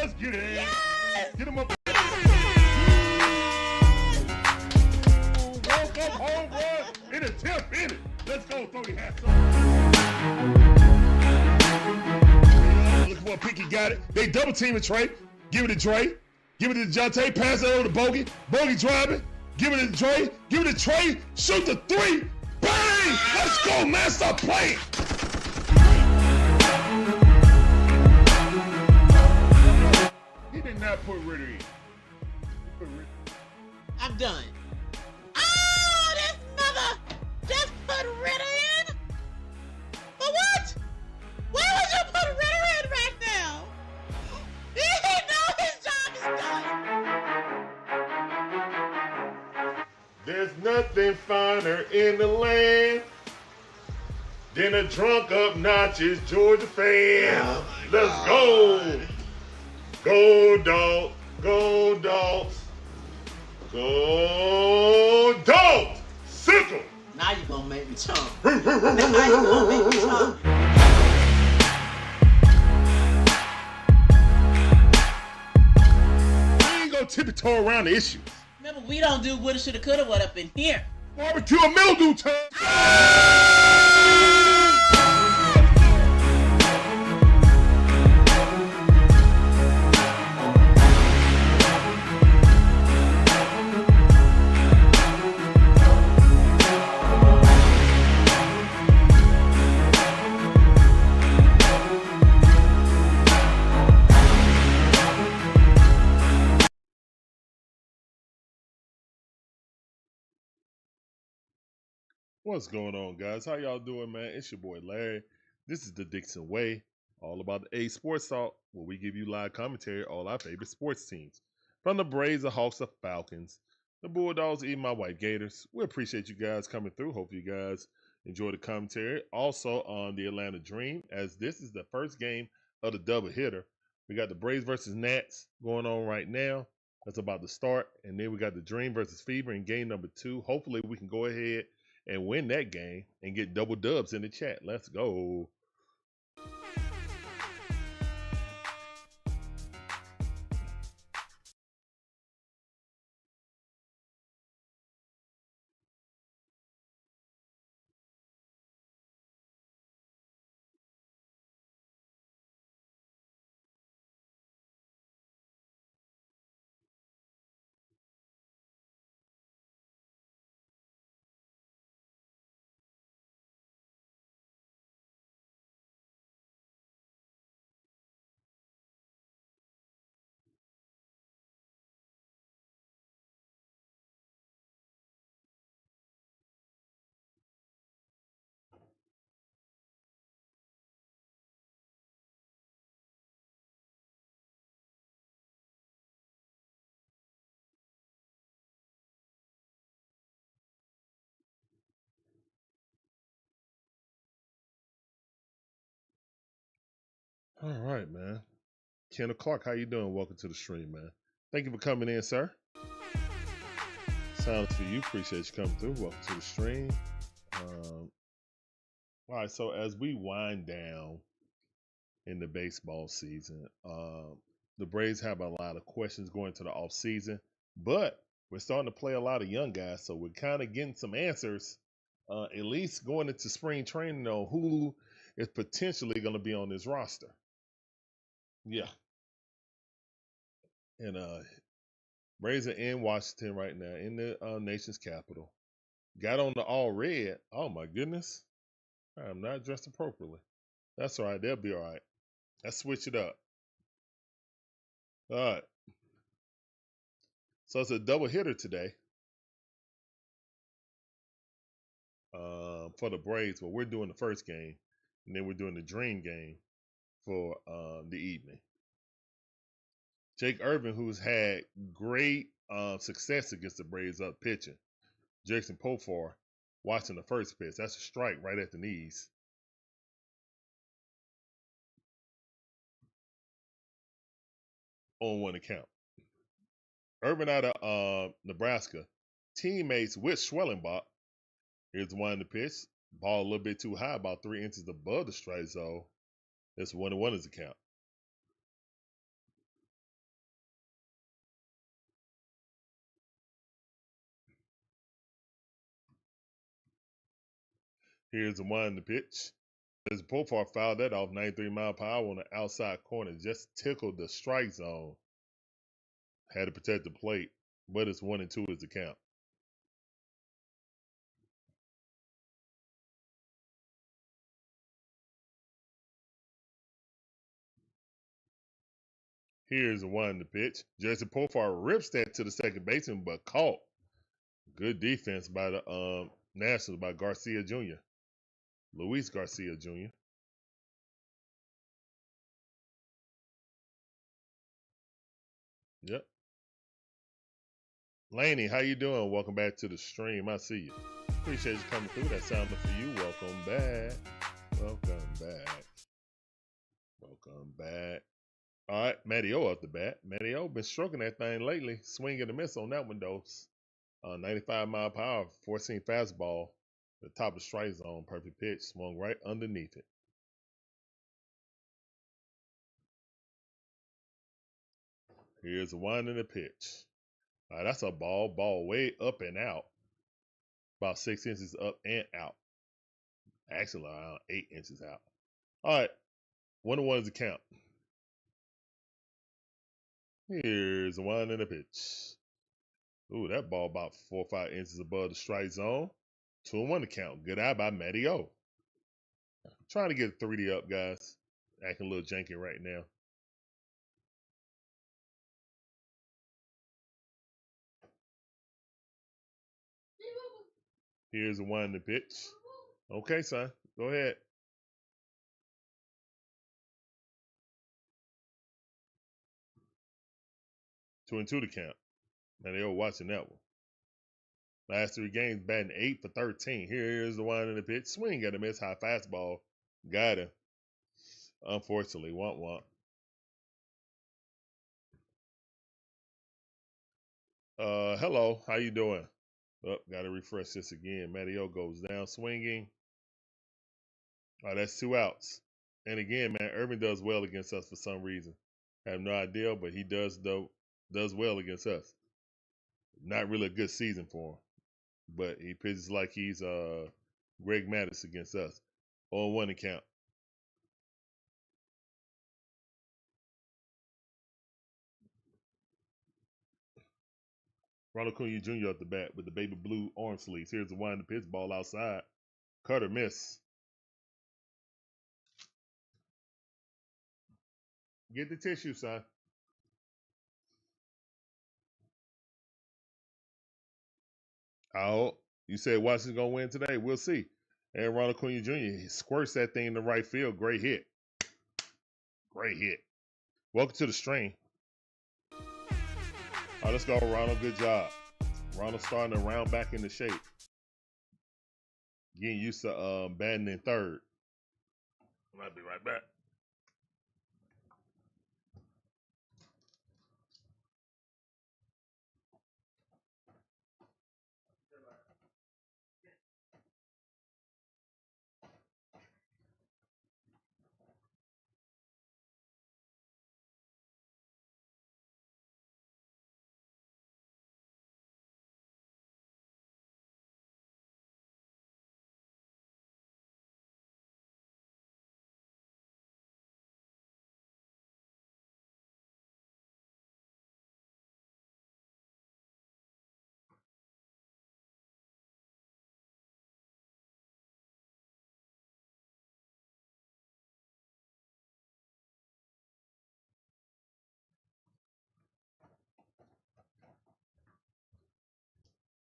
Let's get it. Yes! Get him up. Walk up home run in a 10th inning. Let's go, throw your hats up. Look for a pick, he got it. They double teaming Trey. Give it to Trey. Give it to Jonte. Pass it over to Bogey. Bogey driving. Give it to Trey. Give it to Trey. Shoot the 3. Bang! Let's go, man. Stop playing. He did not put Ritter in. I'm done. Oh, this mother just put Ritter in? For what? Why would you put Ritter in right now? He know his job is done. There's nothing finer in the land than a drunk obnoxious Georgia fan. Oh Let's go. Go dogs. Go dogs. Go dogs. Sickle. Now you gonna make me chump. Now you gonna make me chump. We ain't gonna tiptoe around the issues. Remember, we don't do woulda, shoulda, coulda, what up in here. Barbecue and mildew time. What's going on, guys? How y'all doing, man? It's your boy Larry. This is the DIXON Way, all about the A Sports Talk, where we give you live commentary on all our favorite sports teams. From the Braves, the Hawks, the Falcons, the Bulldogs, even my White Gators. We appreciate you guys coming through. Hope you guys enjoy the commentary. Also on the Atlanta Dream, as this is the first game of the doubleheader. We got the Braves versus Nats going on right now. That's about to start. And then we got the Dream versus Fever in game number 2. Hopefully we can go ahead and win that game and get double dubs in the chat. Let's go. All right, man. Kendall Clark, how you doing? Welcome to the stream, man. Thank you for coming in, sir. Sounds for you. Appreciate you coming through. Welcome to the stream. All right, so as we wind down in the baseball season, the Braves have a lot of questions going to the off season, but we're starting to play a lot of young guys, so we're kind of getting some answers, at least going into spring training on who is potentially going to be on this roster. Yeah. And Braves are in Washington right now, in the nation's capital. Got on the all red. Oh my goodness. I'm not dressed appropriately. That's all right. They'll be all right. Let's switch it up. All right. So it's a double hitter today for the Braves, but we're doing the first game, and then we're doing the Dream game for the evening. Jake Irvin, who's had great success against the Braves up pitching. Jurickson Profar watching the first pitch. That's a strike right at the knees. On one account. Irvin out of Nebraska. Teammates with Schwellenbach. Here's the one in the pitch. Ball a little bit too high, about 3 inches above the strike zone. That's 1-1 is the count. Here's the one in the pitch. Jurickson Profar fouled that off 93 mile per hour on the outside corner. Just tickled the strike zone. Had to protect the plate, but it's 1-2 is the count. Here's the one in the pitch. Jurickson Profar rips that to the second baseman, but caught. Good defense by the Nationals by Garcia Jr. Luis Garcia Jr. Yep. Laney, how you doing? Welcome back to the stream. I see you. Appreciate you coming through. That sounded for you. Welcome back. Welcome back. Welcome back. All right, Mateo up the bat. Mateo been stroking that thing lately. Swing and a miss on that one, though. 95 mile per hour, 14 fastball. The top of strike zone, perfect pitch. Swung right underneath it. Here's a wind in the pitch. All right, that's a ball. Ball way up and out. About 6 inches up and out. Actually, around 8 inches out. All right, 1-1 is the count. Here's a wind in the pitch. Ooh, that ball about 4 or 5 inches above the strike zone. 2-1 to count. Good eye by Mateo. Trying to get a 3D up, guys. Acting a little janky right now. Here's a one in the pitch. Okay, son. Go ahead. 2-2 to count. Mateo watching that one. Last 3 games, batting 8 for 13. Here's the one in the pitch. Swing at a miss. High fastball. Got him. Unfortunately, womp. Hello. How you doing? Oh, got to refresh this again. Mateo goes down swinging. All right, that's 2 outs. And again, man, Irvin does well against us for some reason. I have no idea, but he does well against us. Not really a good season for him. But he pitches like he's Greg Maddux against us. 0-1 to count. Ronald Acuna Jr. at the bat with the baby blue arm sleeves. Here's the wind, the pitch, ball outside. Cutter miss. Get the tissue, son. Oh, you said Washington's going to win today. We'll see. And Ronald Acuna Jr. He squirts that thing in the right field. Great hit. Great hit. Welcome to the stream. All right, let's go, Ronald. Good job. Ronald starting to round back into shape. Getting used to batting in third. I'll be right back.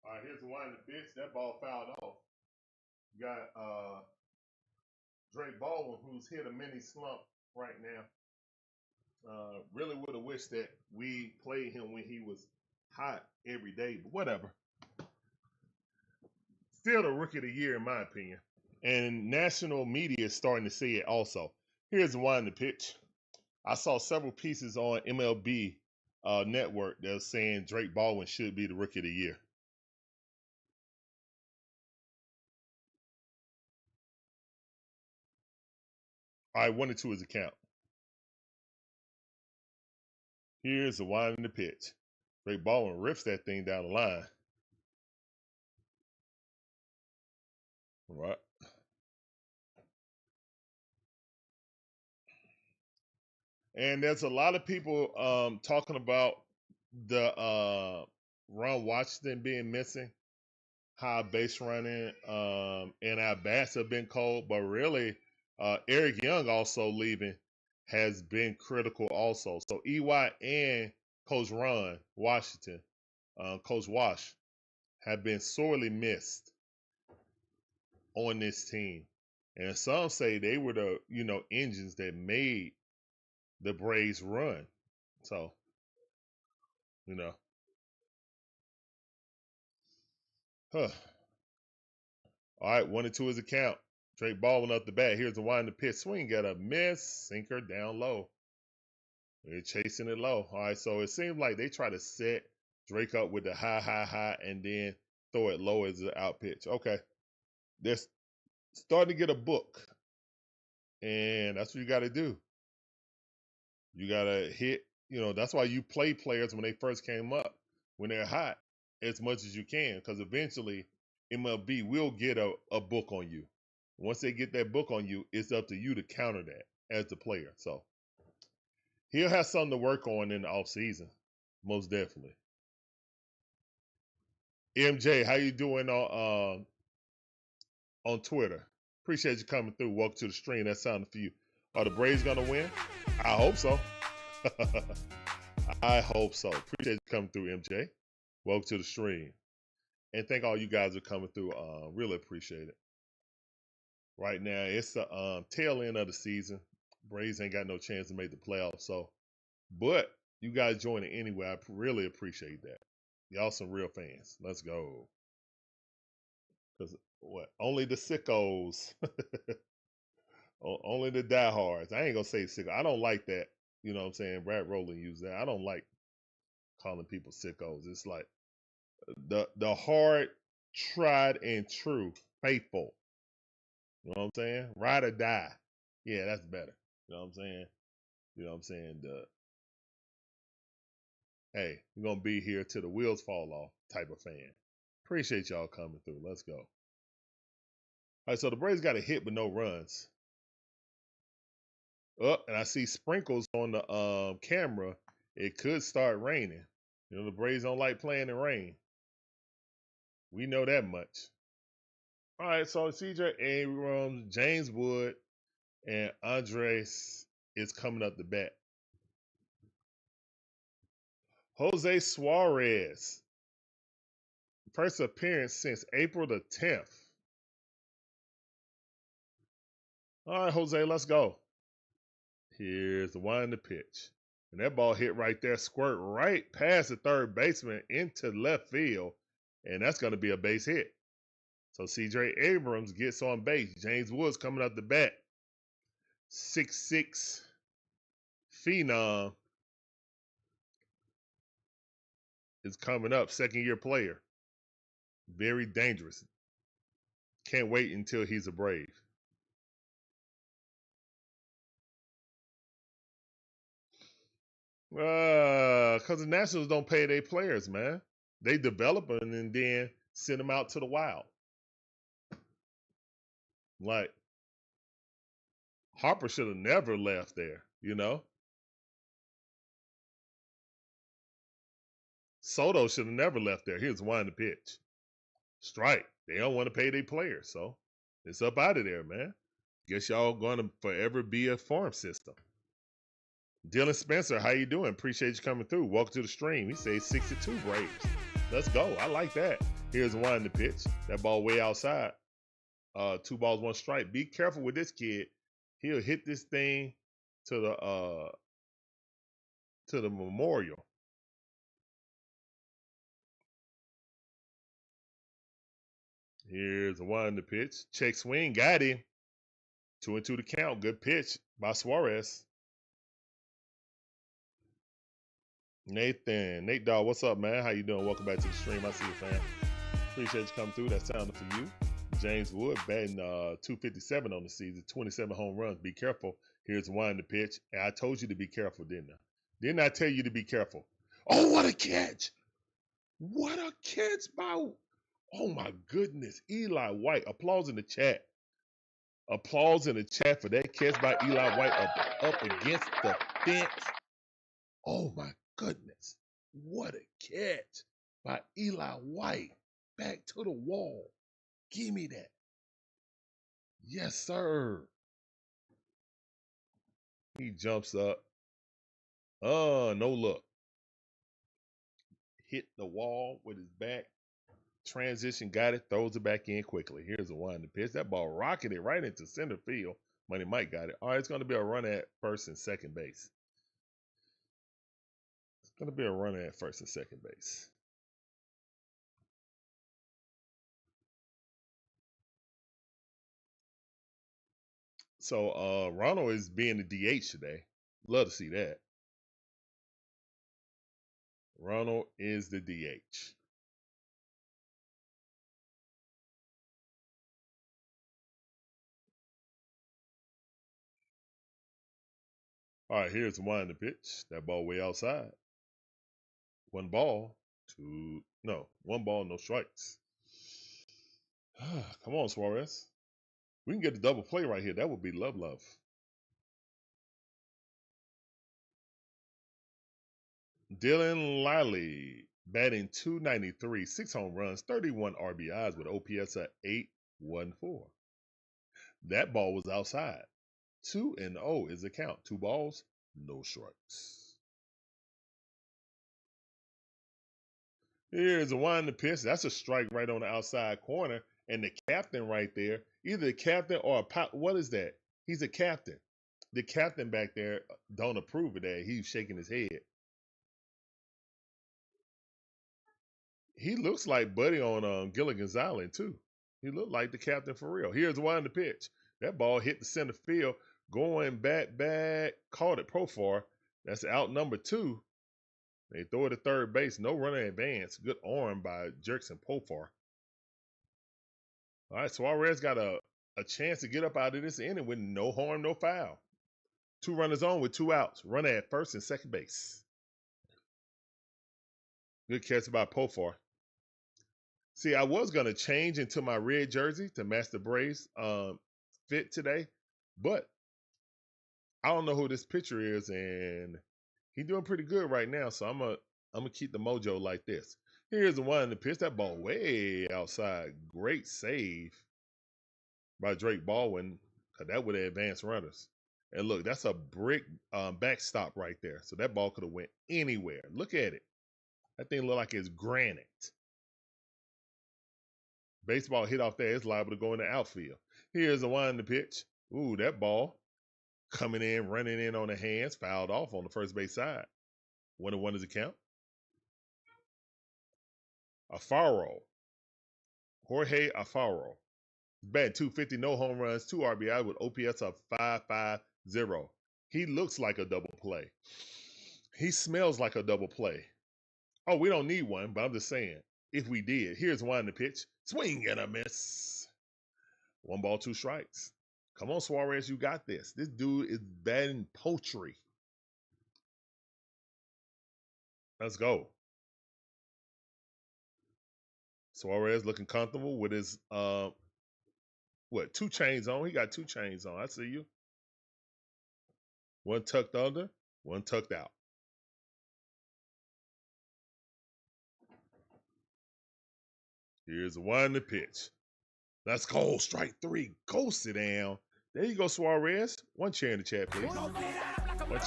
All right, here's the one in the pitch. That ball fouled off. You got Drake Baldwin, who's hit a mini slump right now. Really would have wished that we played him when he was hot every day, but whatever. Still the rookie of the year, in my opinion. And national media is starting to see it also. Here's the one in the pitch. I saw several pieces on MLB Network that was saying Drake Baldwin should be the rookie of the year. All right, 1-2 is the count. Here's the wind in the pitch. Drake Baldwin rips that thing down the line. All right. And there's a lot of people talking about the Ron Washington being missing, how our base running and our bats have been cold, but really Eric Young also leaving has been critical also. So EY and Coach Ron Washington, Coach Wash, have been sorely missed on this team. And some say they were the, engines that made the Braves run. So, you know, huh. All right, 1-2 is a count. Drake Baldwin up the bat. Here's the wind, the pitch. Swing, got a miss. Sinker down low. They're chasing it low. All right, so it seems like they try to set Drake up with the high, and then throw it low as the out pitch. Okay. They're starting to get a book. And that's what you got to do. You got to hit, that's why you play players when they first came up, when they're hot, as much as you can, because eventually MLB will get a book on you. Once they get that book on you, it's up to you to counter that as the player. So he'll have something to work on in the offseason, most definitely. MJ, how you doing on Twitter? Appreciate you coming through. Welcome to the stream. That sounded for you. Are the Braves gonna win? I hope so. I hope so. Appreciate you coming through, MJ. Welcome to the stream. And thank all you guys for coming through. Really appreciate it. Right now, it's the tail end of the season. Braves ain't got no chance to make the playoffs. So, but you guys joining anyway. I really appreciate that. Y'all some real fans. Let's go. Because what? Only the sickos. Only the diehards. I ain't gonna say sicko. I don't like that. You know what I'm saying? Brad Rowland used that. I don't like calling people sickos. It's like the hard, tried and true, faithful. You know what I'm saying? Ride or die. Yeah, that's better. You know what I'm saying? You know what I'm saying? Hey, we're gonna be here till the wheels fall off type of fan. Appreciate y'all coming through. Let's go. All right, so the Braves got a hit but no runs. And I see sprinkles on the camera. It could start raining. The Braves don't like playing in rain. We know that much. All right, so CJ Abrams, James Wood, and Andres is coming up the bat. Jose Suarez, first appearance since April the 10th. All right, Jose, let's go. Here's the one in the pitch. And that ball hit right there, squirt right past the third baseman into left field. And that's going to be a base hit. So CJ Abrams gets on base. James Woods coming up the bat. 6'6" phenom is coming up, second-year player. Very dangerous. Can't wait until he's a Brave. Because the Nationals don't pay their players, man. They develop them and then send them out to the Wild. Like, Harper should have never left there, Soto should have never left there. Here's one to pitch. Strike. They don't want to pay their players, so it's up out of there, man. Guess y'all going to forever be a farm system. Dylan Spencer, how you doing? Appreciate you coming through. Welcome to the stream. He says 62 Braves. Let's go. I like that. Here's one in the pitch. That ball way outside. 2 balls, 1 strike. Be careful with this kid. He'll hit this thing to the memorial. Here's the one in the pitch. Check swing. Got him. 2-2 to count. Good pitch by Suarez. Nate Dawg, what's up, man? How you doing? Welcome back to the stream. I see you, fam. Appreciate you coming through. That sounded for you. James Wood batting 257 on the season, 27 home runs. Be careful. Here's one in the pitch. And I told you to be careful, didn't I? Didn't I tell you to be careful? Oh, what a catch! What a catch by, oh my goodness, Eli White. Applause in the chat. Applause in the chat for that catch by Eli White up against the fence. Oh my goodness. What a catch by Eli White. Back to the wall. Give me that. Yes, sir. He jumps up. No look. Hit the wall with his back. Transition, got it, throws it back in quickly. Here's a one to pitch. That ball rocketed right into center field. Money Mike got it. All right, it's going to be a run at first and second base. It's going to be a run at first and second base. So Ronald is being the DH today. Love to see that. Ronald is the DH. All right, here's one to pitch. That ball way outside. One ball, one ball, no strikes. Come on, Suarez. We can get the double play right here. That would be love. Dylan Liley batting .293, 6 home runs, 31 RBIs with OPS at .814. That ball was outside. 2-0 is the count. 2 balls, no strikes. Here's a one to pitch. That's a strike right on the outside corner. And the captain right there, either the captain or what is that? He's a captain. The captain back there don't approve of that. He's shaking his head. He looks like Buddy on Gilligan's Island, too. He looked like the captain for real. Here's one to pitch. That ball hit the center field. Going back, caught it Profar. That's out number 2. They throw it at third base. No runner advance. Good arm by Jurickson Profar. All right, Suarez got a chance to get up out of this inning with no harm, no foul. 2 runners on with 2 outs. Runner at first and second base. Good catch by Profar. See, I was going to change into my red jersey to match the Braves fit today, but I don't know who this pitcher is, and he's doing pretty good right now, so I'm gonna keep the mojo like this. Here's the one to pitch. That ball way outside. Great save by Drake Baldwin, because that would have advanced runners. And look, that's a brick backstop right there, so that ball could have went anywhere. Look at it. That thing look like it's granite. Baseball hit off there, it's liable to go in the outfield. Here's the one to pitch. Ooh, that ball coming in, running in on the hands, fouled off on the first base side. 1-1 is the count. Jorge Alfaro. Batting .250, no home runs, 2 RBI with OPS of .550. He looks like a double play. He smells like a double play. Oh, we don't need one, but I'm just saying, if we did. Here's one to pitch. Swing and a miss. 1 ball, 2 strikes. Come on, Suarez, you got this. This dude is batting poultry. Let's go. Suarez looking comfortable with his 2 chains on. He got 2 chains on. I see you. 1 tucked under, 1 tucked out. Here's one to pitch. Let's go. Strike 3. Go sit down. There you go, Suarez. 1 chair in the chat, please. 1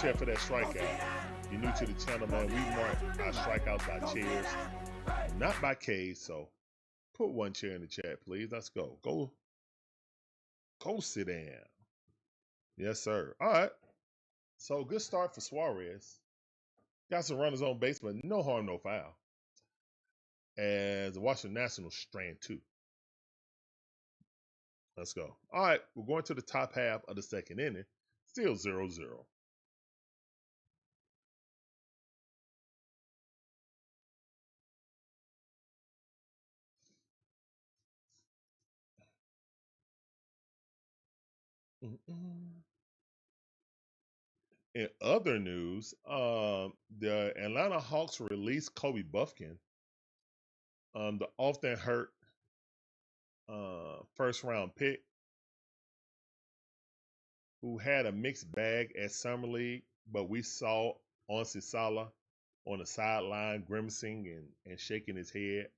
chair for that strikeout. If you're new to the channel, man, we mark our strikeouts by chairs, not by K's. So put 1 chair in the chat, please. Let's go. Go sit down. Yes, sir. All right. So good start for Suarez. Got some runners on base, but no harm, no foul. As the Washington Nationals strand 2. Let's go. All right, we're going to the top half of the second inning. Still 0-0. In other news, the Atlanta Hawks released Kobe Buffkin, the often hurt first round pick. who had a mixed bag at Summer League, but we saw Olson on the sideline grimacing and shaking his head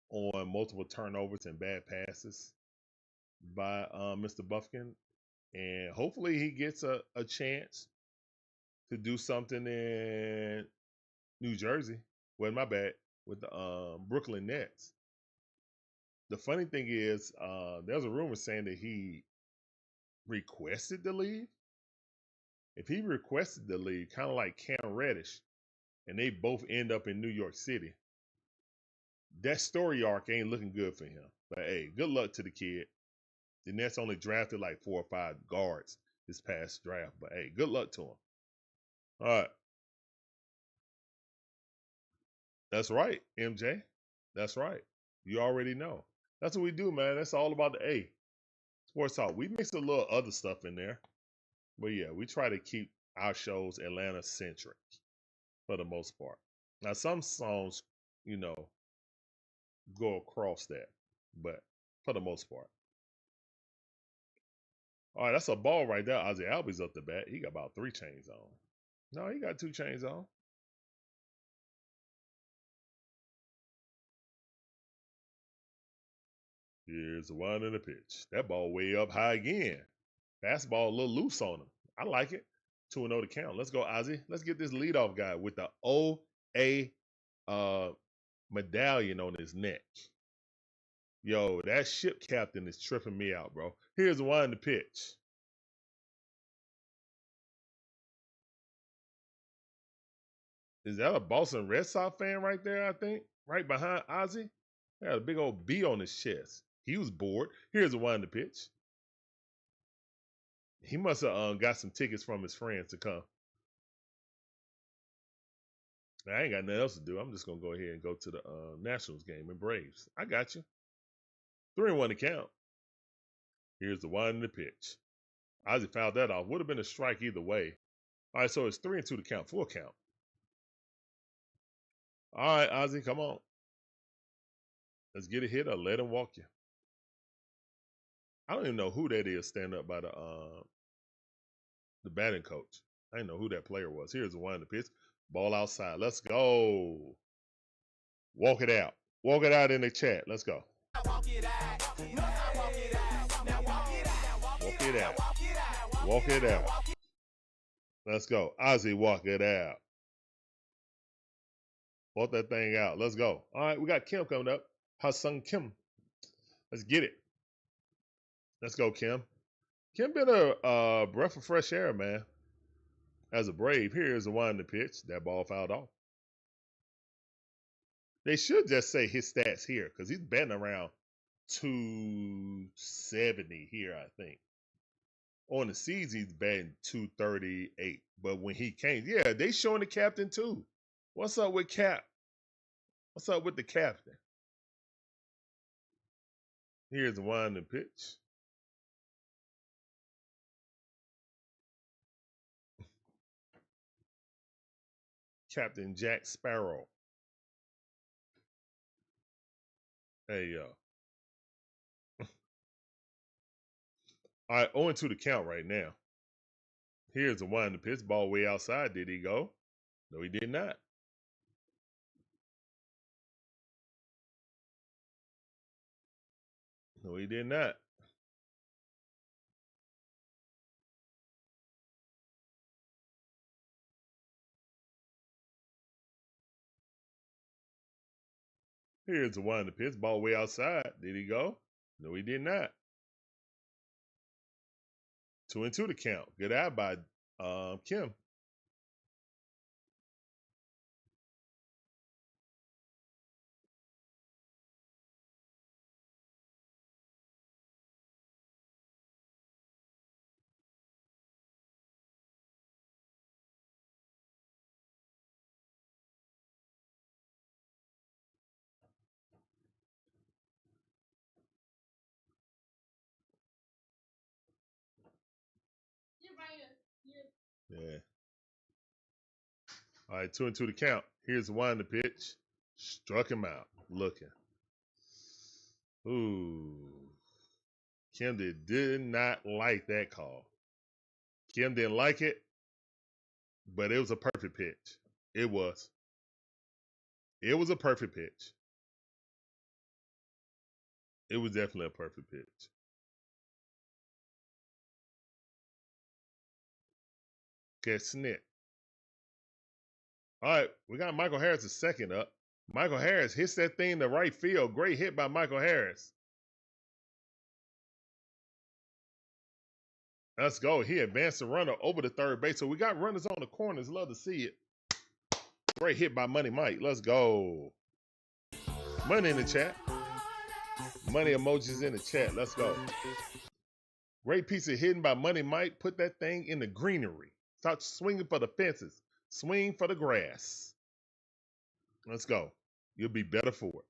on multiple turnovers and bad passes by Mr. Buffkin. And hopefully he gets a chance to do something in New Jersey. Well, my bad, with the Brooklyn Nets. The funny thing is, there's a rumor saying that he requested to leave. If he requested to leave, kind of like Cam Reddish, and they both end up in New York City, that story arc ain't looking good for him. But hey, good luck to the kid. The Nets only drafted like 4 or 5 guards this past draft. But hey, good luck to him. All right. That's right, MJ. That's right. You already know. That's what we do, man. That's all about the A. Sports Talk. We mix a little other stuff in there. But yeah, we try to keep our shows Atlanta centric for the most part. Now, some songs, go across that, but for the most part. All right, that's a ball right there. Ozzy Albies up the bat. He got about 3 chains on. No, he got 2 chains on. Here's the 1 and the pitch. That ball way up high again. Fastball a little loose on him. I like it. 2-0 to count. Let's go, Ozzy. Let's get this leadoff guy with the OA medallion on his neck. Yo, that ship captain is tripping me out, bro. Here's the 1 and the pitch. Is that a Boston Red Sox fan right there, I think? Right behind Ozzy? Got a big old B on his chest. He was bored. Here's the 1 and the pitch. He must have got some tickets from his friends to come. I ain't got nothing else to do. I'm just going to go ahead and go to the Nationals game in Braves. I got you. 3-1 to count. Here's the 1 and the pitch. Ozzy fouled that off. Would have been a strike either way. All right, so it's 3-2 to count. Full count. All right, Ozzy, come on. Let's get a hit or let him walk you. I don't even know who that is standing up by the batting coach. I didn't know who that player was. Here's the 1 in the pitch. Ball outside. Let's go. Walk it out. Walk it out in the chat. Let's go. Walk it out. Walk it out. Let's go. Ozzy, walk it out. Walk that thing out. Let's go. All right, we got Kim coming up. Ha-Sung Kim. Let's get it. Let's go, Kim. Kim been a breath of fresh air, man. As a Brave, here's the 1 in the pitch. That ball fouled off. They should just say his stats here because he's batting around 270 here, I think. On the season, he's batting 238. But when he came, yeah, they showing the captain too. What's up with Cap? What's up with the captain? Here's the 1 in the pitch. Captain Jack Sparrow. Hey, yo. All right, 0-2 to count right now. Here's the 1 in the pitch. Ball way outside. Did he go? No, he did not. No, he did not. Here's the 1 in the pitch. Ball way outside. Did he go? No, he did not. 2-2 to count. Good eye by Kim. Yeah. All right, 2-2 to count. Here's the 1 in the pitch. Struck him out. Looking. Ooh. Kim did not like that call. Kim didn't like it, but it was a perfect pitch. It was. It was a perfect pitch. It was definitely a perfect pitch. Get snit. All right, we got Michael Harris a second up. Michael Harris hits that thing to right field. Great hit by Michael Harris. Let's go. He advanced the runner over the third base. So we got runners on the corners. Love to see it. Great hit by Money Mike. Let's go. Money in the chat. Money emojis in the chat. Let's go. Great piece of hitting by Money Mike. Put that thing in the greenery. Start swinging for the fences. Swing for the grass. Let's go. You'll be better for it.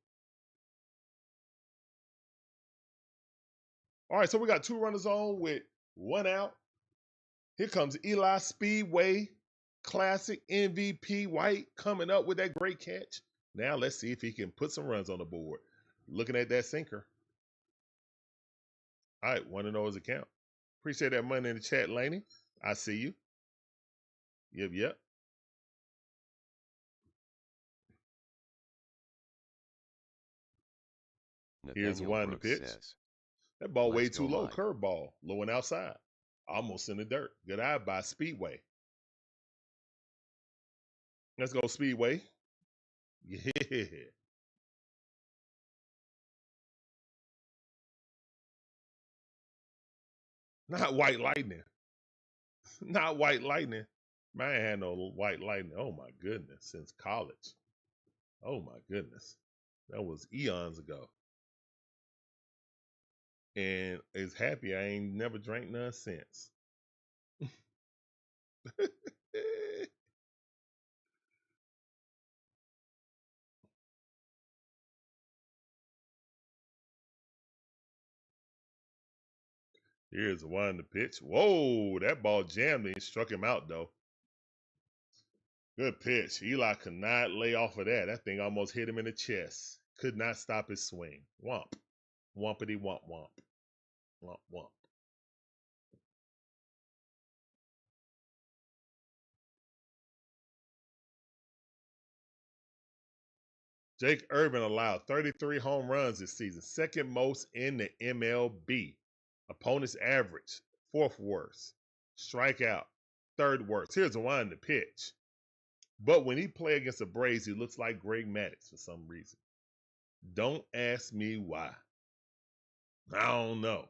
All right, so we got 2 runners on with 1 out. Here comes Eli Speedway Classic MVP White coming up with that great catch. Now let's see if he can put some runs on the board. Looking at that sinker. All right, 1-0 is a count. Appreciate that money in the chat, Laney. I see you. Yep. Here's one to pitch. Says, that ball way too low. Curve ball. Low and outside. Almost in the dirt. Good eye by Speedway. Let's go, Speedway. Yeah. Not White Lightning. Not White Lightning. Man, I ain't had no White Lightning. Oh, my goodness. Since college. Oh, my goodness. That was eons ago. And is happy I ain't never drank none since. Here's the one to pitch. Whoa, that ball jammed and struck him out, though. Good pitch. Eli could not lay off of that. That thing almost hit him in the chest. Could not stop his swing. Womp. Wompity womp womp. Womp womp. Jake Urban allowed 33 home runs this season, second most in the MLB. Opponent's average, 4th worst. Strikeout, 3rd worst. Here's the one to pitch. But when he plays against the Braves, he looks like Greg Maddux for some reason. Don't ask me why. I don't know.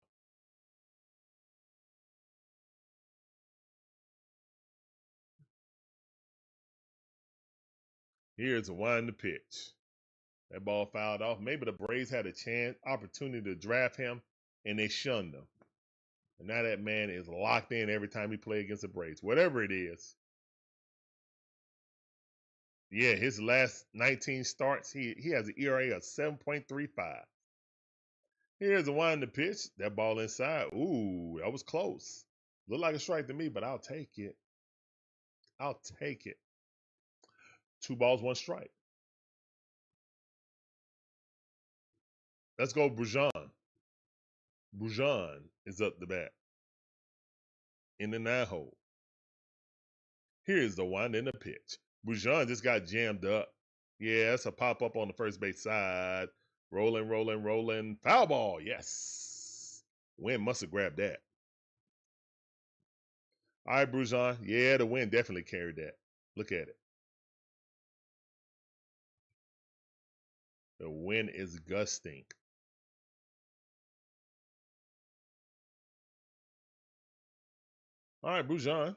Here's the one to pitch. That ball fouled off. Maybe the Braves had a opportunity to draft him, and they shunned him. And now that man is locked in every time he plays against the Braves. Whatever it is. Yeah, his last 19 starts, he has an ERA of 7.35. Here's the one to pitch. That ball inside. Ooh, that was close. Looked like a strike to me, but I'll take it. I'll take it. 2 balls, 1 strike. Let's go, Brujan. Brujan is up the bat. In the 9 hole. Here's the one in the pitch. Brujan just got jammed up. Yeah, that's a pop-up on the first base side. Rolling. Foul ball, yes. Wind must have grabbed that. All right, Brujan. Yeah, the wind definitely carried that. Look at it. The wind is gusting. All right, Brujan.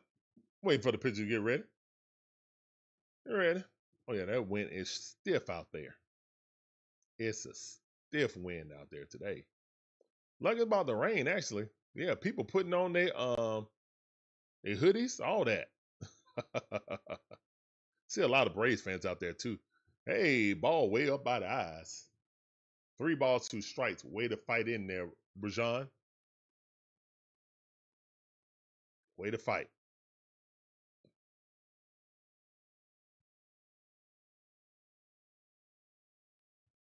Wait for the pitcher to get ready. You ready? Oh, yeah, that wind is stiff out there. It's a stiff wind out there today. Like about the rain, actually. Yeah, people putting on their hoodies, all that. See a lot of Braves fans out there, too. Hey, ball way up by the eyes. 3 balls, 2 strikes. Way to fight in there, Brujan. Way to fight.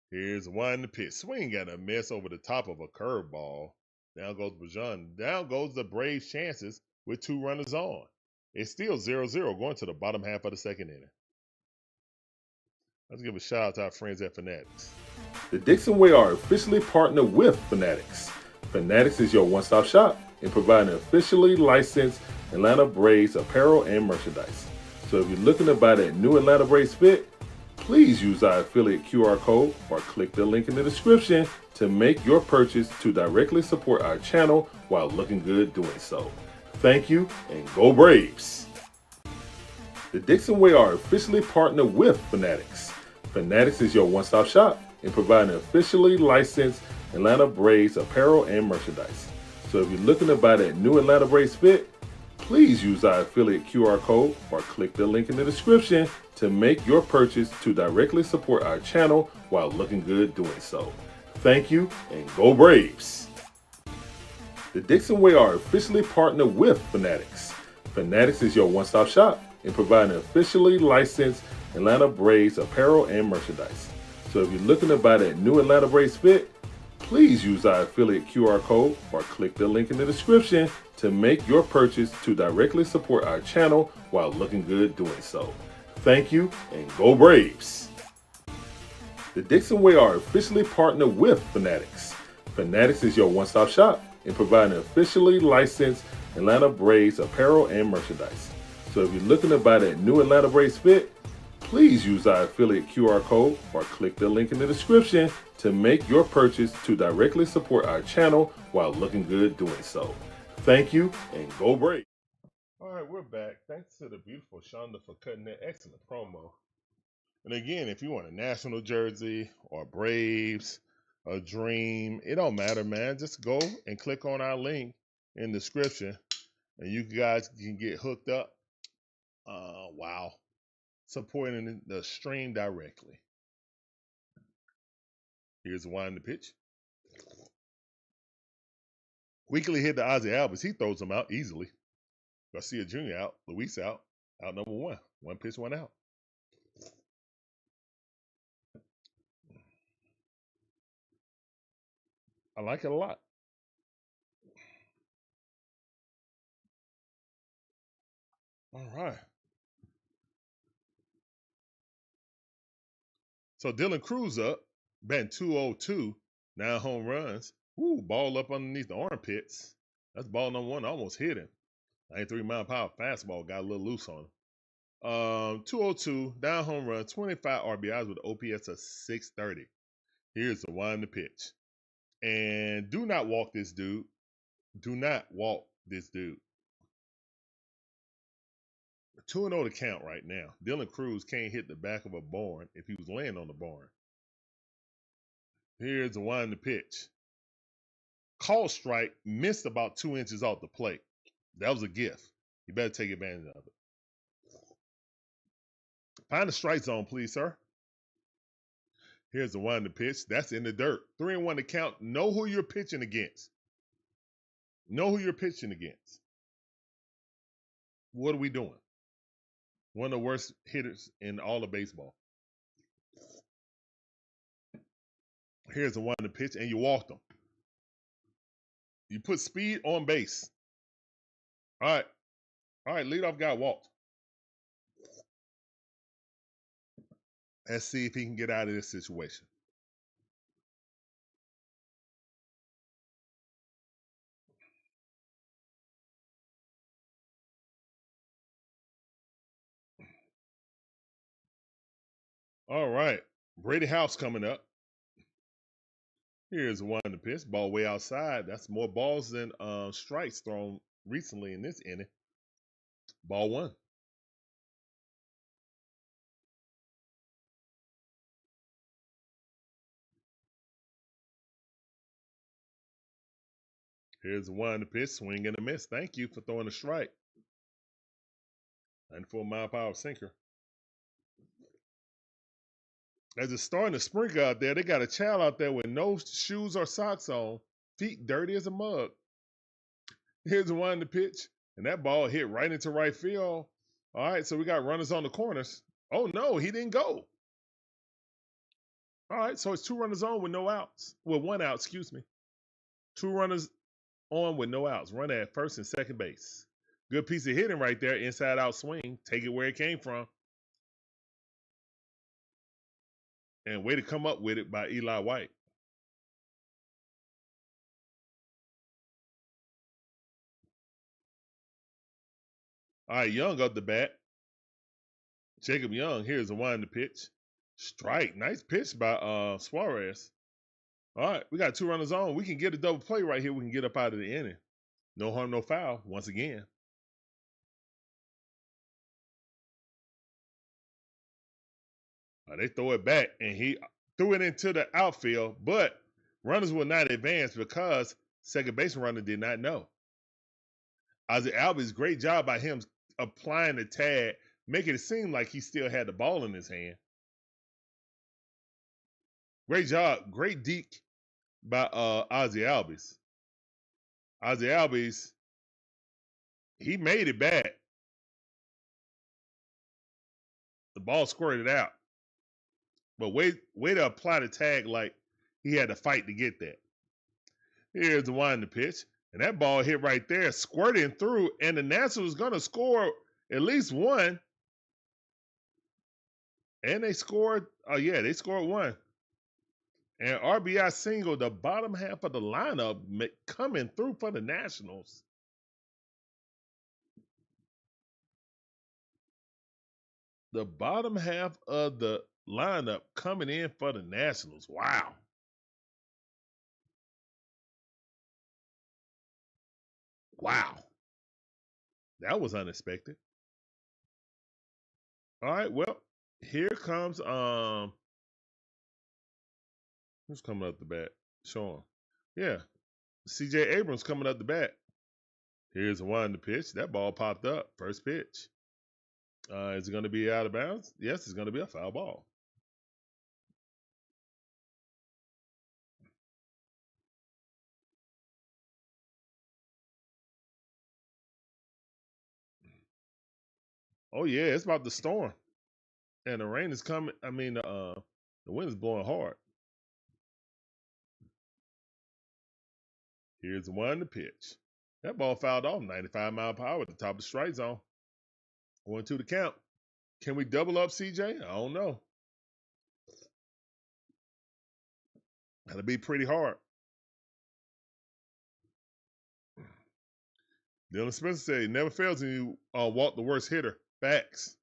Here's one to pitch. Swing and a miss over the top of a curveball. Down goes Brujan. Down goes the Braves' chances. with 2 runners on. It's still 0-0 going to the bottom half of the second inning. Let's give a shout out to our friends at Fanatics. The DIXON Way are officially partnered with Fanatics. Fanatics is your one-stop shop in providing officially licensed Atlanta Braves apparel and merchandise. So if you're looking to buy that new Atlanta Braves fit, please use our affiliate QR code or click the link in the description to make your purchase to directly support our channel while looking good doing so. Thank you, and go Braves! The DIXON Way are officially partnered with Fanatics. Fanatics is your one-stop shop in providing officially licensed Atlanta Braves apparel and merchandise. So if you're looking to buy that new Atlanta Braves fit, please use our affiliate QR code or click the link in the description to make your purchase to directly support our channel while looking good doing so. Thank you, and go Braves! The DIXON Way are officially partnered with Fanatics. Fanatics is your one-stop shop in providing officially licensed Atlanta Braves apparel and merchandise. So if you're looking to buy that new Atlanta Braves fit, please use our affiliate QR code or click the link in the description to make your purchase to directly support our channel while looking good doing so. Thank you, and go Braves! The DIXON Way are officially partnered with Fanatics. Fanatics is your one-stop shop in providing officially licensed Atlanta Braves apparel and merchandise. So if you're looking to buy that new Atlanta Braves fit, please use our affiliate QR code or click the link in the description to make your purchase to directly support our channel while looking good doing so. Thank you, and go Braves! All right, we're back. Thanks to the beautiful Shonda for cutting that excellent promo. And again, if you want a national jersey or Braves, a dream, it don't matter, man. Just go and click on our link in the description, and you guys can get hooked up. Wow. Supporting the stream directly. Here's the wind the pitch. Weekly hit to Ozzy Alvarez. He throws them out easily. Garcia Jr. out. Luis out. Out number 1. 1 pitch, 1 out. I like it a lot. All right. So Dylan Cruz up, batting .202, 9 home runs. Ooh, ball up underneath the armpits. That's ball number 1. Almost hit him. 93-mile-per-hour fastball got a little loose on him. 202, down home run, 25 RBIs with OPS of 630. Here's the wind the pitch. And do not walk this dude. Do not walk this dude. 2-0 to count right now. Dylan Cruz can't hit the back of a barn if he was laying on the barn. Here's the wind the pitch. Call strike, missed about 2 inches off the plate. That was a gift. You better take advantage of it. Find the strike zone, please, sir. Here's the wind the pitch. That's in the dirt. 3-1 to count. Know who you're pitching against. Know who you're pitching against. What are we doing? One of the worst hitters in all of baseball. Here's the wind the pitch, and you walked them. You put speed on base. All right. All right, leadoff guy walked. Let's see if he can get out of this situation. All right. Brady House coming up. Here's one to pitch. Ball way outside. That's more balls than strikes thrown recently in this inning. Ball 1. Here's one to pitch. Swing and a miss. Thank you for throwing a strike. 94-mile-per-hour sinker. As it's starting to sprinkle out there, they got a child out there with no shoes or socks on, feet dirty as a mug. Here's one to pitch, and that ball hit right into right field. All right, so we got runners on the corners. Oh, no, he didn't go. All right, so it's 2 runners on with no outs. Well, 1 out, excuse me. 2 runners on with no outs. Run at first and second base. Good piece of hitting right there. Inside out swing. Take it where it came from. And way to come up with it by Eli White. All right, Young up the bat. Jacob Young, here's a wind to pitch. Strike. Nice pitch by Suarez. All right, we got 2 runners on. We can get a double play right here. We can get up out of the inning. No harm, no foul, once again. They throw it back, and he threw it into the outfield, but runners will not advance because second base runner did not know. Ozzy Albies, great job by him applying the tag, making it seem like he still had the ball in his hand. Great job, great deke by Ozzy Albies. Ozzy Albies, he made it back. The ball squirted out. But way to apply the tag like he had to fight to get that. Here's the wind to pitch. And that ball hit right there, squirting through, and the Nationals going to score at least one. And they scored, they scored one. And RBI single, the bottom half of the lineup coming through for the Nationals. The bottom half of the lineup coming in for the Nationals. Wow. Wow. That was unexpected. All right, well, here comes who's coming up the bat? Sean. Yeah. CJ Abrams coming up the bat. Here's a wind to pitch. That ball popped up. First pitch. Is it going to be out of bounds? Yes, it's going to be a foul ball. Oh, yeah, it's about to storm. And the rain is coming. I mean, the wind is blowing hard. Here's the one to pitch. That ball fouled off 95 mile per hour at the top of the strike zone. 1-2 the count. Can we double up CJ? I don't know. That'll be pretty hard. Dylan Spencer said, it never fails when you walk the worst hitter. Facts.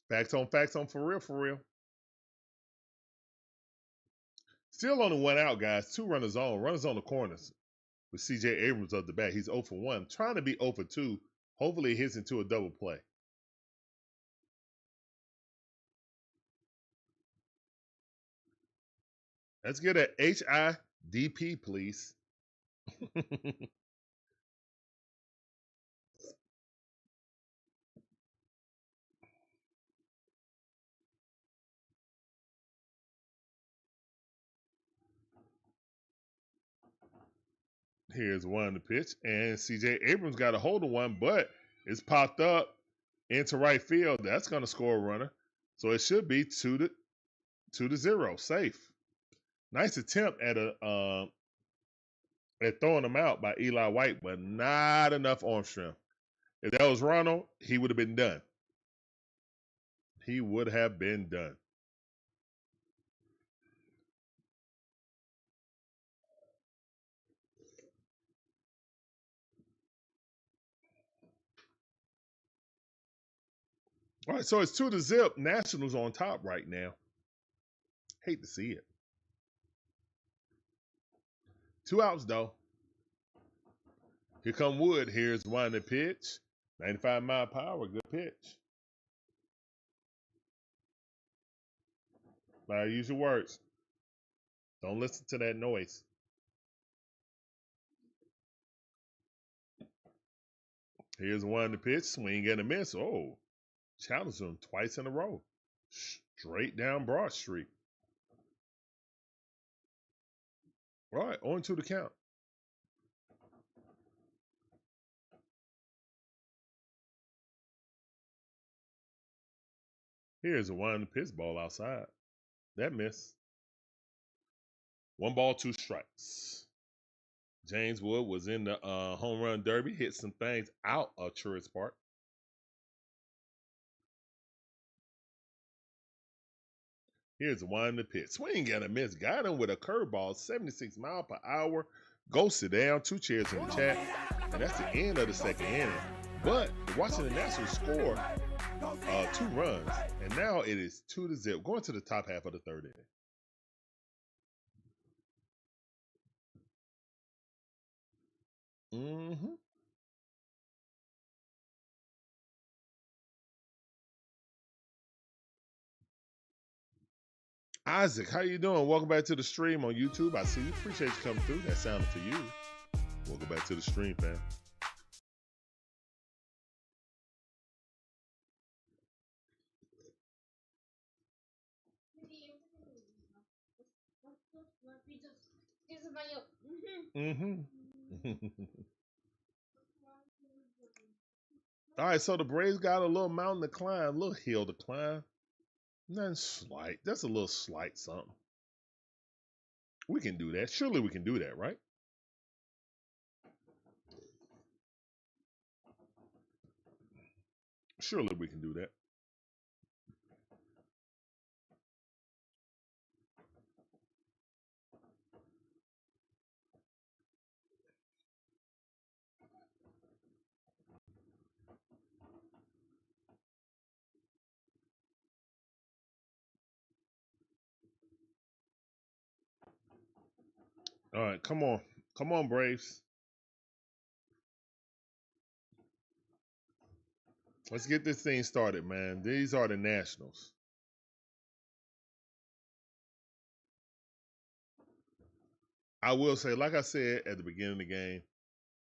Facts on for real, for real. Still only 1 out, guys. 2 runners on. Runners on the corners. With CJ Abrams up the bat. He's 0 for 1. Trying to be 0 for 2. Hopefully it hits into a double play. Let's get a HIDP, please. Here's one to pitch. And CJ Abrams got a hold of one, but it's popped up into right field. That's going to score a runner. So it should be 2-0. Safe. Nice attempt at throwing him out by Eli White, but not enough arm strength. If that was Ronald, he would have been done. He would have been done. All right, so it's 2-0. Nationals on top right now. Hate to see it. 2 outs, though. Here come Wood. Here's one to pitch. 95 mile per hour. Good pitch. Use your words. Don't listen to that noise. Here's one to pitch. Swing and a miss. Oh, challenged him twice in a row. Straight down Broad Street. All right, 0-2 the count. Here's a one to pitch, ball outside. That miss. 1 ball, 2 strikes. James Wood was in the home run derby, hit some things out of Truist Park. Here's one in the pit. Swing and a miss. Got him with a curveball, 76 mile per hour. Go sit down. 2 chairs in the chat. And that's the end of the second inning. But the Washington Nationals scored 2 runs. And now it is 2-0. Going to the top half of the third inning. Mm-hmm. Isaac, how you doing? Welcome back to the stream on YouTube. I see you. Appreciate you coming through. That sounded for you. Welcome back to the stream, fam. Mm-hmm. All right, so the Braves got a little mountain to climb, a little hill to climb. Nothing slight. That's a little slight something. We can do that. Surely we can do that, right? Surely we can do that. All right, come on. Come on, Braves. Let's get this thing started, man. These are the Nationals. I will say, like I said at the beginning of the game,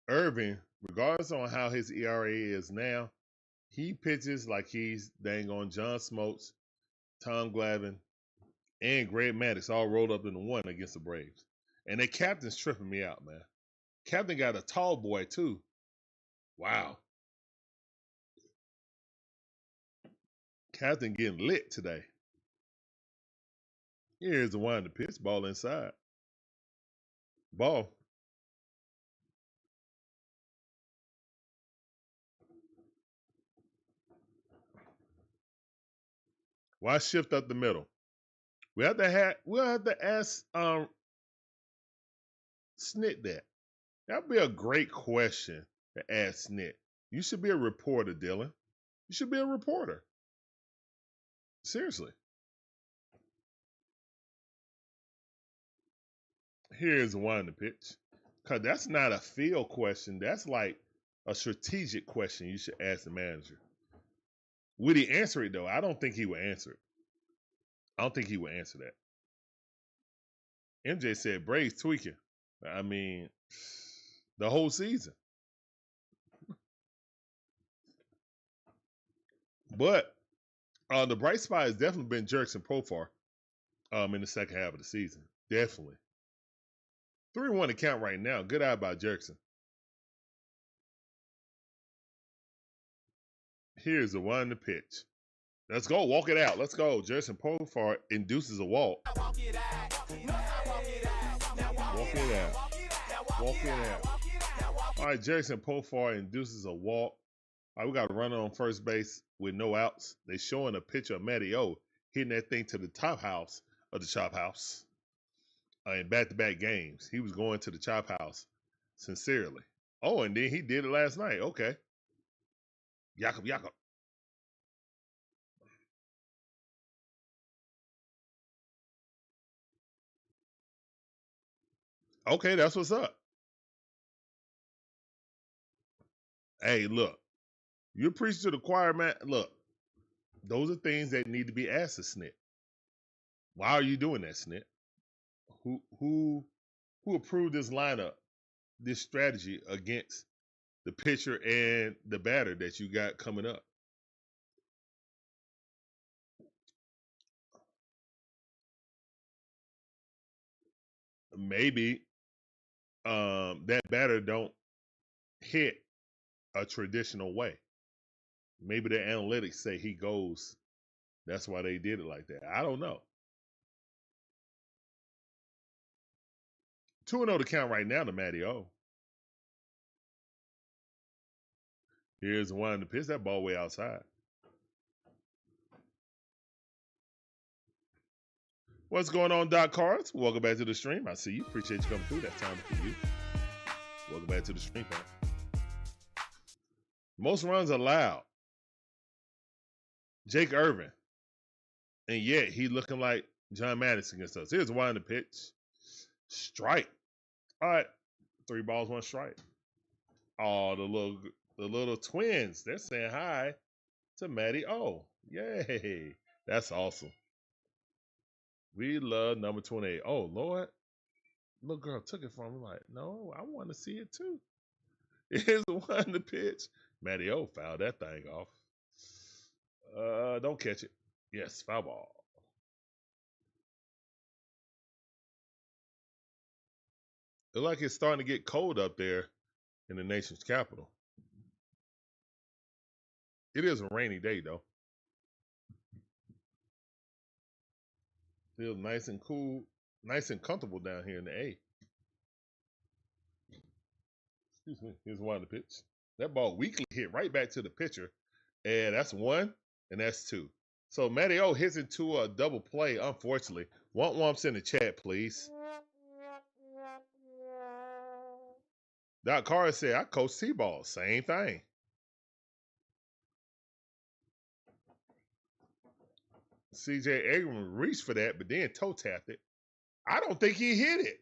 Irvin, regardless on how his ERA is now, he pitches like he's dang on John Smoltz, Tom Glavine, and Greg Maddux all rolled up into one against the Braves. And the captain's tripping me out, man. Captain got a tall boy, too. Wow. Captain getting lit today. Here's the one to pitch. Ball inside. Ball. Why shift up the middle? We'll have to ask Snit that. That'd be a great question to ask Snit. You should be a reporter, Dylan. You should be a reporter. Seriously. Here's one to pitch. Because that's not a field question. That's like a strategic question you should ask the manager. Would he answer it, though? I don't think he would answer it. I don't think he would answer that. MJ said Braves tweaking. I mean, the whole season. But the bright spot has definitely been Jurickson Profar in the second half of the season. Definitely. 3-1 to count right now. Good eye by Jurickson. Here's the one to pitch. Let's go. Walk it out. Let's go. Jurickson Profar induces a walk. Walk it out. Walk it out. All right, Jurickson Profar induces a walk. All right, we got a runner on first base with no outs. They showing a picture of Matty O hitting that thing to the top house of the chop house in back-to-back games. He was going to the chop house sincerely. Oh, and then he did it last night. Okay. Jakob. Okay, that's what's up. Hey, look. You're preaching to the choir, man. Look, those are things that need to be asked of Snit. Why are you doing that, Snit? Who approved this lineup, this strategy against the pitcher and the batter that you got coming up? Maybe that batter don't hit a traditional way. Maybe the analytics say he goes. That's why they did it like that. I don't know. 2-0 to count right now to Matty O. Here's one to pitch. That ball way outside. What's going on, Doc Cards? Welcome back to the stream. I see you. Appreciate you coming through. That time for you. Welcome back to the stream, man. Most runs allowed. Jake Irvin. And yet he looking like John Madison against us. Here's one to pitch. Strike. All right. 3 balls, 1 strike. Oh, the little twins. They're saying hi to Matty O. Yay. That's awesome. We love number 28. Oh, Lord. Little girl took it from him. Like, no, I want to see it too. Here's the one to pitch. Matty O fouled that thing off. Don't catch it. Yes, foul ball. Look like it's starting to get cold up there in the nation's capital. It is a rainy day, though. Feels nice and cool, nice and comfortable down here in the A. Excuse me. Here's one to pitch. That ball weakly hit right back to the pitcher. And that's 1, and that's 2. So Matty O hits into a double play, unfortunately. Want wumps in the chat, please. Doc Carr said, I coach T-ball. Same thing. CJ Abrams reached for that, but then toe tapped it. I don't think he hit it.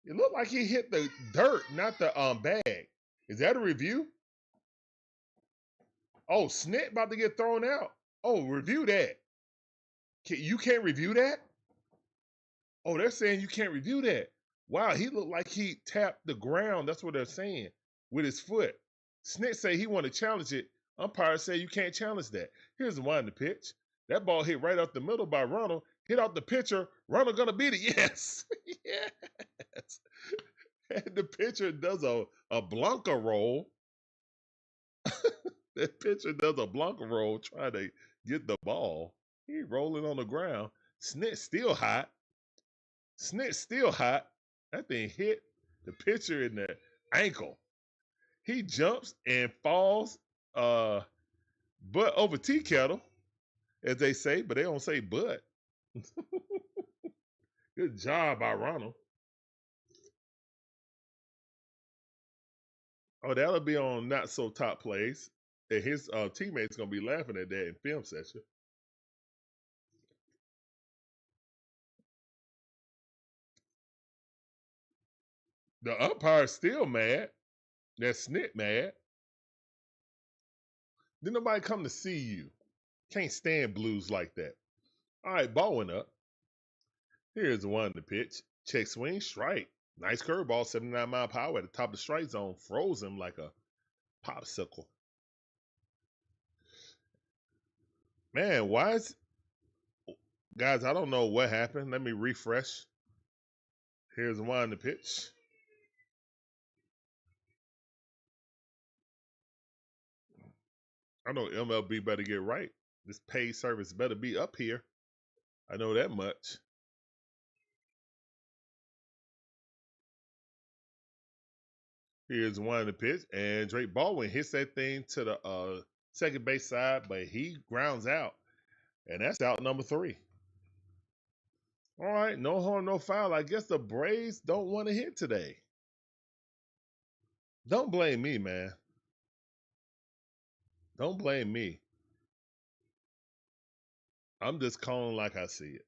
It looked like he hit the dirt, not the bag. Is that a review? Oh, Snit about to get thrown out. Oh, review that. You can't review that? Oh, they're saying you can't review that. Wow, he looked like he tapped the ground. That's what they're saying with his foot. Snit say he want to challenge it. Umpire say you can't challenge that. Here's the one to pitch. That ball hit right up the middle by Ronald. Hit out the pitcher. Ronald gonna beat it. Yes. Yes. And the pitcher does a Blanca roll. That pitcher does a Blanca roll trying to get the ball. He rolling on the ground. Snit still hot. Snit still hot. That thing hit the pitcher in the ankle. He jumps and falls butt over tea kettle, as they say, but they don't say butt. Good job by Ronald. Oh, that'll be on Not So Top Plays. And his teammates going to be laughing at that in film session. The umpire's still mad. That Snit mad. Didn't nobody come to see you. Can't stand blues like that. All right, ball went up. Here's the one to pitch. Check swing, strike. Nice curveball, 79-mile-per-hour at the top of the strike zone. Froze him like a popsicle. Man, why is... Guys, I don't know what happened. Let me refresh. Here's the one to pitch. I know MLB better get right. This paid service better be up here. I know that much. Here's one to pitch, and Drake Baldwin hits that thing to the second base side, but he grounds out, and that's out number 3. All right, no harm, no foul. I guess the Braves don't want to hit today. Don't blame me, man. Don't blame me. I'm just calling like I see it.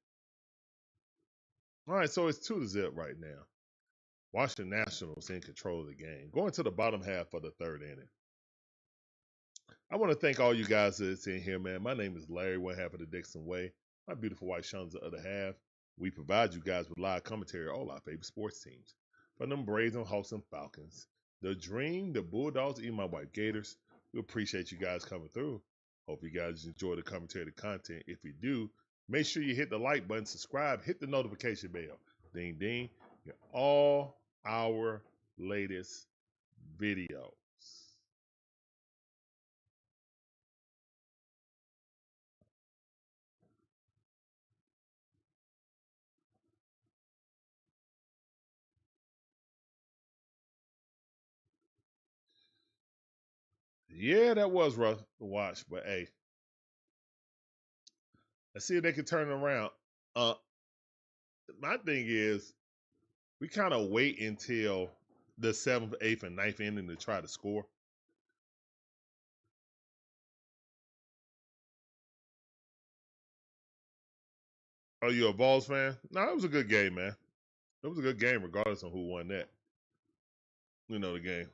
All right, so it's 2-0 right now. Washington Nationals in control of the game. Going to the bottom half of the 3rd inning. I want to thank all you guys that's in here, man. My name is Larry, one half of the DIXON Way. My beautiful wife, Sean's the other half. We provide you guys with live commentary on all our favorite sports teams. From them Braves and Hawks and Falcons. The Dream, the Bulldogs, even my wife Gators. We appreciate you guys coming through. Hope you guys enjoy the commentary, the content. If you do, make sure you hit the like button, subscribe, hit the notification bell. Ding, ding. Get all our latest videos. Yeah, that was rough to watch, but hey, let's see if they can turn it around. Uh, my thing is, we kind of wait until the 7th, 8th, and 9th inning to try to score. Are you a Vols fan? No, it was a good game, man. It was a good game, regardless of who won that. You know, the game.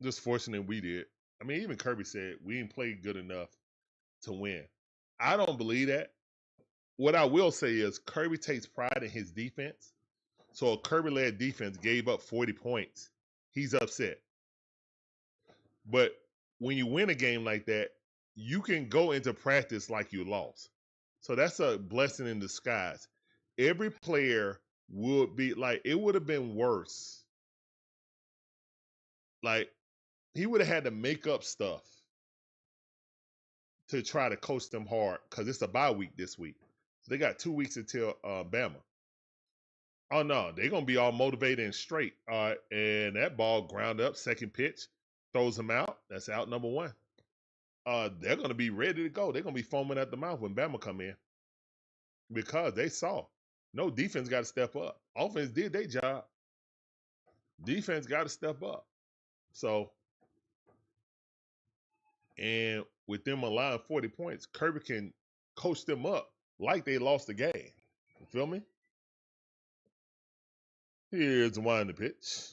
Just fortunate we did. I mean, even Kirby said we didn't play good enough to win. I don't believe that. What I will say is Kirby takes pride in his defense. So a Kirby-led defense gave up 40 points. He's upset. But when you win a game like that, you can go into practice like you lost. So that's a blessing in disguise. Every player would be like, it would have been worse. Like, he would have had to make up stuff to try to coach them hard because it's a bye week this week. So they got 2 weeks until Bama. Oh no, they're gonna be all motivated and straight. All right, and that ball ground up, second pitch, throws him out. That's out number one. They're gonna be ready to go. They're gonna be foaming at the mouth when Bama come in because they saw no defense got to step up. Offense did their job. Defense got to step up. So, and with them allowing 40 points, Kirby can coach them up like they lost the game. You feel me? Here's the wind the pitch.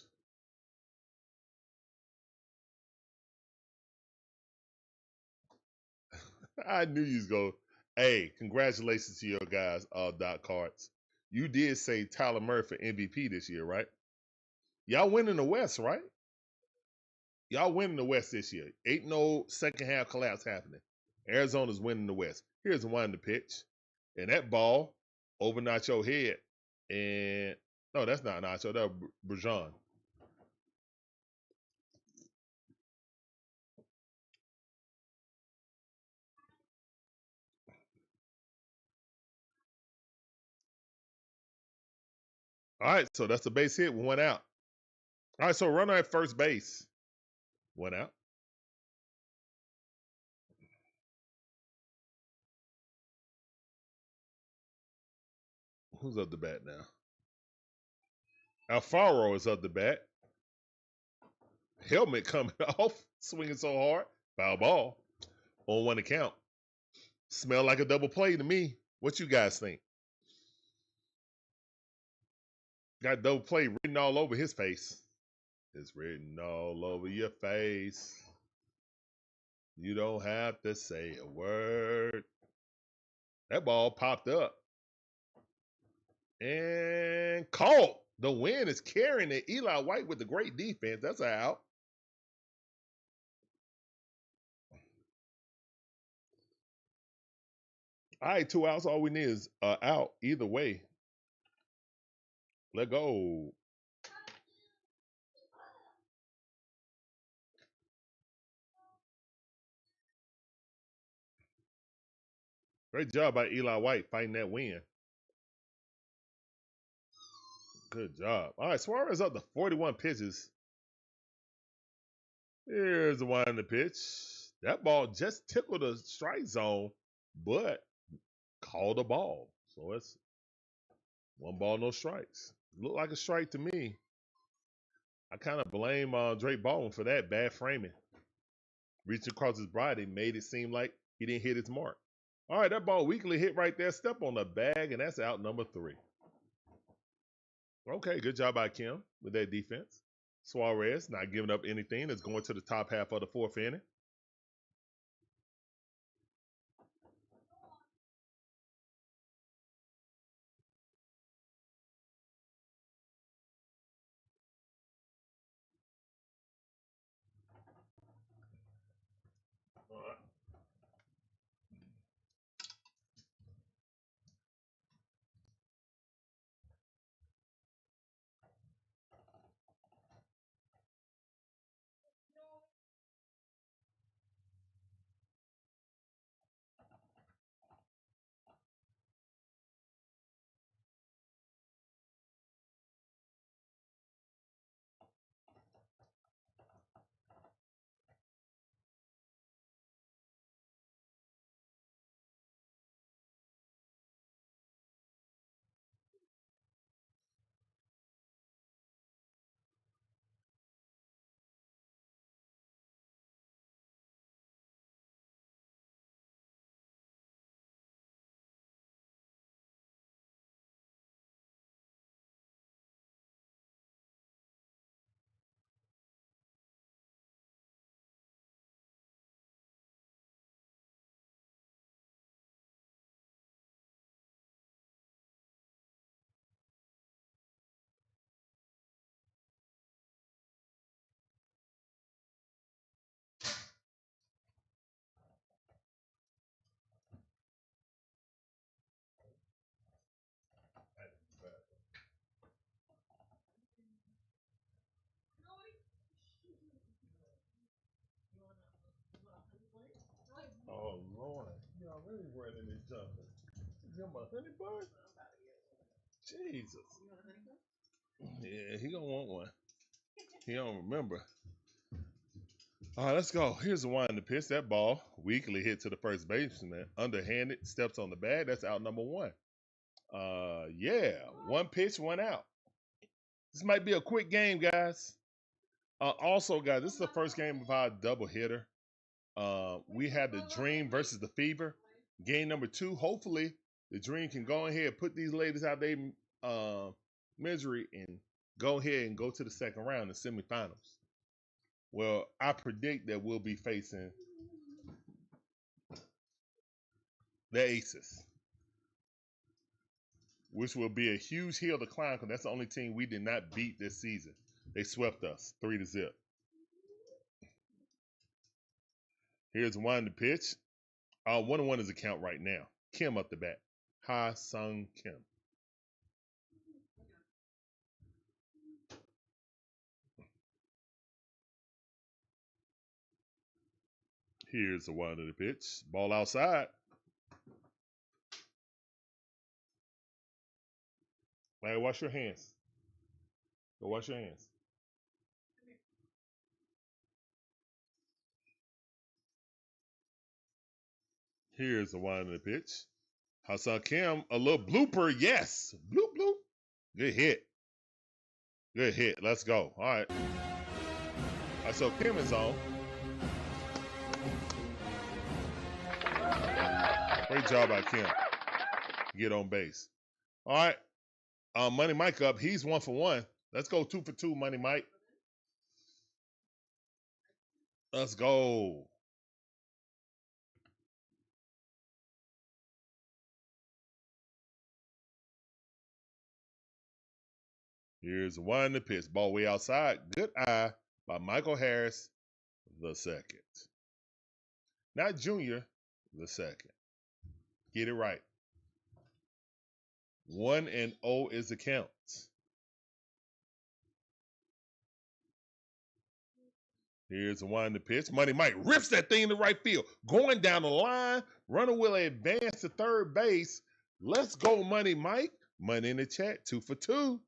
I knew you was going. Hey, congratulations to your guys, Dot Cards. You did say Tyler Murray for MVP this year, right? Y'all winning the West, right? Y'all winning the West this year. Ain't no second half collapse happening. Arizona's winning the West. Here's the wind the pitch. And that ball over Nacho's head. And no, that's not Nacho. That was Brajan. All right, so that's the base hit. One out. All right, so runner at first base. One out. Who's up the bat now? Alfaro is up the bat. Helmet coming off, swinging so hard. Foul ball on one account. Smell like a double play to me. What you guys think? Got double play written all over his face. It's written all over your face. You don't have to say a word. That ball popped up. And caught. The wind is carrying it. Eli White with the great defense. That's an out. All right, 2 outs. All we need is out either way. Let go. Great job by Eli White fighting that wind. Good job. All right, Suarez up to 41 pitches. Here's the one in the pitch. That ball just tickled the strike zone, but called a ball. So it's 1 ball, no strikes. Looked like a strike to me. I kind of blame Drake Baldwin for that bad framing. Reaching across his body made it seem like he didn't hit his mark. All right, that ball weakly hit right there. Step on the bag, and that's out number 3. Okay, good job by Kim with that defense. Suarez not giving up anything. It's going to the top half of the 4th inning. All right. He's running and jumping. You got my honey bun? Jesus. Yeah, he gonna want one. He don't remember. All right, let's go. Here's the one in the pitch. That ball weakly hit to the first baseman. Underhanded, steps on the bag. That's out number one. Yeah, one pitch, one out. This might be a quick game, guys. Also, guys, this is the first game of our double hitter. We had the Dream versus the Fever. Game number 2. Hopefully, the Dream can go ahead and put these ladies out their misery and go ahead and go to the second round, the semifinals. Well, I predict that we'll be facing the Aces, which will be a huge hill to climb because that's the only team we did not beat this season. They swept us 3-0. Here's one to pitch. 1-1 is the count right now. Kim up the bat. Ha Sung Kim. Here's the one to the pitch. Ball outside. Hey, wash your hands. Go wash your hands. Here's the one to the pitch. Hassan Kim, a little blooper. Yes. Bloop, bloop. Good hit. Good hit. Let's go. All right. All right, so Kim is on. Great job by Kim. Get on base. All right. Money Mike up. He's 1 for 1. Let's go 2 for 2, Money Mike. Let's go. Here's one to pitch. Ball way outside. Good eye by Michael Harris the second. Not Junior the second. Get it right. 1-0 is the count. Here's the one to pitch. Money Mike rips that thing to right field. Going down the line. Runner will advance to third base. Let's go, Money Mike. Money in the chat. 2 for 2.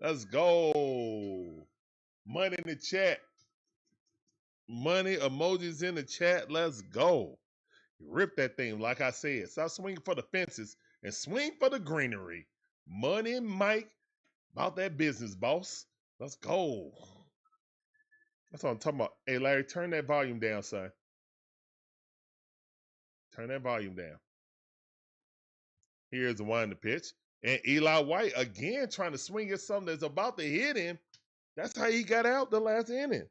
Let's go. Money in the chat. Money emojis in the chat. Let's go. Rip that thing, like I said. Stop swinging for the fences and swing for the greenery. Money Mike, about that business, boss. Let's go. That's what I'm talking about. Hey, Larry, turn that volume down, son. Turn that volume down. Here's the one to pitch. And Eli White, again, trying to swing at something that's about to hit him. That's how he got out the last inning.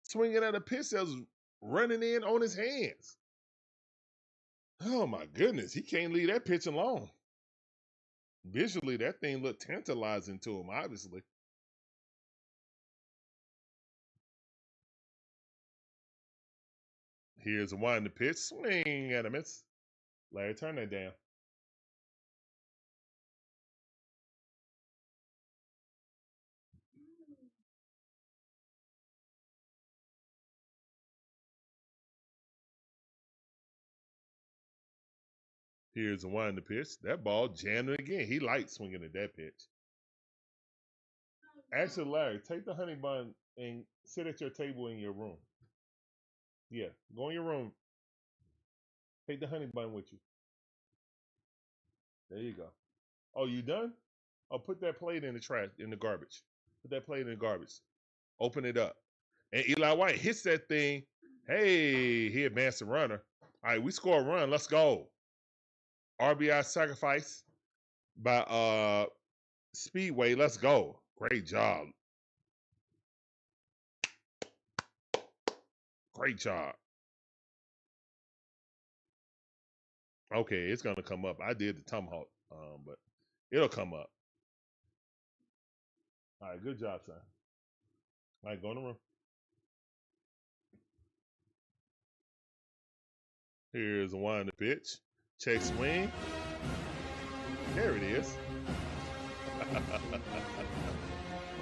Swinging at a pitch that was running in on his hands. Oh, my goodness. He can't leave that pitch alone. Visually, that thing looked tantalizing to him, obviously. Here's the one to pitch. Swing at a miss. Larry, turn that down. Here's the one to pitch. That ball jammed it again. He liked swinging at that pitch. Actually, Larry, take the honey bun and sit at your table in your room. Yeah, go in your room. Take the honey bun with you. There you go. Oh, you done? Oh, put that plate in the trash, in the garbage. Put that plate in the garbage. Open it up. And Eli White hits that thing. Hey, he advanced the runner. All right, we score a run. Let's go. RBI sacrifice by Speedway. Let's go. Great job. Great job. Okay, it's going to come up. I did the tomahawk, but it'll come up. All right, good job, son. All right, go in the room. Here's the one to pitch. Check swing. There it is.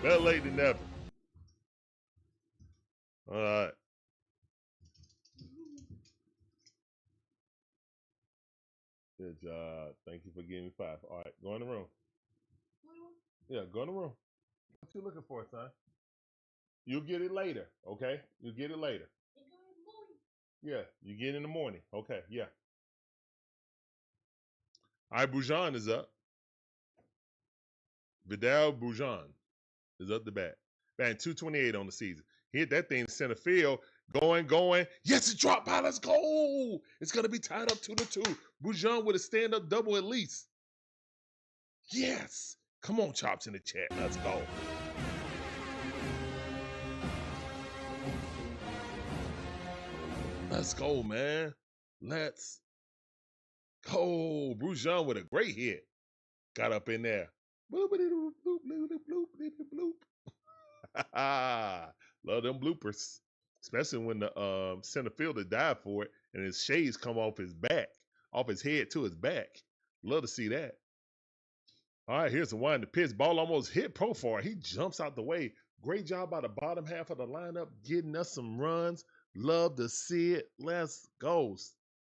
Better late than never. All right. Good job. Thank you for giving me 5. All right, go in the room. Yeah, go in the room. What you looking for, son? You'll get it later, okay? You'll get it later. Yeah, you get it in the morning. Okay, yeah. All right, Brujan is up. Vidal Brujan is up the bat. Batting 228 on the season. He hit that thing in center field. Going. Yes, it dropped by. Let's go. It's going to be tied up 2-2. Brujan with a stand-up double at least. Yes. Come on, Chops in the chat. Let's go. Let's go, man. Let's go. Brujan with a great hit. Got up in there. Bloop, bloop, bloop, bloop, bloop, bloop. Love them bloopers. Especially when the center fielder died for it and his shades come off his back, off his head to his back. Love to see that. All right, here's the one. The pitch ball almost hit Profar. He jumps out the way. Great job by the bottom half of the lineup, getting us some runs. Love to see it. Let's go.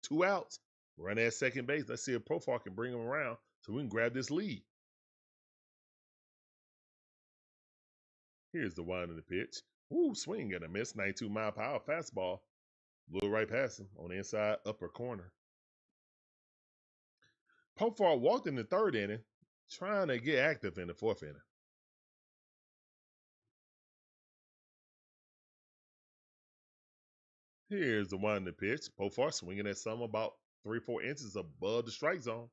2 outs. Run at second base. Let's see if Profar can bring him around so we can grab this lead. Here's the wind of the pitch. Ooh, swing and a miss. 92-mile-per-hour fastball. Blew right past him on the inside upper corner. Profar walked in the 3rd inning, trying to get active in the 4th inning. Here's the wind of the pitch. Profar swinging at something about 3-4 inches above the strike zone.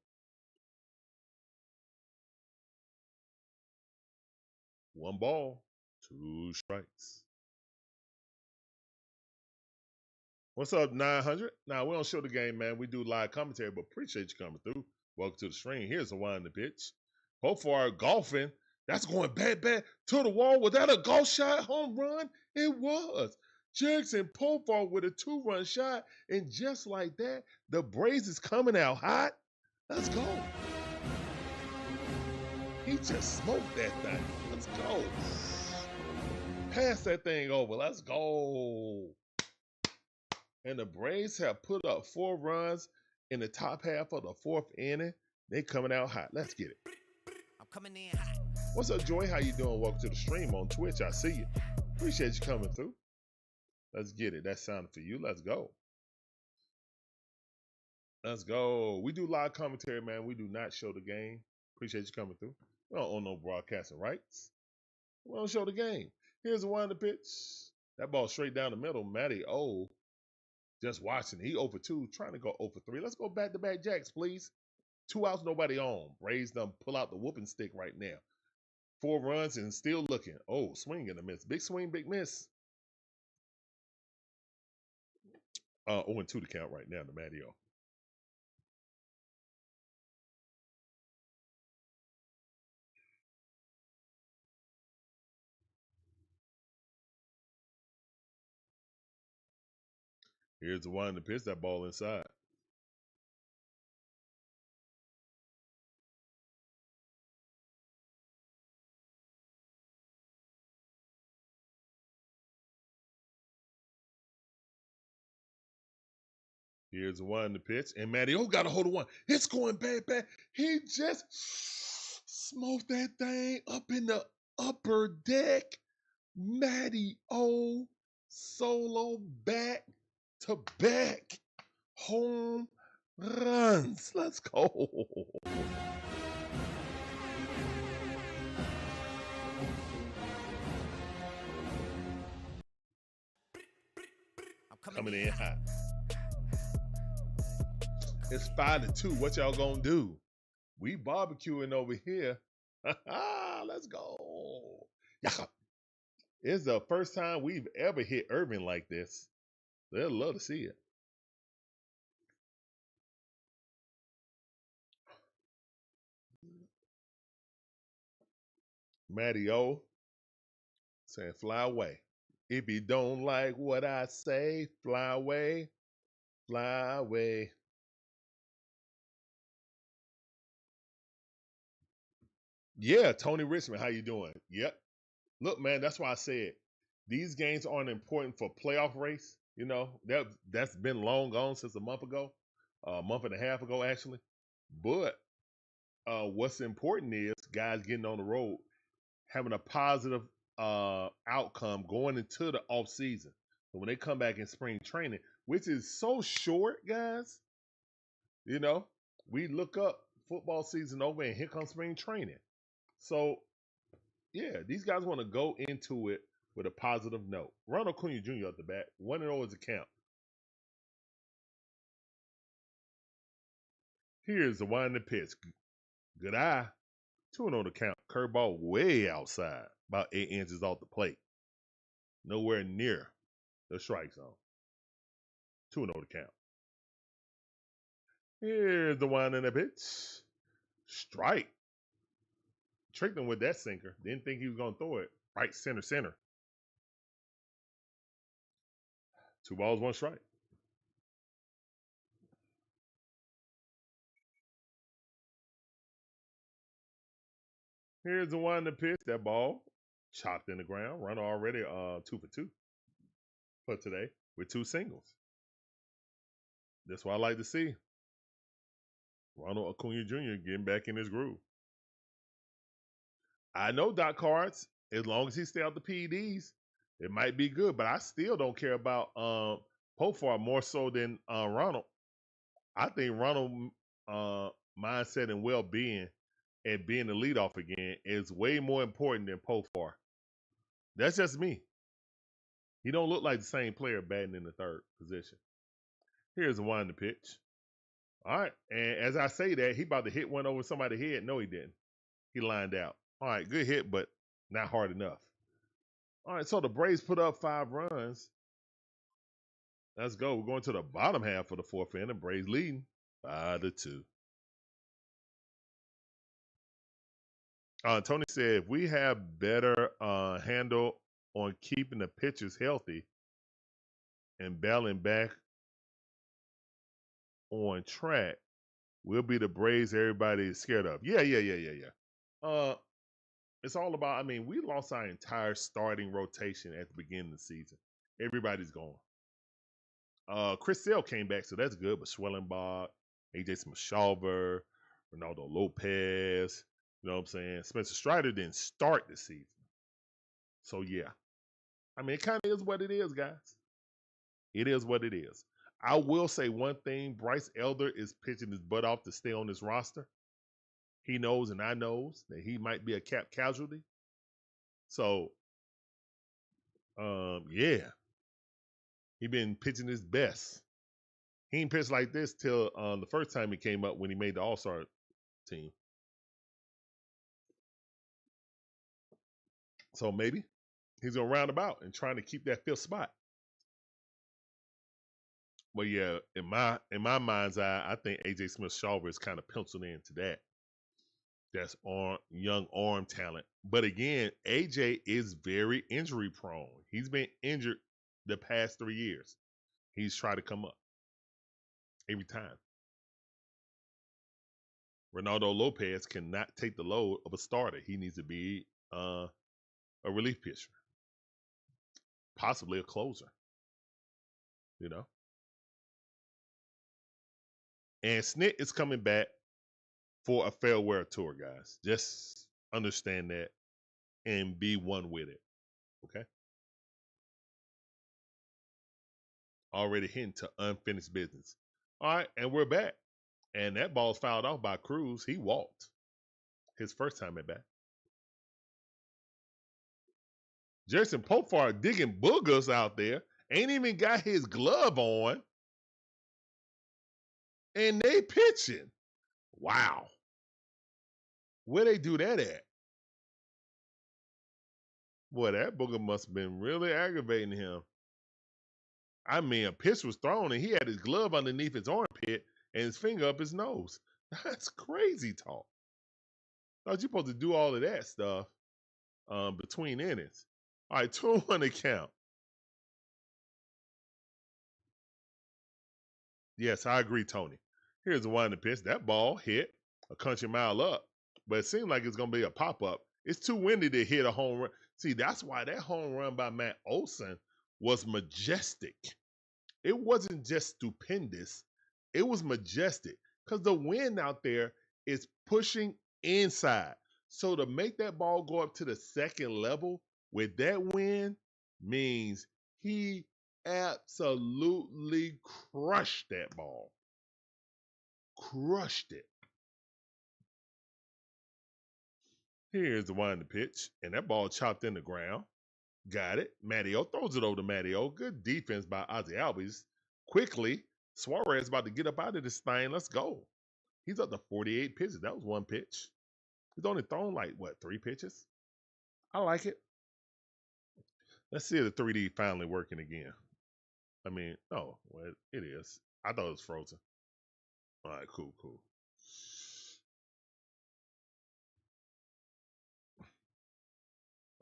1 ball, 2 strikes. What's up, 900? Now, we don't show the game, man. We do live commentary, but appreciate you coming through. Welcome to the stream. Here's the wind of the pitch. Profar golfing. That's going bad to the wall. Was that a golf shot, home run? It was. Jurickson Profar with a 2-run shot. And just like that, the Braves is coming out hot. Let's go. He just smoked that thing. Let's go. Pass that thing over. Let's go. And the Braves have put up 4 runs in the top half of the 4th inning. They coming out hot. Let's get it. I'm coming in hot. What's up, Joy? How you doing? Welcome to the stream on Twitch. I see you. Appreciate you coming through. Let's get it. That sounded for you. Let's go. Let's go. We do live commentary, man. We do not show the game. Appreciate you coming through. We don't own no broadcasting rights. We don't show the game. Here's the one in the pitch. That ball straight down the middle. Matty O. Just watching. He 0 for 2, trying to go 0 for 3. Let's go back-to-back jacks, please. 2 outs, nobody on. Braves done pull out the whooping stick right now. 4 runs and still looking. Oh, swing and a miss. Big swing, big miss. 0-2 to count right now to Matty O. Here's the one to pitch. That ball inside. Here's the one to pitch. And Matty O got a hold of one. It's going bad. He just smoked that thing up in the upper deck. Matty O solo back to back home runs. Let's go. I'm coming in hot. It's 5-2. What y'all gonna do? We barbecuing over here. Let's go. It's the first time we've ever hit Irving like this. They'll love to see it. Matty O saying fly away. If you don't like what I say, fly away. Fly away. Yeah, Tony Richmond, how you doing? Yep. Look, man, that's why I said these games aren't important for playoff race. You know, that's been long gone since a month ago, a month and a half ago, actually. But what's important is guys getting on the road, having a positive outcome going into the off season. So when they come back in spring training, which is so short, guys, you know, we look up football season over and here comes spring training. So yeah, these guys want to go into it with a positive note. Ronald Acuna Jr. at the bat, 1-0 is the count. Here's the winding pitch. Good eye. 2-0 the count. Curveball way outside, about 8 inches off the plate. Nowhere near the strike zone. 2-0 the count. Here's the winding pitch. Strike. Tricked him with that sinker. Didn't think he was going to throw it. Right center. 2 balls, 1 strike. Here's the winding pitch. That ball chopped in the ground. Runner already 2 for 2 for today with 2 singles. That's what I like to see. Ronald Acuna Jr. getting back in his groove. I know Doc Cards, as long as he stay out the PEDs, it might be good, but I still don't care about Profar more so than Ronald. I think Ronald mindset and well-being and being the leadoff again is way more important than Profar. That's just me. He don't look like the same player batting in the third position. Here's the winding pitch. All right, and as I say that, he about to hit one over somebody's head. No, he didn't. He lined out. All right, good hit, but not hard enough. All right, so the Braves put up 5 runs. Let's go. We're going to the bottom half of the 4th inning. Braves leading 5-2. Tony said, if we have better handle on keeping the pitchers healthy and battling back on track, we'll be the Braves everybody is scared of. Yeah. It's all about, I mean, we lost our entire starting rotation at the beginning of the season. Everybody's gone. Chris Sale came back, so that's good, but Schwellenbach, AJ Smith-Shawver, Ronaldo Lopez, you know what I'm saying? Spencer Strider didn't start the season. So, yeah. I mean, it kind of is what it is, guys. It is what it is. I will say one thing. Bryce Elder is pitching his butt off to stay on this roster. He knows and I knows that he might be a cap casualty. So, yeah. He been pitching his best. He ain't pitched like this till the first time he came up when he made the All-Star team. So maybe he's going to round about and trying to keep that 5th spot. But yeah, in my mind's eye, I think AJ Smith-Shawver is kind of penciled into that. That's young arm talent. But again, AJ is very injury prone. He's been injured the past 3 years. He's tried to come up every time. Ronaldo Lopez cannot take the load of a starter. He needs to be a relief pitcher, possibly a closer, you know. And Snit is coming back for a farewell tour, guys. Just understand that and be one with it, okay? Already hitting to unfinished business. All right, and we're back. And that ball's fouled off by Cruz. He walked his first time at bat. Jurickson Profar digging boogers out there. Ain't even got his glove on. And they pitching. Wow. Where they do that at? Boy, that booger must have been really aggravating him. I mean, a pitch was thrown and he had his glove underneath his armpit and his finger up his nose. That's crazy talk. Thought you supposed to do all of that stuff between innings. All right, 2-1 to count. Yes, I agree, Tony. Here's the winding pitch. That ball hit a country mile up, but it seemed like it's going to be a pop-up. It's too windy to hit a home run. See, that's why that home run by Matt Olson was majestic. It wasn't just stupendous. It was majestic. because the wind out there is pushing inside. So to make that ball go up to the second level with that wind means he absolutely crushed that ball. Crushed it. Here's the one to pitch, and that ball chopped in the ground. Got it. Matteo throws it over to Matteo. Good defense by Ozzy Albies. Quickly, Suarez about to get up out of this thing. Let's go. He's up to 48 pitches. That was one pitch. He's only thrown like, what, 3 pitches? I like it. Let's see if the 3D finally working again. I mean, oh, well, it is. I thought it was frozen. All right, cool.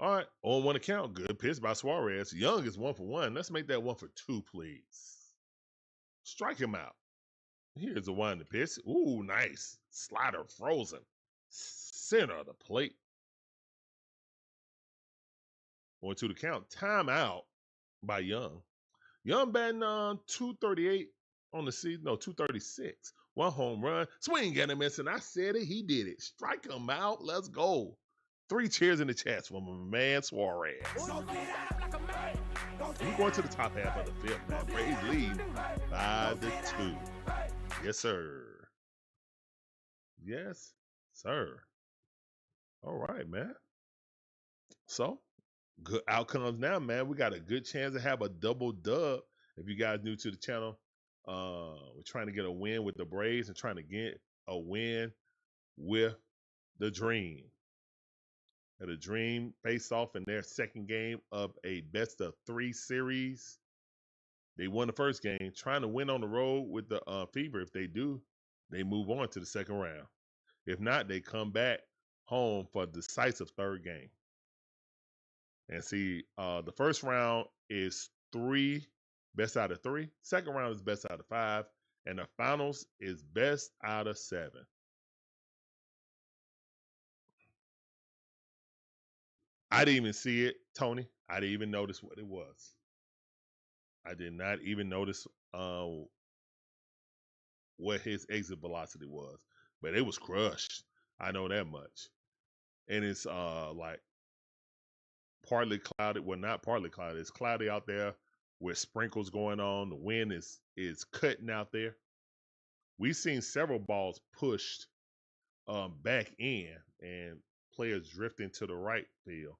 All right, on one account, good pitch by Suarez. Young is 1 for 1. Let's make that 1 for 2, please. Strike him out. Here's the one to pitch. Ooh, nice. Slider frozen. Center of the plate. 1-2 to count. Timeout by Young. Young batting 238 on the season. No, 236. 1 home run. Swing and a miss, and I said it. He did it. Strike him out. Let's go. 3 cheers in the chest from my man Suarez. We're going to the top half of the 5th, man. Braves lead 5-2. Yes, sir. Yes, sir. All right, man. So, good outcomes now, man. We got a good chance to have a double dub. If you guys new to the channel, we're trying to get a win with the Braves and trying to get a win with the Dream. The Dream face off in their second game of a best-of-3 series. They won the first game, trying to win on the road with the Fever. If they do, they move on to the second round. If not, they come back home for a decisive third game. And see, the first round is 3 best out of 3. Second round is best out of 5. And the finals is best out of 7. I didn't even see it, Tony. I didn't even notice what it was. I did not even notice what his exit velocity was. But it was crushed. I know that much. And it's like partly clouded. Well, not partly clouded. It's cloudy out there with sprinkles going on. The wind is cutting out there. We've seen several balls pushed back in and players drifting to the right field.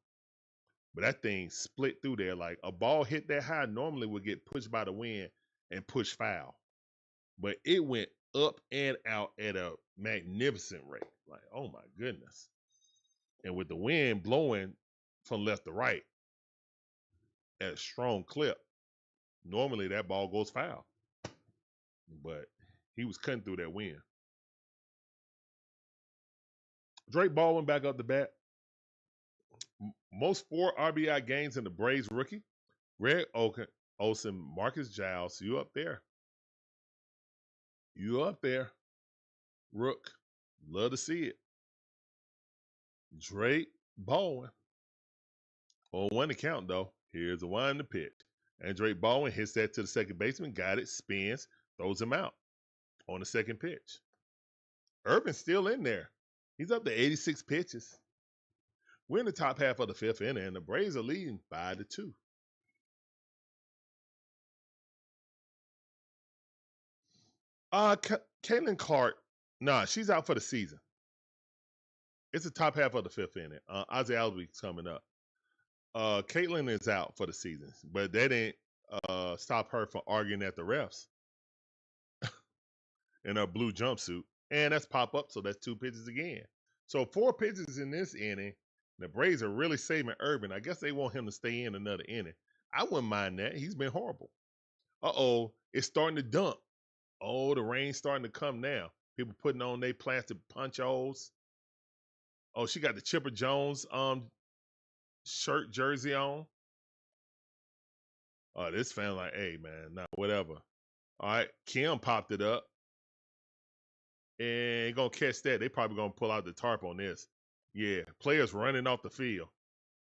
But that thing split through there. Like a ball hit that high normally would get pushed by the wind and push foul. But it went up and out at a magnificent rate. Like, oh my goodness. And with the wind blowing from left to right at a strong clip, normally that ball goes foul. But he was cutting through that wind. Drake Baldwin back up the bat. Most 4 RBI gains in the Braves rookie. Greg Olson, Marcus Giles, you up there. You up there. Rook, love to see it. Drake Baldwin. On 1 account, though, here's the one to pitch. And Drake Baldwin hits that to the second baseman, got it, spins, throws him out on the second pitch. Urban's still in there. He's up to 86 pitches. We're in the top half of the 5th inning, and the Braves are leading 5-2. Caitlin Clark, she's out for the season. It's the top half of the 5th inning. Ozzy Albies coming up. Caitlin is out for the season, but that didn't stop her from arguing at the refs in her blue jumpsuit. And that's pop up, so that's 2 pitches again. So 4 pitches in this inning. The Braves are really saving Urban. I guess they want him to stay in another inning. I wouldn't mind that. He's been horrible. Uh-oh, it's starting to dump. Oh, the rain's starting to come now. People putting on their plastic ponchos. Oh, she got the Chipper Jones shirt jersey on. Oh, this fan like, hey, man, nah, whatever. All right, Kim popped it up. And gonna catch that. They probably gonna pull out the tarp on this. Yeah, players running off the field.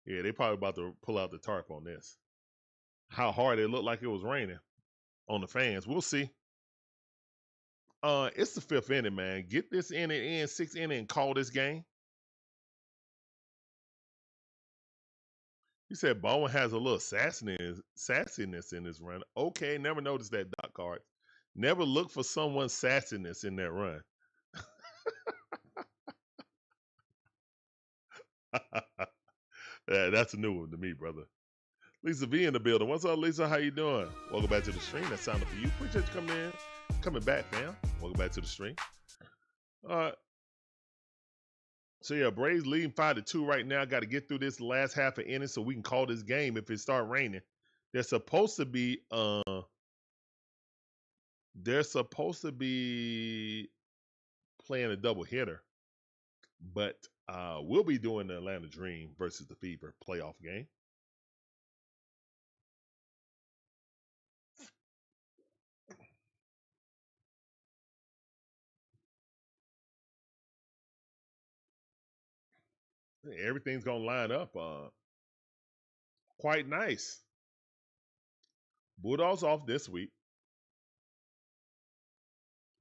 Yeah, they probably about to pull out the tarp on this. How hard it looked like it was raining on the fans. We'll see. It's the 5th inning, man. Get this inning in, 6th inning, and call this game. You said Bowen has a little sassiness in his run. Okay, never noticed that, Doc Card. Never look for someone's sassiness in that run. Yeah, that's a new one to me, brother. Lisa V in the building. What's up, Lisa? How you doing? Welcome back to the stream. That sounded for you. Appreciate you coming back, fam. Welcome back to the stream. So yeah, Braves leading 5-2 right now. Got to get through this last half of inning so we can call this game if it start raining. They're supposed to be playing a double hitter, but we'll be doing the Atlanta Dream versus the Fever playoff game. Everything's gonna line up quite nice. Bulldogs off this week.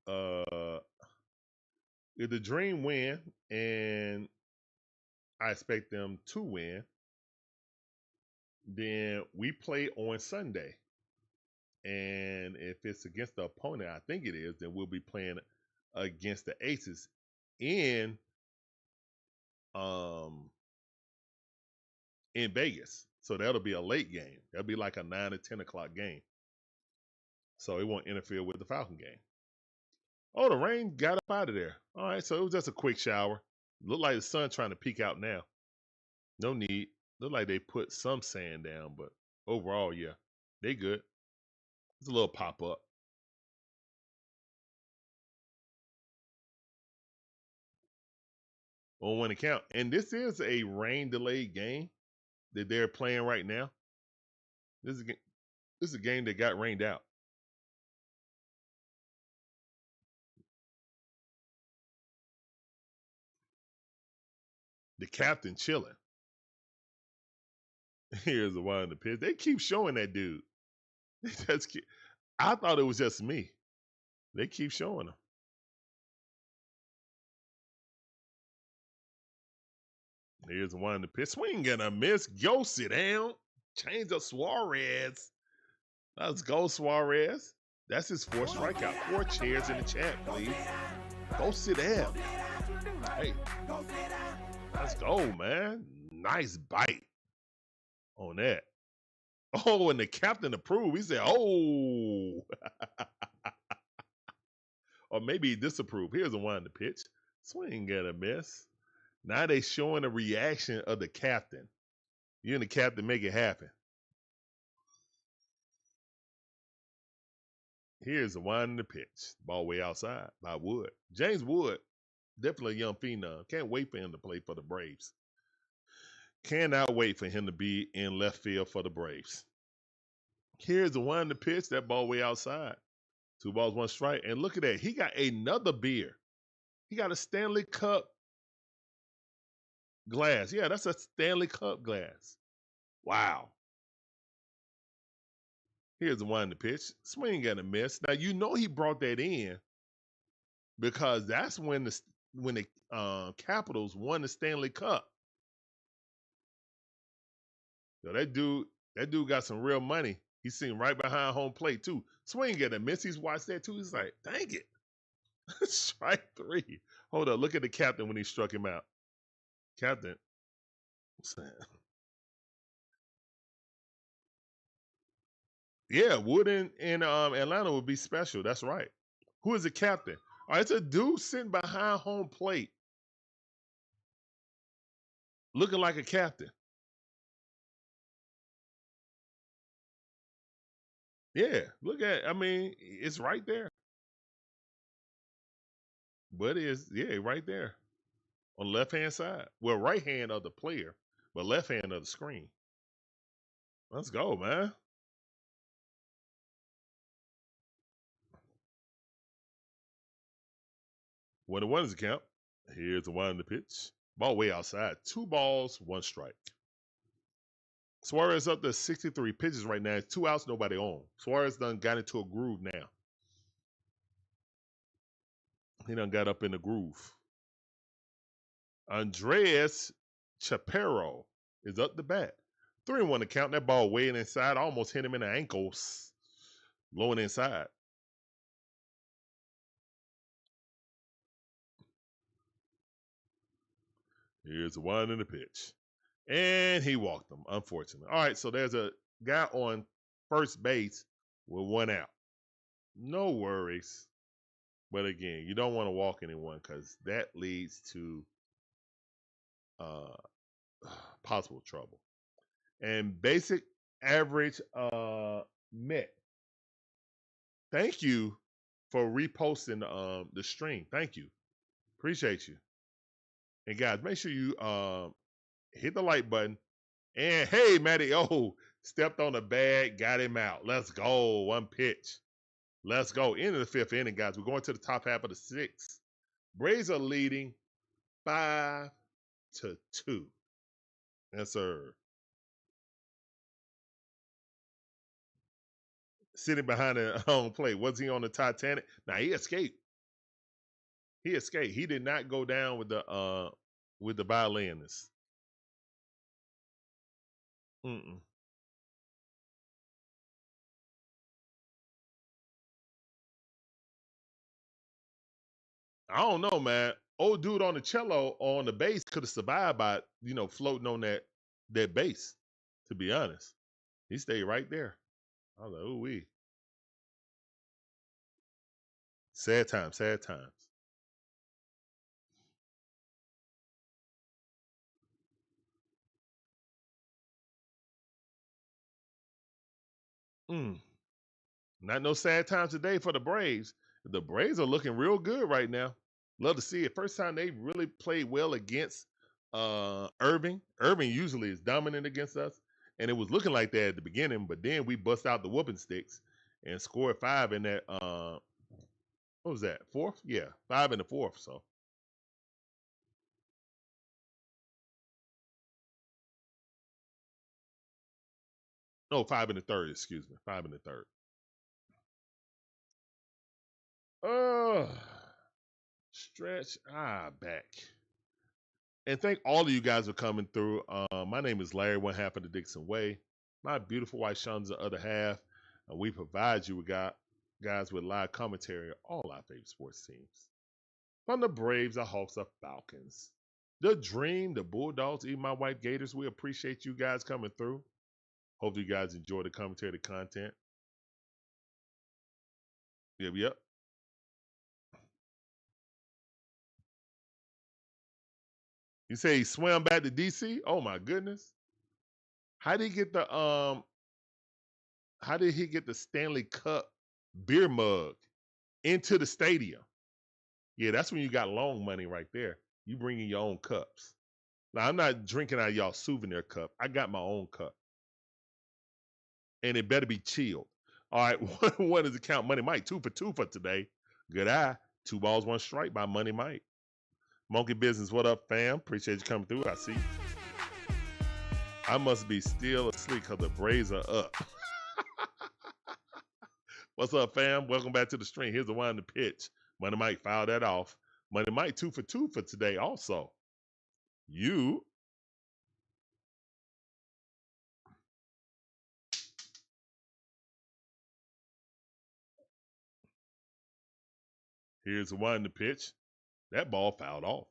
If the Dream win, and I expect them to win, then we play on Sunday. And if it's against the opponent, I think it is, then we'll be playing against the Aces in Vegas. So that'll be a late game. That'll be like a 9 or 10 o'clock game. So it won't interfere with the Falcon game. Oh, the rain got up out of there. All right, so it was just a quick shower. Looked like the sun trying to peek out now. No need. Looked like they put some sand down, but overall, yeah, they good. It's a little pop-up. On one account. And this is a rain-delayed game that they're playing right now. This is a game that got rained out. The captain chilling. Here's the one in the pitch. They keep showing that dude. I thought it was just me. They keep showing him. Here's the one in the pitch. Swing and a miss. Go sit down. Change up Suarez. Let's go, Suarez. That's his 4th strikeout. 4 chairs in the chat, please. Go sit down. Hey, let's go, man. Nice bite on that. Oh, and the captain approved. He said, oh. Or maybe he disapproved. Here's the one in the pitch. Swing and a miss. Now they showing the reaction of the captain. You and the captain make it happen. Here's the one in the pitch. Ball way outside by Wood. James Wood, definitely a young phenom. Can't wait for him to play for the Braves. Cannot wait for him to be in left field for the Braves. Here's the one in the pitch. That ball way outside. 2 balls, 1 strike. And look at that. He got another beer. He got a Stanley Cup glass. Yeah, that's a Stanley Cup glass. Wow. Here's the one in the pitch. Swing and a miss. Now, you know he brought that in because that's when the Capitals won the Stanley Cup. So that dude got some real money. He's sitting right behind home plate, too. Swing and a miss. He's watched that, too. He's like, dang it. Strike 3. Hold up. Look at the captain when he struck him out. Captain. Yeah, Wood in Atlanta would be special. That's right. Who is the captain? All right, it's a dude sitting behind home plate looking like a captain. Yeah, look at it. I mean, it's right there. But it's, yeah, right there on the left-hand side. Well, right hand of the player, but left hand of the screen. Let's go, man. When the one is count, here's the one in the pitch. Ball way outside. 2 balls, 1 strike. Suarez up to 63 pitches right now. 2 outs, nobody on. Suarez done got into a groove now. He done got up in the groove. Andres Chaparro is up the bat. 3-1 to count. That ball way inside. Almost hit him in the ankles. Blowing inside. Here's one in the pitch. And he walked him, unfortunately. All right, so there's a guy on first base with 1 out. No worries. But again, you don't want to walk anyone because that leads to possible trouble. And basic average met. Thank you for reposting the stream. Thank you. Appreciate you. And guys, make sure you hit the like button. And hey, Matty O stepped on the bag, got him out. Let's go. 1 pitch. Let's go. Into the 5th inning, guys. We're going to the top half of the 6th. Braves are leading 5-2. Yes, sir. Sitting behind the home plate. Was he on the Titanic? Now he escaped. He escaped. He did not go down with the violinist. Mm-mm. I don't know, man. Old dude on the cello on the bass could have survived by, floating on that bass, to be honest. He stayed right there. I was like, ooh wee. Sad times, sad times. Not no sad times today for the Braves. The Braves are looking real good right now. Love to see it. First time they really played well against Irving. Irving usually is dominant against us. And it was looking like that at the beginning, but then we bust out the whooping sticks and scored 5 in that what was that? 4th? Yeah, 5 in the 4th. So no, 5 in the 3rd, excuse me. 5 in the 3rd. Stretch back. And thank all of you guys for coming through. My name is Larry, one half of the DIXON Way. My beautiful wife Shon's the other half. And we provide you with guys with live commentary on all our favorite sports teams. From the Braves, the Hawks, the Falcons, the Dream, the Bulldogs, even my white Gators. We appreciate you guys coming through. Hope you guys enjoy the commentary, the content. Yep. You say he swam back to DC? Oh my goodness. How did he get the Stanley Cup beer mug into the stadium? Yeah, that's when you got long money right there. You bring in your own cups. Now, I'm not drinking out of y'all souvenir cup. I got my own cup. And it better be chilled. All right, what does it count? Money Mike, 2 for 2 for today. Good eye. 2 balls, 1 strike by Money Mike. Monkey Business, what up, fam? Appreciate you coming through. I see. I must be still asleep because the Braves are up. What's up, fam? Welcome back to the stream. Here's the one in the pitch. Money Mike fouled that off. Money Mike 2 for 2 for today also. Here's the one in the pitch. That ball fouled off.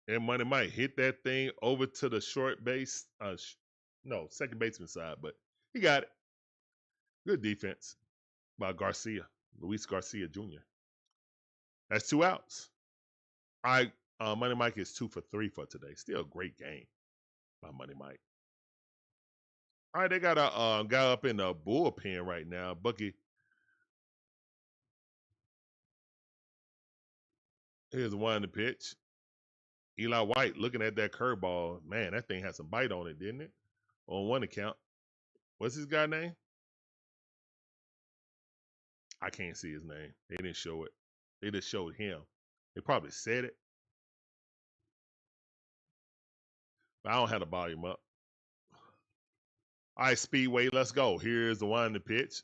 And Money Mike hit that thing over to the short base. Second baseman side, but he got it. Good defense by Garcia, Luis Garcia Jr. That's 2 outs. All right, Money Mike is 2 for 3 for today. Still a great game by Money Mike. All right, they got a guy up in the bullpen right now, Bucky. Here's the one in the pitch. Eli White looking at that curveball. Man, that thing had some bite on it, didn't it? On one account. What's his guy name? I can't see his name. They didn't show it. They just showed him. They probably said it. But I don't have the volume up. All right, Speedway, let's go. Here's the one to pitch.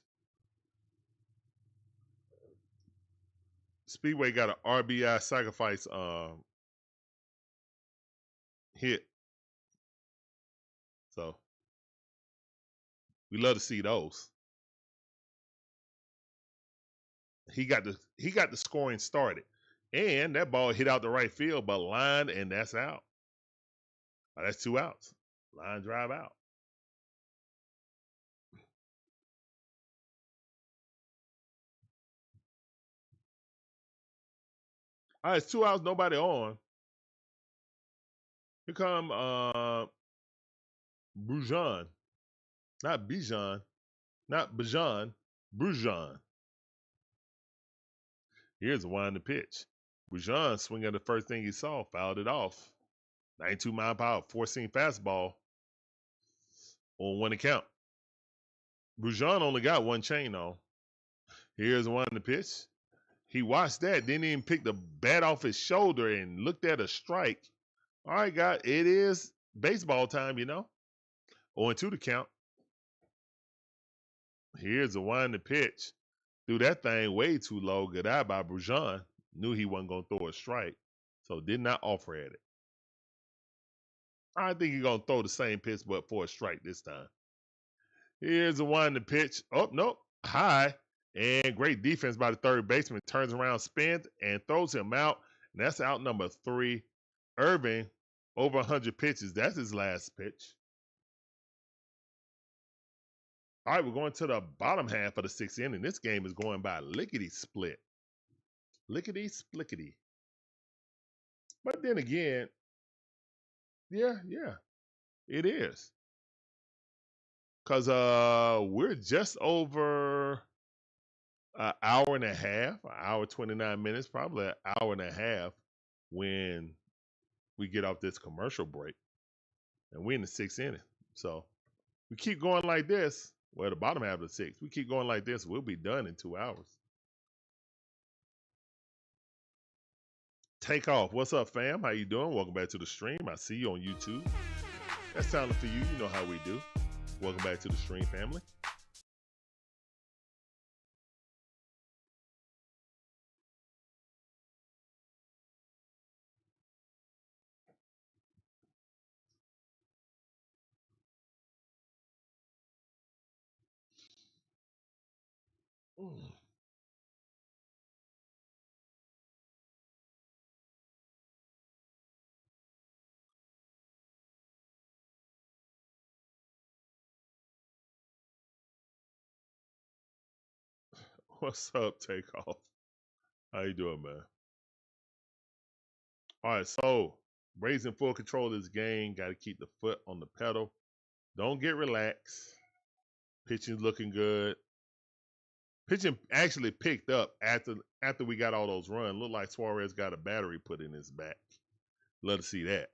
Speedway got an RBI sacrifice hit. So we love to see those. He got the scoring started. And that ball hit out the right field, but line, and that's out. Oh, that's 2 outs. Line drive out. All right, it's 2 outs, nobody on. Here come Brujan. Not Bijan. Not Bijan. Brujan. Here's the one to pitch. Brujan swinging the first thing he saw, fouled it off. 92 mile per hour, 4-seam fastball on 1 account. Brujan only got 1 chain on. Here's one to pitch. He watched that, didn't even pick the bat off his shoulder and looked at a strike. All right, guys, it is baseball time, you know. 0-2 to count. Here's the one to pitch. Threw that thing way too low. Good eye by Brujan. Knew he wasn't going to throw a strike, so did not offer at it. I think he's going to throw the same pitch, but for a strike this time. Here's the one to pitch. Oh, nope. High. And great defense by the third baseman. Turns around, spins, and throws him out. And that's out number 3. Irving, over 100 pitches. That's his last pitch. All right, we're going to the bottom half of the 6th inning. This game is going by lickety-split. Lickety-splickety. But then again, yeah, it is. Because we're just over an hour and a half, an hour 29 minutes, probably an hour and a half when we get off this commercial break. And we're in the 6th inning. So we keep going like this. Well, the bottom half of the 6th. We keep going like this, we'll be done in 2 hours. Take off. What's up, fam? How you doing? Welcome back to the stream. I see you on YouTube. That's sounding for you. You know how we do. Welcome back to the stream, family. What's up, Takeoff? How you doing, man? All right, so raising full control of this game. Got to keep the foot on the pedal. Don't get relaxed. Pitching's looking good. Pitching actually picked up after we got all those runs. Looked like Suarez got a battery put in his back. Love to see that.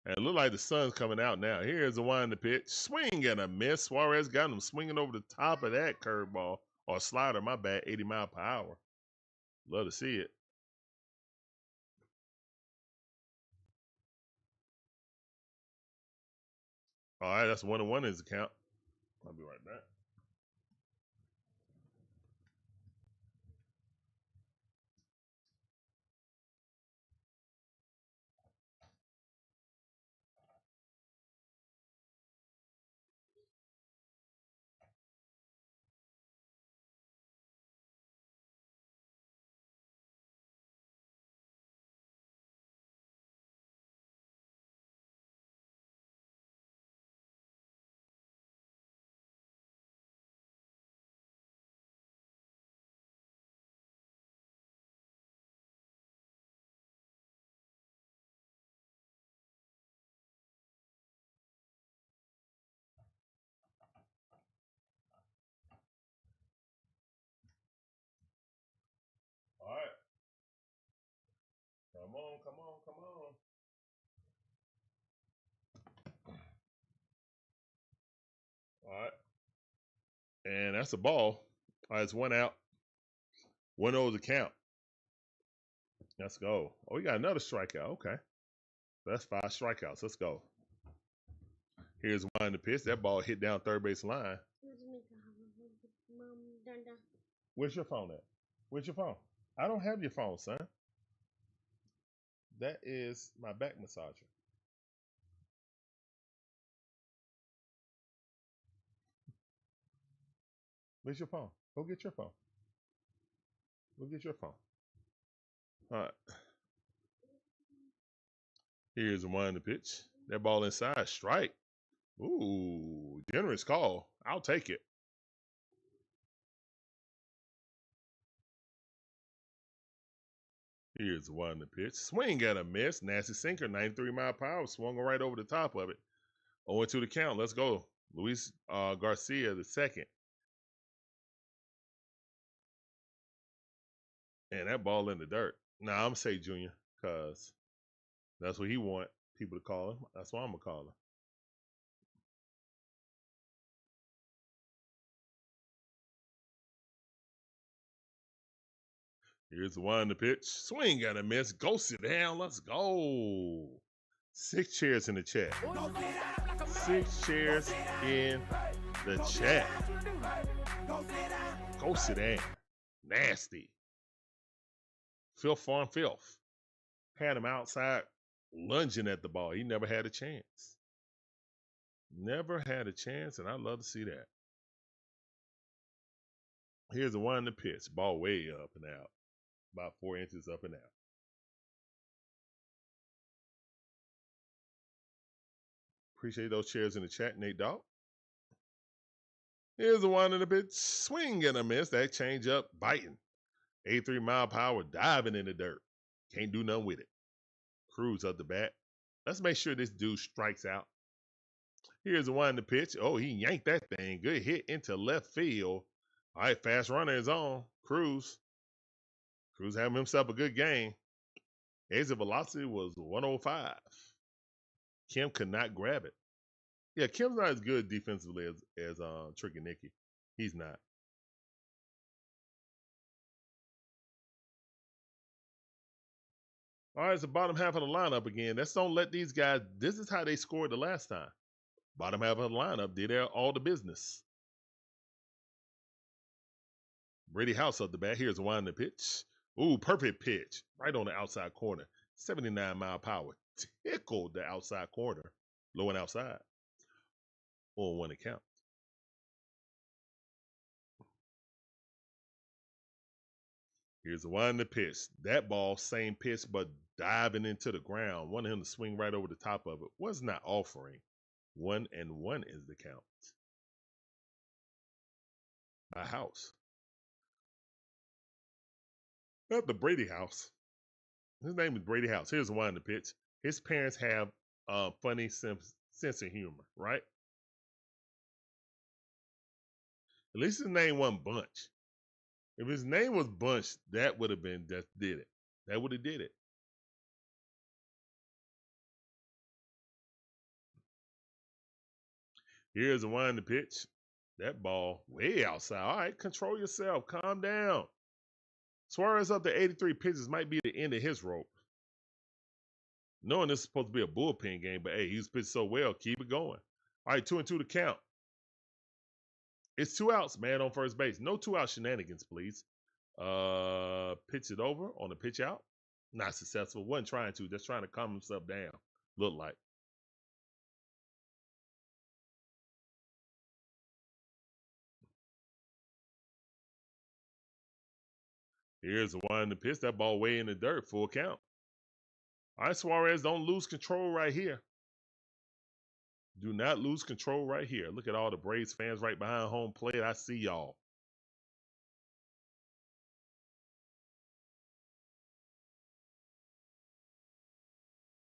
And it look like the sun's coming out now. Here's the one to pitch. Swing and a miss. Suarez got him swinging over the top of that curveball. Or slider, my bad, 80 mile per hour. Love to see it. All right, that's 1-1 in his account. I'll be right back. And that's a ball. All right, it's 1 out. 1-0 the count. Let's go. Oh, we got another strikeout. Okay. That's 5 strikeouts. Let's go. Here's one to pitch. That ball hit down third base line. Where's your phone at? Where's your phone? I don't have your phone, son. That is my back massager. Where's your phone? Go get your phone. Go get your phone. All right. Here's one to pitch. That ball inside. Strike. Ooh, generous call. I'll take it. Here's one to pitch. Swing and a miss. Nasty sinker. 93-mile-per-hour. Swung right over the top of it. 0-2 the count. Let's go. Luis Garcia, the second. And that ball in the dirt. Nah, I'm going to say Junior, because that's what he want people to call him. That's why I'm going to call him. Here's one to pitch. Swing and a miss. Go sit down. Let's go. 6 chairs in the chat. 6 chairs in the chat. Go sit down. Nasty. Filth on filth. Had him outside lunging at the ball. He never had a chance. Never had a chance, and I'd love to see that. Here's the one to pitch. Ball way up and out. About 4 inches up and out. Appreciate those chairs in the chat, Nate Dog. Here's the one in the pitch. Swing and a miss. That change up, biting. 83-mile-per-hour, diving in the dirt. Can't do nothing with it. Cruz up the bat. Let's make sure this dude strikes out. Here's the one in the pitch. Oh, he yanked that thing. Good hit into left field. All right, fast runner is on. Cruz having himself a good game. Exit velocity was 105. Kim could not grab it. Yeah, Kim's not as good defensively as Tricky Nicky. He's not. All right, it's the bottom half of the lineup again. Let's don't let these guys. This is how they scored the last time. Bottom half of the lineup did all the business. Brady House up the bat. Here's one to pitch. Ooh, perfect pitch. Right on the outside corner. 79-mile-per-hour. Tickled the outside corner. Low and outside. 0-1 to count. Here's the one to pitch. That ball, same pitch, but diving into the ground. Wanted him to swing right over the top of it. Was not offering. 1-1 is the count. A house. Not the Brady House. His name is Brady House. Here's the one to pitch. His parents have funny sense of humor, right? At least his name wasn't Bunch. If his name was Bunch, that would have been that did it. That would have did it. Here's the one to pitch. That ball way outside. All right, control yourself. Calm down. Suarez up to 83 pitches might be the end of his rope. Knowing this is supposed to be a bullpen game, but hey, he's pitched so well. Keep it going. All right, 2-2 to count. It's 2 outs, man, on first base. No 2-out shenanigans, please. Pitch it over on the pitch out. Not successful. Wasn't trying to. Just trying to calm himself down. Looked like. Here's the one to pitch. That ball way in the dirt. Full count. All right, Suarez, don't lose control right here. Do not lose control right here. Look at all the Braves fans right behind home plate. I see y'all.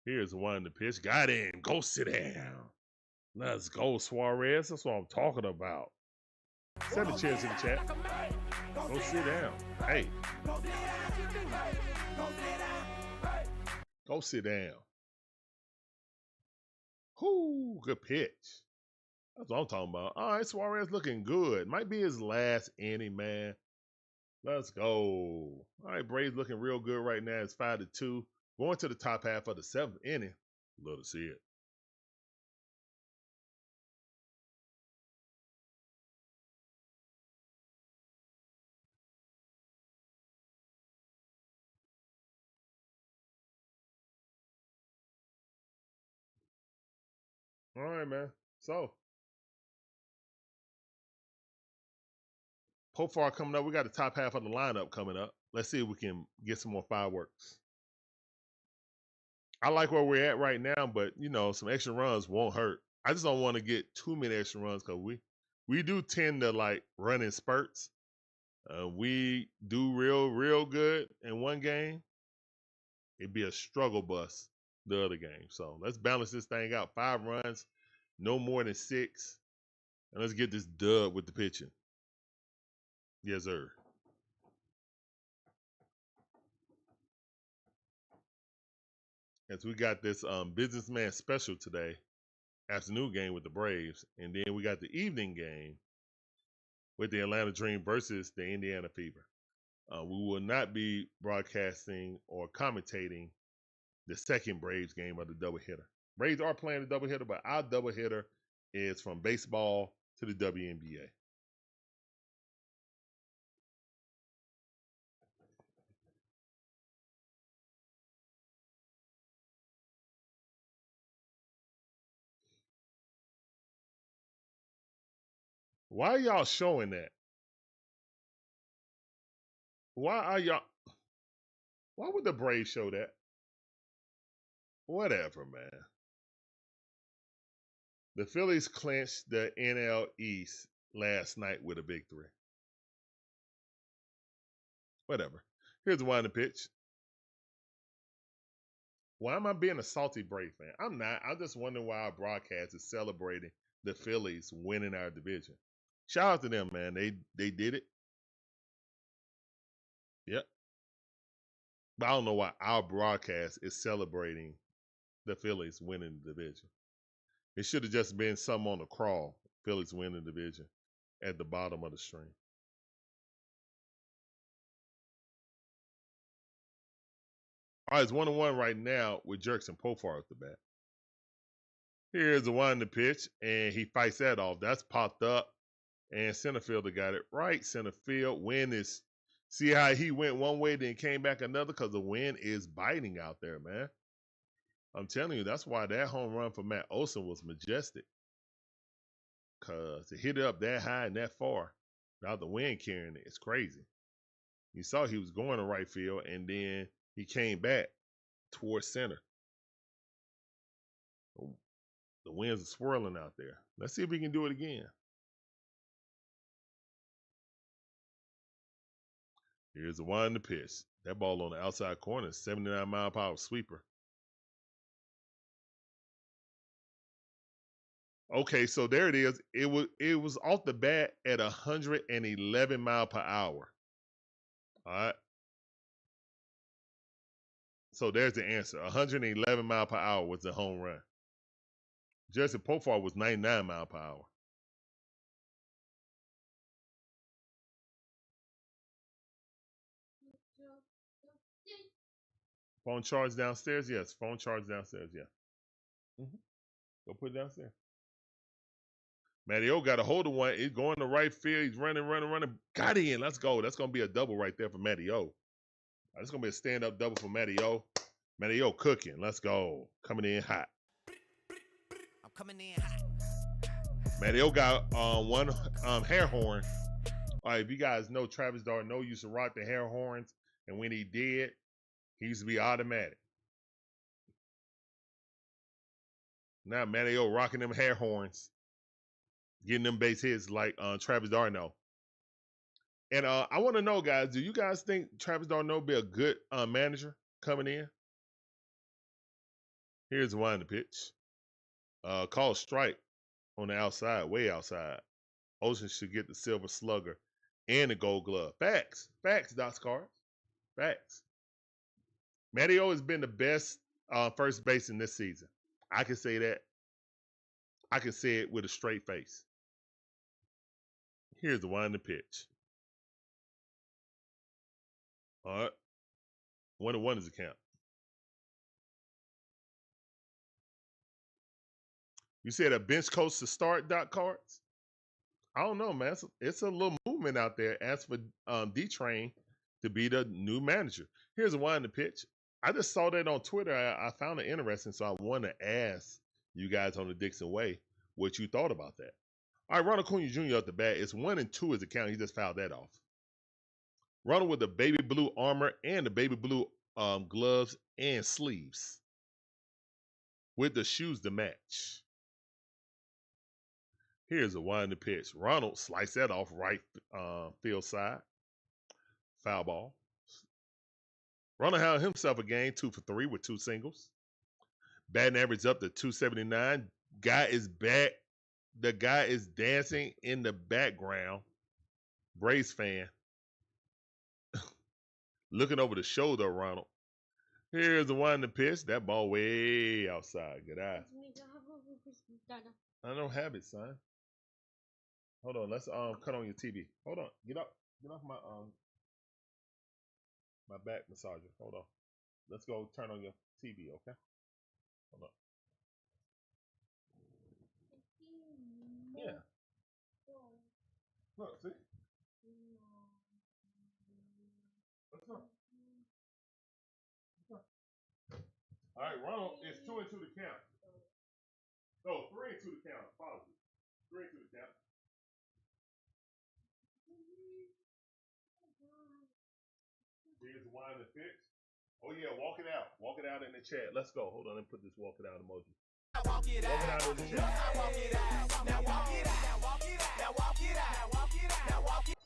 Here's the one to pitch. Got in. Go sit down. Let's go, Suarez. That's what I'm talking about. Set the chairs in the chat. Go sit down. Hey. Go sit down. Whoo, good pitch. That's what I'm talking about. All right, Suarez looking good. Might be his last inning, man. Let's go. All right, Braves looking real good right now. It's 5-2. Going to the top half of the 7th inning. Love to see it. All right, man. So, Profar coming up. We got the top half of the lineup coming up. Let's see if we can get some more fireworks. I like where we're at right now, but some extra runs won't hurt. I just don't want to get too many extra runs because we do tend to like run in spurts. We do real good in one game. It'd be a struggle bus the other game. So let's balance this thing out. 5 runs, no more than 6. And let's get this dub with the pitching. Yes, sir. As we got this businessman special today, afternoon game with the Braves, and then we got the evening game with the Atlanta Dream versus the Indiana Fever. We will not be broadcasting or commentating the second Braves game of the doubleheader. Braves are playing the doubleheader, but our doubleheader is from baseball to the WNBA. Why are y'all showing that? Why would the Braves show that? Whatever, man. The Phillies clinched the NL East last night with a victory. Whatever. Here's the one to pitch. Why am I being a salty Brave fan? I'm not. I'm just wondering why our broadcast is celebrating the Phillies winning our division. Shout out to them, man. They did it. Yep. But I don't know why our broadcast is celebrating the Phillies winning the division. It should have just been some on the crawl. Phillies winning the division at the bottom of the string. All right, it's 1-1 right now with Jurickson Profar at the bat. Here's the one to pitch, and he fights that off. That's popped up, and center fielder got it right. Center field. Wind is, see how he went one way, then came back another because the wind is biting out there, man. I'm telling you, that's why that home run for Matt Olson was majestic. Because to hit it up that high and that far without the wind carrying it, it's crazy. You saw he was going to right field, and then he came back towards center. The winds are swirling out there. Let's see if we can do it again. Here's the one to pitch. That ball on the outside corner, 79-mile-per-hour sweeper. Okay, so there it is. It was off the bat at 111 mile per hour. All right. So there's the answer. 111 mile per hour was the home run. Jurickson Profar was 99 mile per hour. Phone charge downstairs? Yes. Phone charge downstairs, yeah. Go put it downstairs. Matty O got a hold of one. He's going to right field. He's running. Got in. Let's go. That's going to be a double right there for Matty O. That's going to be a stand-up double for Matty O. Matty O cooking. Let's go. Coming in hot. I'm coming in hot. Matty O got one hair horn. All right, if you guys know, Travis Darno used to rock the hair horns, and when he did, he used to be automatic. Now Matty O rocking them hair horns, getting them base hits like Travis Darno. And I want to know, guys, do you guys think Travis Darno be a good manager coming in? Here's one to pitch. Call strike on the outside, way outside. Olson should get the silver slugger and the gold glove. Facts. Doc Cards. Facts. Matty O has been the best first baseman this season. I can say that. I can say it with a straight face. Here's the 1 pitch. All right. 1-1 is the count. You said a bench coach to start, Doc Cards? I don't know, man. It's a little movement out there. As for D-Train to be the new manager. Here's a 1 pitch. I just saw that on Twitter. I found it interesting, so I want to ask you guys on the DIXON Way what you thought about that. All right, Ronald Acuna Jr. at the bat. It's 1-2 is the count. He just fouled that off. Ronald with the baby blue armor and the baby blue gloves and sleeves with the shoes to match. Here's a 1 pitch. Ronald sliced that off right field side. Foul ball. Ronald had himself a game 2 for 3 with 2 singles. Batting average up to 279. Guy is back. The guy is dancing in the background. Braves fan. Looking over the shoulder of Ronald. Here's the 1 pitch. That ball way outside. Good eye. I don't have it, son. Hold on. Let's cut on your TV. Hold on. Get up. Get off my my back massager. Hold on. Let's go turn on your TV, okay? Hold on. Yeah. Look, see? What's up? What's up? All right, Ronald, it's 2-2 to count. No, 3-2 to count. Apologies. 3-2 to count. Here's the 1 pitch. Oh yeah, walk it out. Walk it out in the chat. Let's go. Hold on, let me put this walk it out emoji. Walk it out in the chat. Now walk it out. Now walk it out. Now walk it out. Now walk it out. Now walk it out. Now walk it out.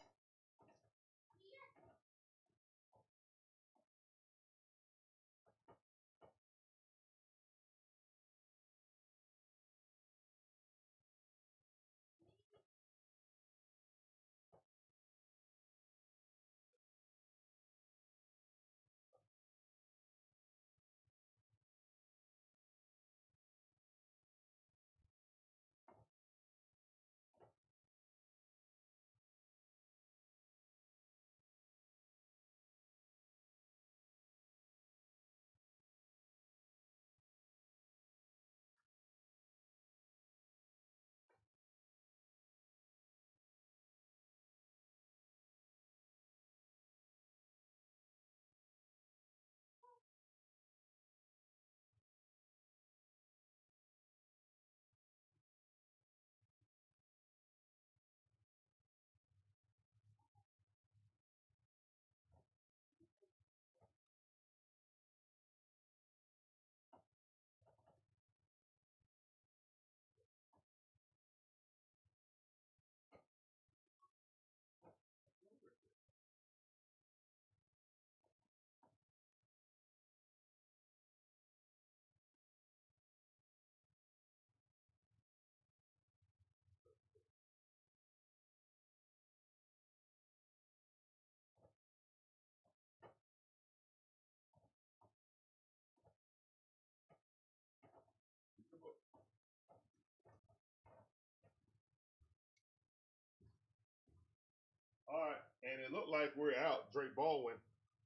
All right, and it looked like we're out. Drake Baldwin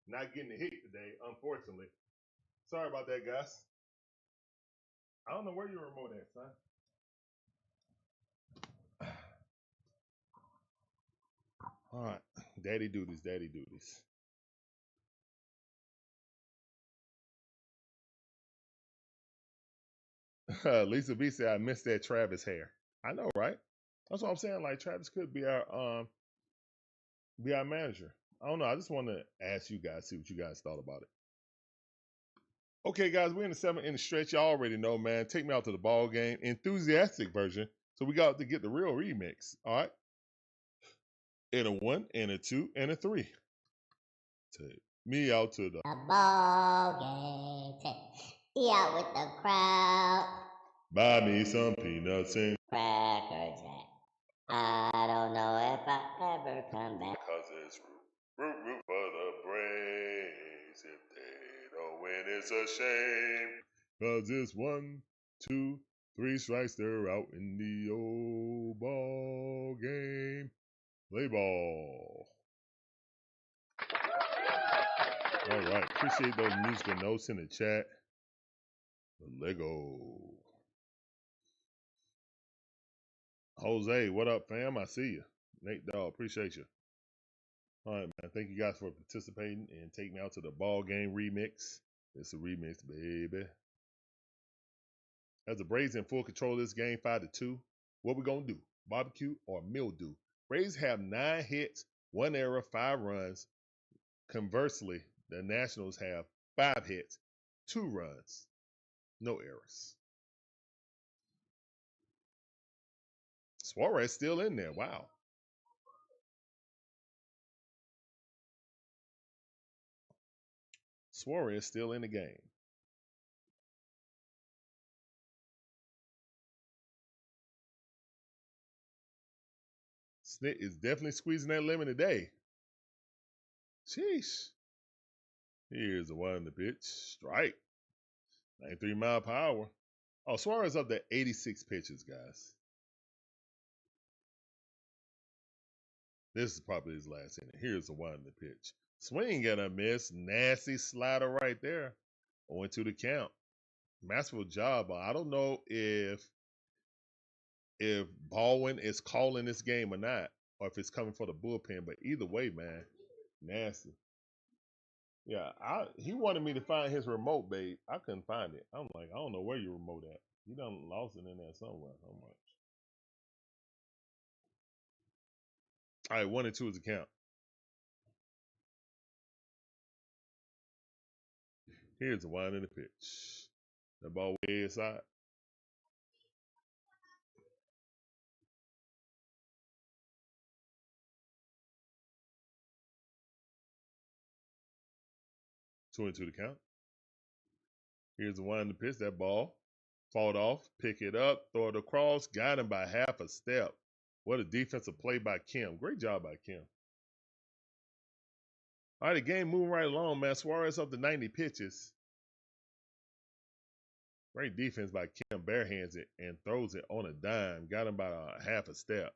not getting the hit today, unfortunately. Sorry about that, guys. I don't know where your remote at, son. All right, daddy duties, daddy duties. Lisa B said, "I missed that Travis hair." I know, right? That's what I'm saying. Like Travis could be our manager. I don't know. I just want to ask you guys, see what you guys thought about it. Okay, guys, we're in the 7th stretch. Y'all already know, man. Take me out to the ball game, enthusiastic version. So we got to get the real remix. All right, and a 1 and a 2 and a 3. Take me out to the ball game. Take out with the crowd. Buy me some peanuts and Cracker Jack. I don't know if I ever come back. Cause it's root for the Braves. If they don't win, it's a shame. Cause it's 1, 2, 3 strikes, they're out in the old ball game. Play ball. All right. Appreciate those musical notes in the chat. The Lego. Jose, what up, fam? I see you. Nate Dawg, appreciate you. All right, man. Thank you guys for participating and take me out to the ball game remix. It's a remix, baby. As the Braves in full control of this game, 5-2. What we gonna do? Barbecue or mildew? Braves have 9 hits, 1 error, 5 runs. Conversely, the Nationals have 5 hits, 2 runs, no errors. Suarez still in there. Wow. Suarez still in the game. Snit is definitely squeezing that lemon today. Sheesh. Here's the 1-2 pitch. Strike. 93-mile-per-hour. Oh, Suarez up to 86 pitches, guys. This is probably his last inning. Here's the 1-2 pitch. Swing and a miss. Nasty slider right there. 0-2 the count. Masterful job. I don't know if Baldwin is calling this game or not, or if it's coming for the bullpen. But either way, man, nasty. Yeah, he wanted me to find his remote, babe. I couldn't find it. I'm like, I don't know where your remote at. You done lost it in there somewhere. How much? All right, 1-2 is the count. Here's the 1-2 pitch. The ball way inside. Two and 2 to count. Here's the 1-2 pitch. That ball fought off. Pick it up. Throw it across. Got him by half a step. What a defensive play by Kim. Great job by Kim. All right, the game moving right along, man. Suarez up to 90 pitches. Great defense by Kim. Barehands it and throws it on a dime. Got him by half a step.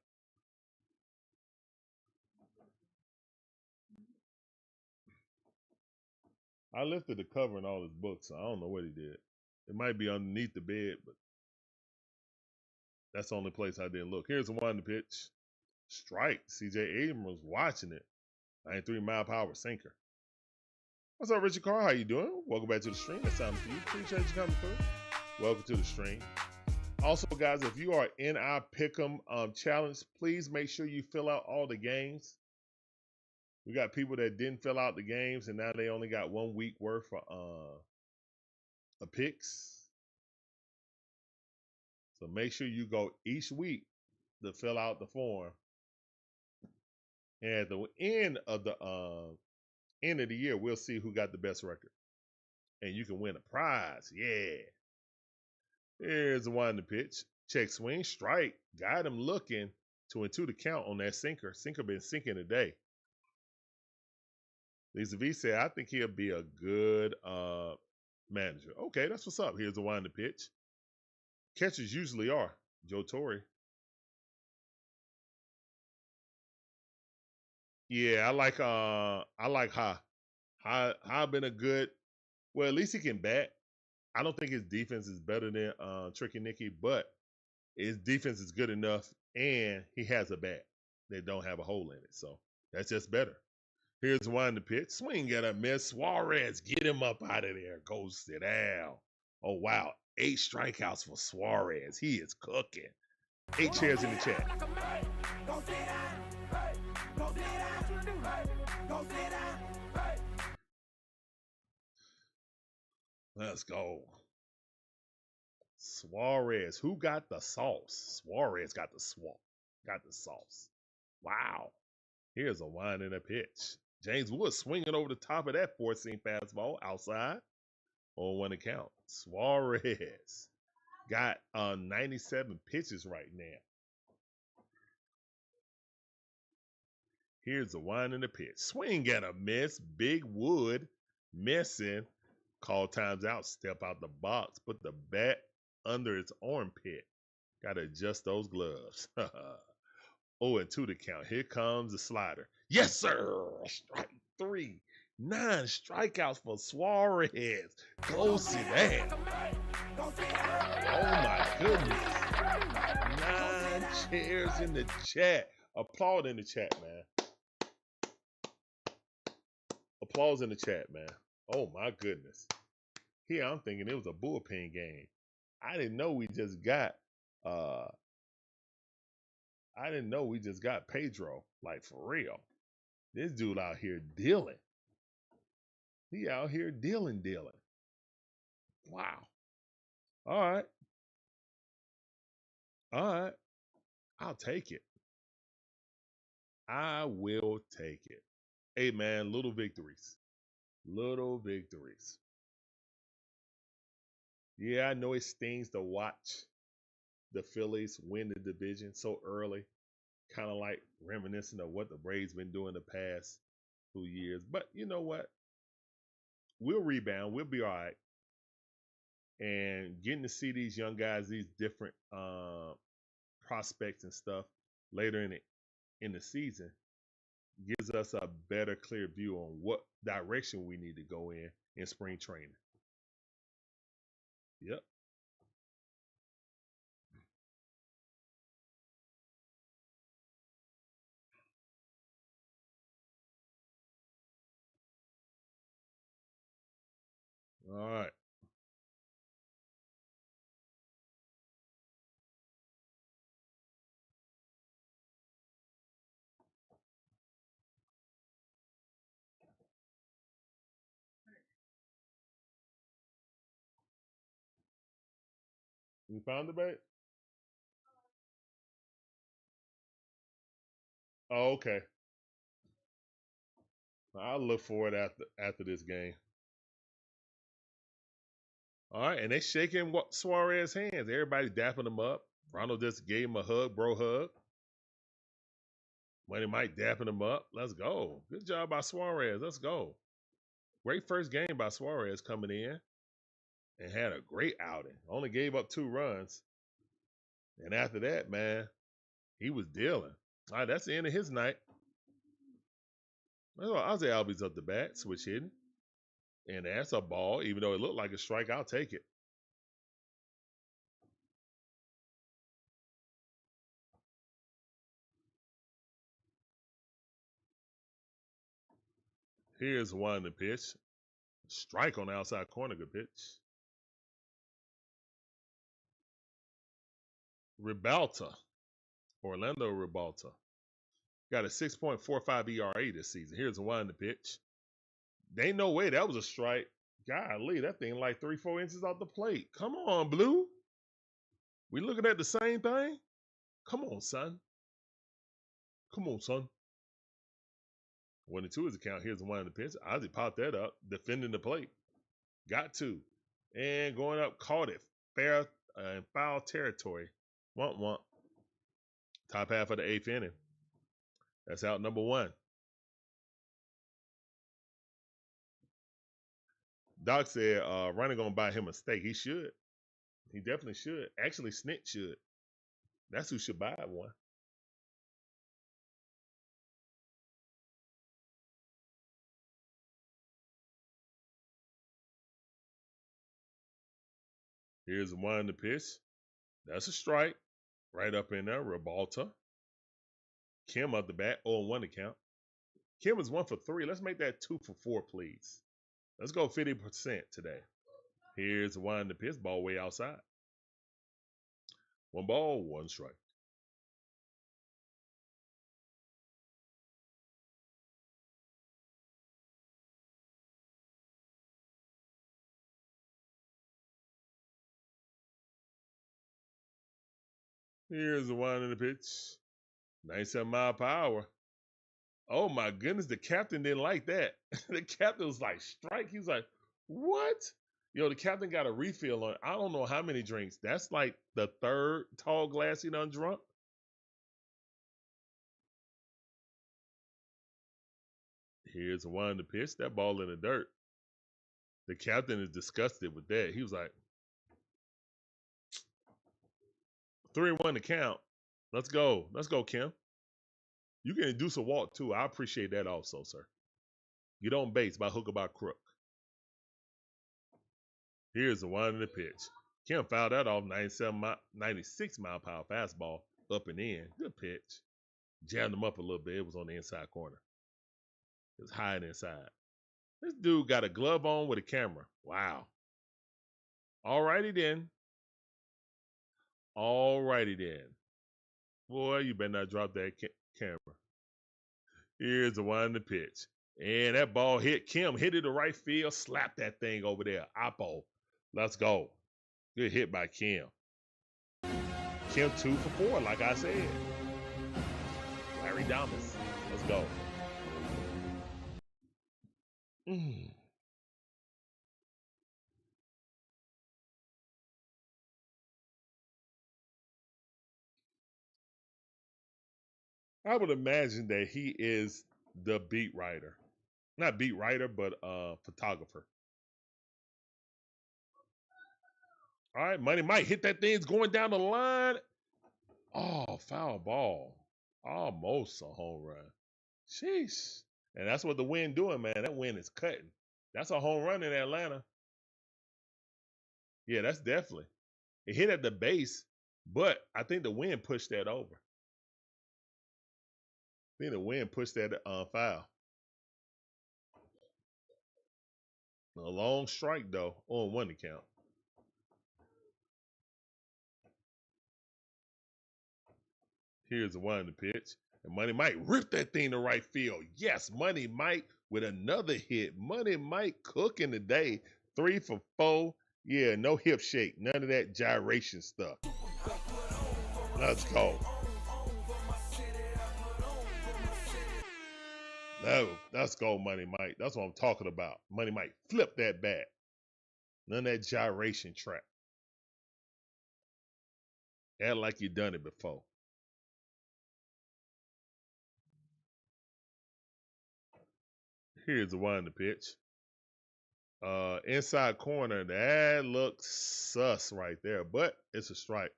I lifted the cover in all his books, so I don't know what he did. It might be underneath the bed, but that's the only place I didn't look. Here's the 1-2 pitch. Strike. CJ Abrams watching it. 93-mile-per-hour sinker. What's up, Richard Carr? How you doing? Welcome back to the stream. That's time for you. Appreciate you coming through. Welcome to the stream. Also, guys, if you are in our Pick'em challenge, please make sure you fill out all the games. We got people that didn't fill out the games, and now they only got 1 week worth of picks. So make sure you go each week to fill out the form. And at the end of the year, we'll see who got the best record. And you can win a prize. Yeah. Here's the 1-2 pitch. Check swing. Strike. Got him looking. 2-2 to count on that sinker. Sinker been sinking today. Lisa V said, I think he'll be a good manager. Okay, that's what's up. Here's the 1-2 pitch. Catchers usually are. Joe Torre. Yeah, I like Ha. Ha been a good, well, at least he can bat. I don't think his defense is better than Tricky Nicky, but his defense is good enough, and he has a bat that don't have a hole in it. So that's just better. Here's 1-2 pitch. Swing at a miss. Suarez, get him up out of there. Go sit down. Oh, wow. 8 strikeouts for Suarez. He is cooking. 8 chairs in the chat. Let's go. Suarez. Who got the sauce? Suarez got the sauce. Wow. Here's a 1-2 pitch. James Wood swinging over the top of that 4-seam fastball outside. 0-1 to count. Suarez got 97 pitches right now. Here's the 1-2 pitch. Swing and a miss. Big Wood missing. Call times out. Step out the box. Put the bat under his armpit. Got to adjust those gloves. 0-2 to count. Here comes the slider. Yes, sir. Strike 3. 9 strikeouts for Suarez. Go see that. Oh, my goodness. 9 chairs in the chat. Applaud in the chat, man. Applause in the chat, man. Oh, my goodness. Here, I'm thinking it was a bullpen game. I didn't know we just got Pedro, like for real. This dude out here dealing. He out here dealing. Wow. All right. I'll take it. I will take it. Hey, man, little victories. Yeah, I know it stings to watch the Phillies win the division so early. Kind of like reminiscent of what the Braves been doing the past 2 years. But you know what? We'll rebound. We'll be all right. And getting to see these young guys, these different prospects and stuff later in the season gives us a better, clear view on what direction we need to go in spring training. Yep. All right. You found it, babe? Oh, okay. I'll look for it after this game. All right, and they shaking Suarez's hands. Everybody dapping him up. Ronald just gave him a hug, bro hug. Money Mike dapping him up. Let's go. Good job by Suarez. Let's go. Great first game by Suarez coming in and had a great outing. Only gave up 2 runs. And after that, man, he was dealing. All right, that's the end of his night. Ozzy Albies up the bat, switch hitting. And that's a ball. Even though it looked like a strike, I'll take it. Here's one the pitch. Strike on the outside corner, good pitch. Ribalta. Orlando Ribalta. Got a 6.45 ERA this season. Here's one the pitch. There ain't no way that was a strike. Golly, that thing like 3-4 inches off the plate. Come on, Blue. We looking at the same thing? Come on, son. 1-2 is the count. Here's the one in the pitch. Ozzy popped that up, defending the plate. Got 2. And going up, caught it. Fair and foul territory. Womp. Top half of the 8th inning. That's out number 1. Doc said Ronnie gonna buy him a steak. He should. He definitely should. Actually, Snit should. That's who should buy one. Here's one in the pitch. That's a strike. Right up in there. Ribalta. Kim up the bat. 0-1 to count. Kim is 1 for 3. Let's make that 2 for 4, please. Let's go 50% today. Here's one in the pitch. Ball way outside. 1 ball, 1 strike. Here's the one in the pitch. 97 mile per hour. Oh my goodness, the captain didn't like that. The captain was like, strike. He was like, what? Yo, the captain got a refill on, I don't know how many drinks. That's like the 3rd tall glass he done drunk. Here's the one in the pitch. That ball in the dirt. The captain is disgusted with that. He was like, 3-1 to count. Let's go. Let's go, Kim. You can induce a walk too. I appreciate that also, sir. Get on base by hook or by crook. Here's the 1-0 pitch. Kim fouled that off 96 mile per hour fastball up and in. Good pitch. Jammed him up a little bit. It was on the inside corner. It was high and inside. This dude got a glove on with a camera. Wow. Alrighty then. Alrighty then. Boy, you better not drop that camera. Here's the 1-0 pitch. And that ball hit Kim. Hit it to right field. Slap that thing over there. Oppo. Let's go. Good hit by Kim. Kim 2 for 4, like I said. Larry Thomas. Let's go. I would imagine that he is the beat writer. Not beat writer, but photographer. All right, Money Mike hit that thing. It's going down the line. Oh, foul ball. Almost a home run. Sheesh. And that's what the wind doing, man. That wind is cutting. That's a home run in Atlanta. Yeah, that's definitely. It hit at the base, but I think the wind pushed that over. I think the wind pushed that foul. A long strike, though, on 1 to count. Here's the 1-0 pitch. And Money Mike ripped that thing to right field. Yes, Money Mike with another hit. Money Mike cooking today. 3 for 4. Yeah, no hip shake. None of that gyration stuff. Let's go. No, let's go, Money Mike. That's what I'm talking about. Money Mike, flip that bat. None of that gyration trap. Act like you done it before. Here's the 1-0 pitch. Inside corner, that looks sus right there, but it's a strike.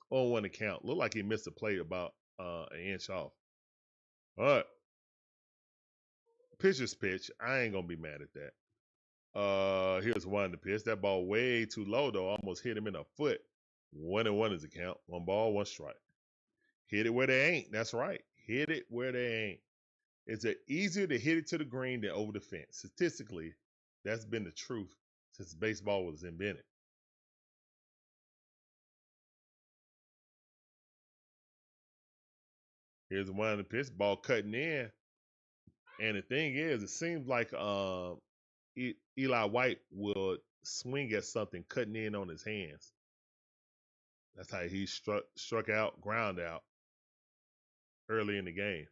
On 1 to count. Looked like he missed a play about an inch off. All right. Pitcher's pitch. I ain't gonna be mad at that. Here's 1-0 pitch. That ball way too low though. Almost hit him in the foot. 1-1 is the count. 1 ball, 1 strike. Hit it where they ain't. That's right. Hit it where they ain't. It's easier to hit it to the green than over the fence. Statistically, that's been the truth since baseball was invented. Here's the 1-0 pitch. Ball cutting in. And the thing is, it seems like Eli White would swing at something cutting in on his hands. That's how he struck out, ground out early in the game.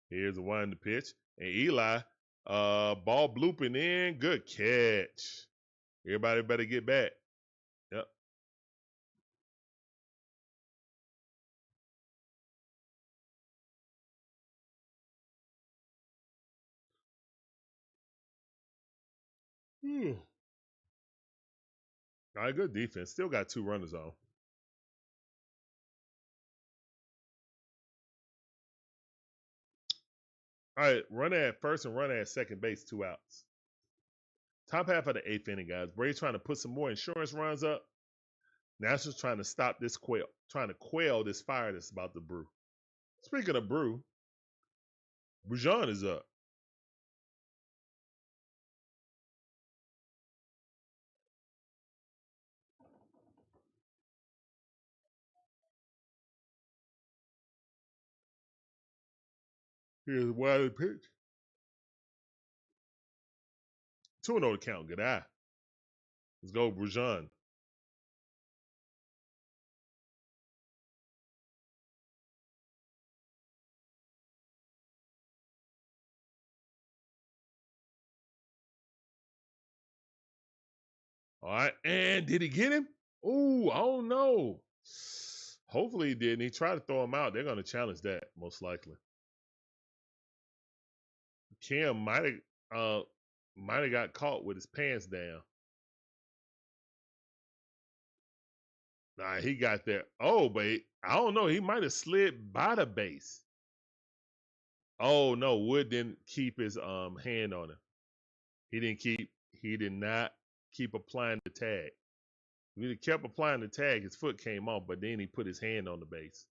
Here's the 1-0 pitch. And Eli, ball blooping in. Good catch. Everybody better get back. Yep. All right, good defense. Still got 2 runners on. All right, runner at first and runner at second base, 2 outs. Top half of the 8th inning, guys. Braves trying to put some more insurance runs up. Nationals trying to stop this trying to quell this fire that's about to brew. Speaking of brew, Bujon is up. Here's a wide pitch. 2-0 to count. Good eye. Let's go, Bujon. All right, and did he get him? Ooh, I don't know. Hopefully he didn't. He tried to throw him out. They're going to challenge that, most likely. Kim might have Might have got caught with his pants down. Nah, he got there. Oh, but I don't know. He might have slid by the base. Oh no, Wood didn't keep his hand on him. He did not keep applying the tag. If he kept applying the tag, his foot came off, but then he put his hand on the base.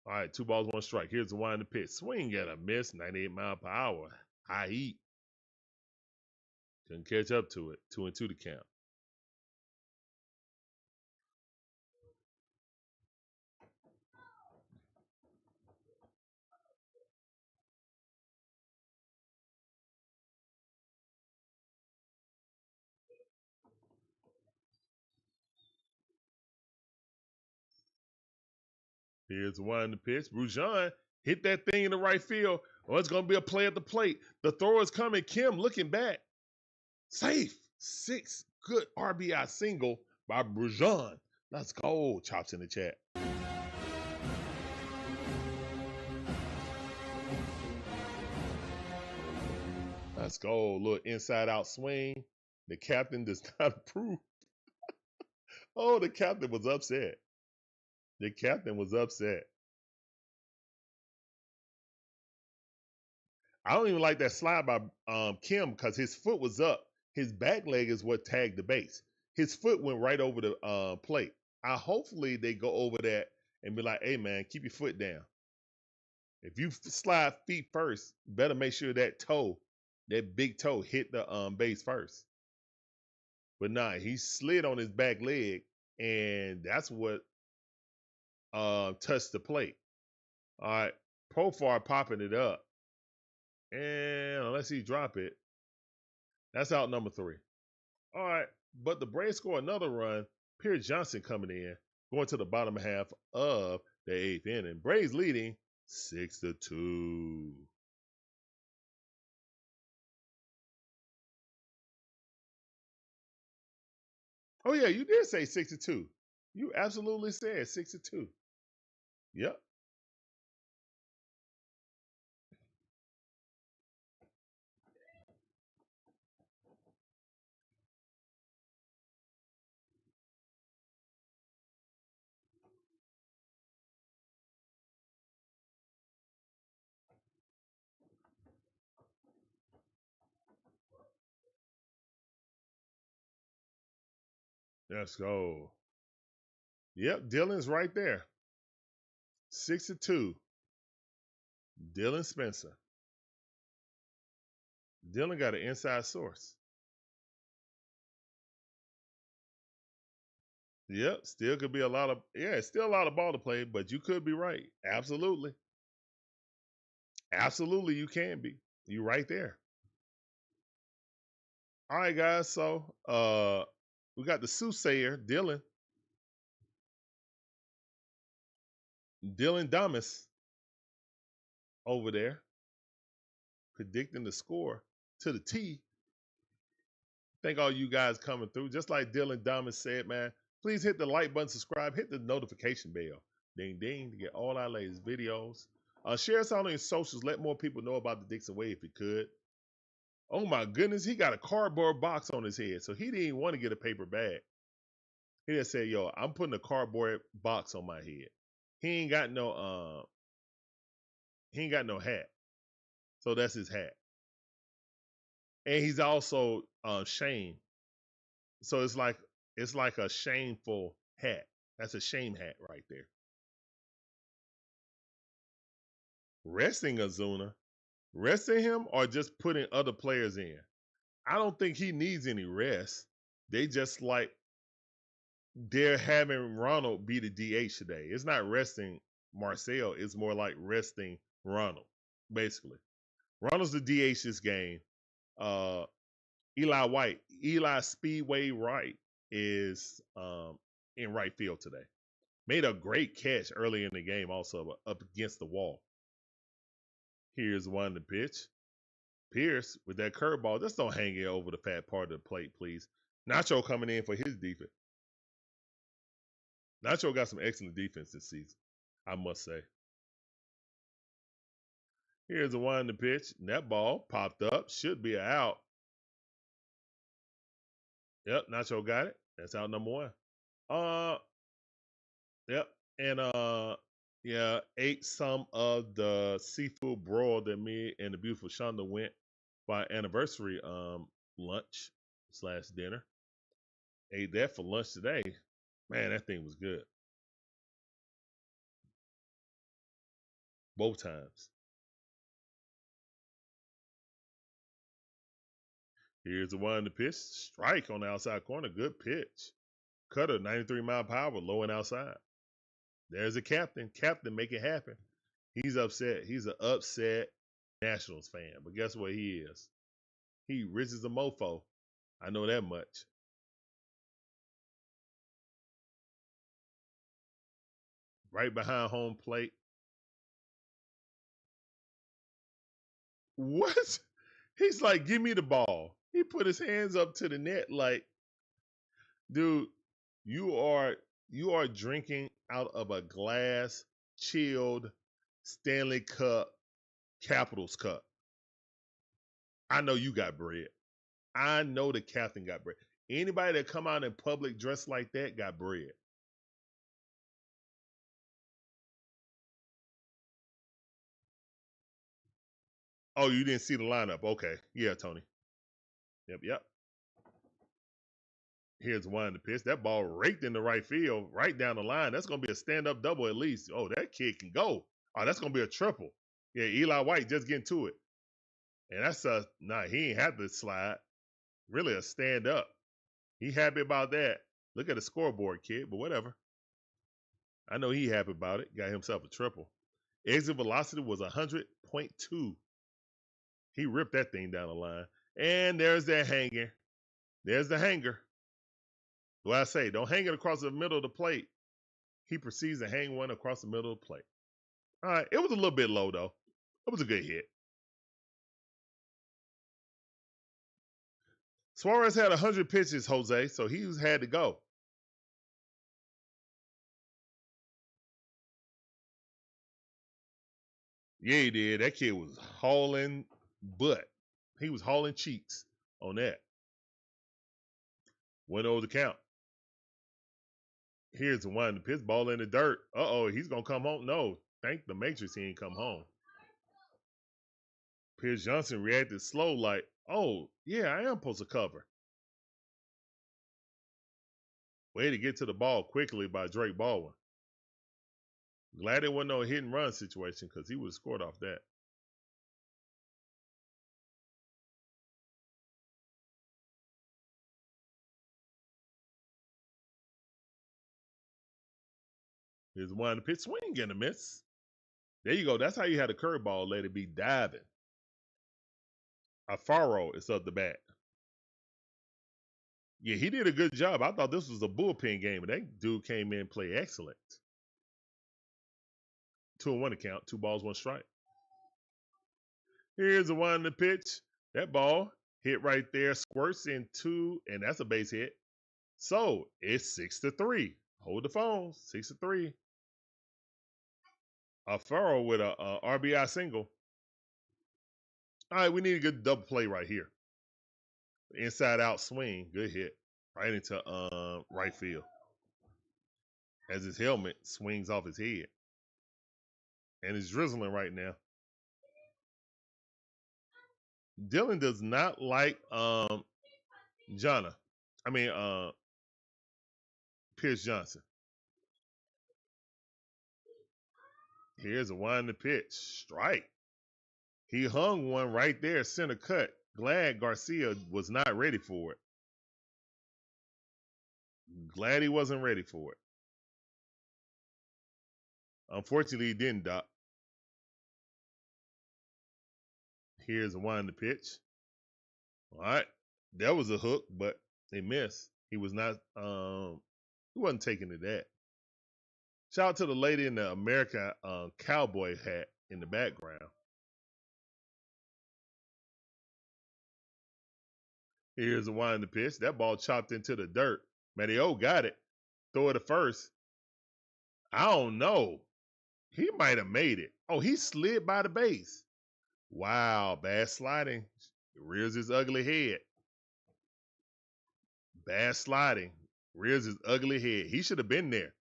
All right, 2 balls, 1 strike. Here's the one in the pitch. Swing at a miss, 98 mile per hour. High heat. Couldn't catch up to it. 2-2 to count. Here's the one in the pitch. Brujan hit that thing in the right field. Oh, it's going to be a play at the plate. The throw is coming. Kim looking back. Safe. 6. Good RBI single by Brujan. Let's go. Chops in the chat. Let's go. Little inside out swing. The captain does not approve. Oh, the captain was upset. The captain was upset. I don't even like that slide by Kim because his foot was up. His back leg is what tagged the base. His foot went right over the plate. Hopefully they go over that and be like, hey, man, keep your foot down. If you slide feet first, better make sure that toe, that big toe, hit the base first. But nah, he slid on his back leg, and that's what touched the plate. All right, Profar popping it up. And unless he drop it, that's out number 3. All right, but the Braves score another run. Pierce Johnson coming in, going to the bottom half of the 8th inning. Braves leading 6-2. Oh yeah, you did say 6-2. You absolutely said 6-2. Yep. Let's go. Yep, Dylan's right there. 6-2. Dylan Spencer. Dylan got an inside source. Yep, still could be a lot of, still a lot of ball to play, but you could be right. Absolutely. Absolutely, you can be. You right there. All right, guys. So we got the soothsayer, Dylan. Dylan Damas over there predicting the score to the T. Thank all you guys coming through. Just like Dylan Damas said, man, please hit the like button, subscribe, hit the notification bell. Ding, ding, to get all our latest videos. Share us out on your socials. Let more people know about the DIXON Way if you could. Oh, my goodness. He got a cardboard box on his head, so he didn't even want to get a paper bag. He just said, yo, I'm putting a cardboard box on my head. He ain't got no hat. So that's his hat. And he's also shame. So it's like a shameful hat. That's a shame hat right there. Resting Ozuna. Resting him or just putting other players in? I don't think he needs any rest. They just like they're having Ronald be the DH today. It's not resting Marcel. It's more like resting Ronald, basically. Ronald's the DH this game. Eli Speedway Wright is in right field today. Made a great catch early in the game also up against the wall. Here's one to pitch. Pierce with that curveball. Just don't hang it over the fat part of the plate, please. Nacho coming in for his defense. Nacho got some excellent defense this season, I must say. Here's the one to pitch. That ball popped up. Should be an out. Yep, Nacho got it. That's out number one. Yep. And yeah, ate some of the seafood broil that me and the beautiful Shonda went for our anniversary lunch / dinner. Ate that for lunch today. Man, that thing was good. Both times. Here's the one to pitch. Strike on the outside corner. Good pitch. Cutter, 93 mile per hour, low and outside. There's a captain. Captain, make it happen. He's upset. He's an upset Nationals fan. But guess what he is? He rich as a mofo. I know that much. Right behind home plate. What? He's like, give me the ball. He put his hands up to the net like, dude, you are drinking out of a glass chilled Stanley Cup Capitals cup. I know you got bread. I know the captain got bread. Anybody that come out in public dressed like that got bread. Oh, you didn't see the lineup. Okay. Yeah, Tony. Yep. Here's one to pitch. That ball raked in the right field, right down the line. That's going to be a stand-up double at least. Oh, that kid can go. Oh, that's going to be a triple. Yeah, Eli White just getting to it. And that's he ain't have to slide. Really a stand-up. He happy about that. Look at the scoreboard, kid, but whatever. I know he happy about it. Got himself a triple. Exit velocity was 100.2. He ripped that thing down the line. And there's that hanger. There's the hanger. What I say, don't hang it across the middle of the plate. He proceeds to hang one across the middle of the plate. All right, it was a little bit low, though. It was a good hit. Suarez had 100 pitches, Jose, so he had to go. Yeah, he did. That kid was hauling butt. He was hauling cheeks on that. Went over the count. Here's the one. The pitch ball in the dirt. Uh-oh, he's going to come home. No, thank the Matrix he ain't come home. Pierce Johnson reacted slow like, oh, yeah, I am supposed to cover. Way to get to the ball quickly by Drake Baldwin. Glad it wasn't no hit and run situation because he would have scored off that. Here's one to pitch, swing and a miss. There you go. That's how you had a curveball. Let it be diving. Alfaro is up the bat. Yeah, he did a good job. I thought this was a bullpen game, and that dude came in and played excellent. 2-1 account, 2 balls, 1 strike. Here's the one to pitch. That ball hit right there, squirts into, and that's a base hit. So it's 6-3. Hold the phone, 6-3. Alfaro with a RBI single. All right, we need a good double play right here. Inside out swing, good hit. Right into right field. As his helmet swings off his head. And it's drizzling right now. Dylan does not like Pierce Johnson. Here's a one to pitch. Strike. He hung one right there, center cut. Glad Garcia was not ready for it. Glad he wasn't ready for it. Unfortunately, he didn't, Doc. Here's a one to pitch. All right. That was a hook, but they missed. He was not, he wasn't taking to that. Shout out to the lady in the American cowboy hat in the background. Here's a one to pitch. That ball chopped into the dirt. Matteo got it. Throw it to first. I don't know. He might have made it. Oh, he slid by the base. Wow, bad sliding. Rears his ugly head. Bad sliding. Rears his ugly head. He should have been there.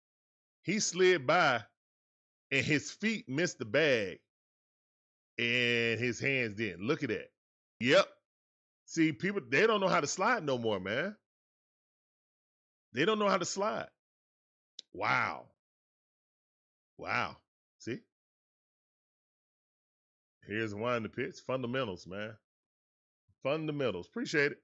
He slid by and his feet missed the bag and his hands didn't. Look at that. Yep. See, people, they don't know how to slide no more, man. They don't know how to slide. Wow. Wow. See? Here's one the pitch. Fundamentals, man. Fundamentals. Appreciate it.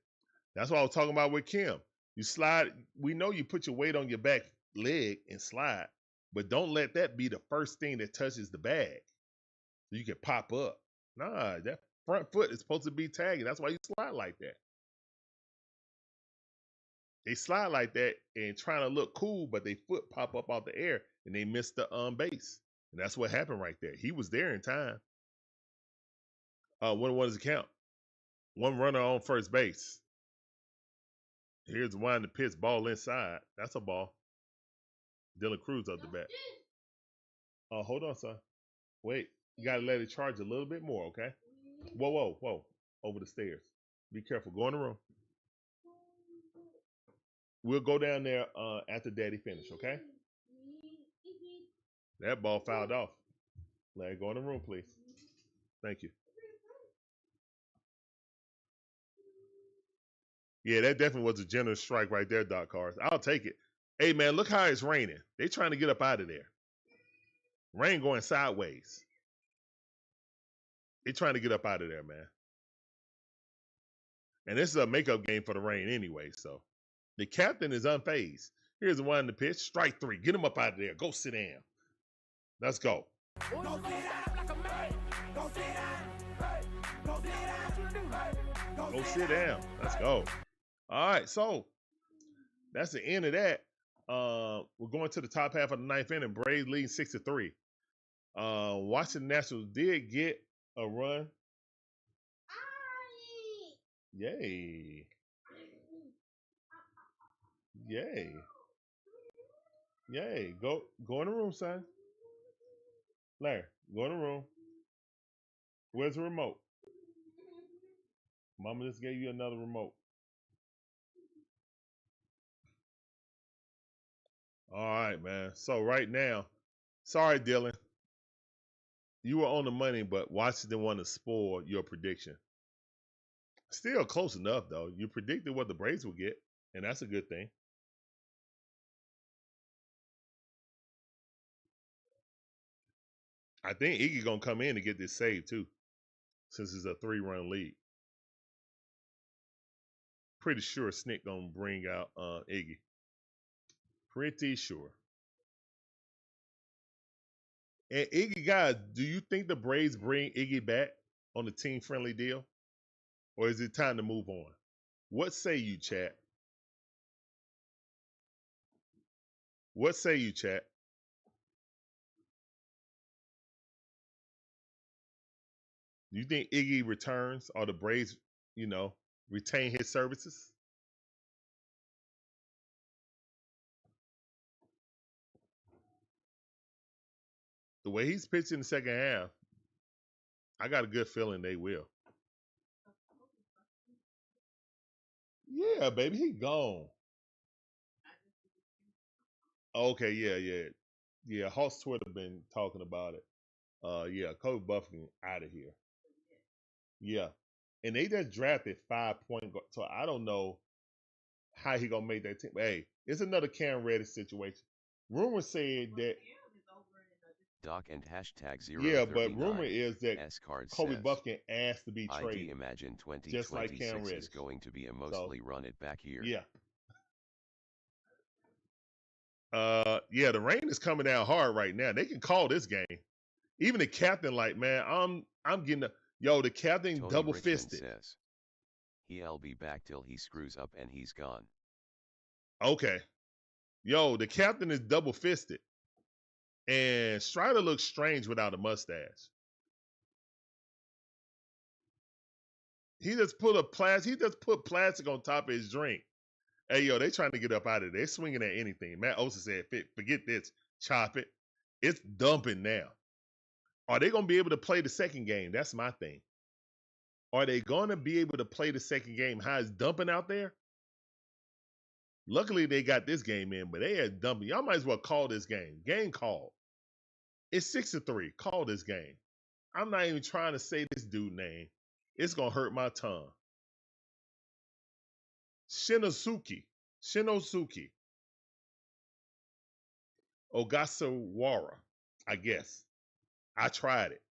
That's what I was talking about with Kim. You slide. We know you put your weight on your back leg and slide, but don't let that be the first thing that touches the bag. So you can pop up. Nah, that front foot is supposed to be tagging. That's why you slide like that. They slide like that and trying to look cool, but they foot pop up out the air and they miss the base. And that's what happened right there. He was there in time. What does it count? One runner on first base. Here's the one in the pitch, ball inside. That's a ball. Dylan Cruz up the bat. Hold on, son. Wait, you gotta let it charge a little bit more, okay? Whoa, whoa, whoa. Over the stairs. Be careful. Go in the room. We'll go down there after Daddy finish, okay? That ball fouled off. Let it go in the room, please. Thank you. Yeah, that definitely was a generous strike right there, Doc Cars. I'll take it. Hey, man, look how it's raining. They trying to get up out of there. Rain going sideways. They trying to get up out of there, man. And this is a makeup game for the rain anyway, so. The captain is unfazed. Here's the one in the pitch. Strike three. Get him up out of there. Go sit down. Let's go. Go sit down. Let's go. All right, so that's the end of that. We're going to the top half of the ninth inning. Braves leading 6-3. Washington Nationals did get a run. Yay. Yay. Yay. Go in the room, son. Larry, go in the room. Where's the remote? Mama just gave you another remote. All right, man. So right now, sorry, Dylan. You were on the money, but Washington wanted to spoil your prediction. Still close enough, though. You predicted what the Braves would get, and that's a good thing. I think Iggy gonna come in to get this save too, since it's a 3-run lead. Pretty sure Snick gonna bring out Iggy. Pretty sure. And Iggy, guys, do you think the Braves bring Iggy back on the team-friendly deal? Or is it time to move on? What say you, chat? What say you, chat? Do you think Iggy returns or the Braves, retain his services? The way he's pitched in the second half, I got a good feeling they will. Yeah, baby, he gone. Okay, yeah. Hawks Twitter been talking about it. Yeah, Kobe Buffkin out of here. Yeah, and they just drafted 5-point guard, so I don't know how he gonna make that team. Hey, it's another Cam Reddish situation. Rumor said that. Doc and hashtag 039. Yeah, but rumor is that Kobe says, Buffkin asked to be traded. ID imagine 2026 just like Cam Reddish is going to be a mostly run it back here. Yeah. Yeah, the rain is coming down hard right now. They can call this game. Even the captain, like, man, I'm getting the captain Tony double Richmond fisted. Says, he'll be back till he screws up and he's gone. Okay. The captain is double fisted. And Strider looks strange without a mustache. He just put plastic on top of his drink. Hey, they trying to get up out of there. They're swinging at anything. Matt Olson said, forget this. Chop it. It's dumping now. Are they going to be able to play the second game? That's my thing. Are they going to be able to play the second game? How it's dumping out there? Luckily, they got this game in, but they are dumping. Y'all might as well call this game. Game called. It's 6-3. Call this game. I'm not even trying to say this dude name. It's going to hurt my tongue. Shinosuke. Ogasawara, I guess. I tried it.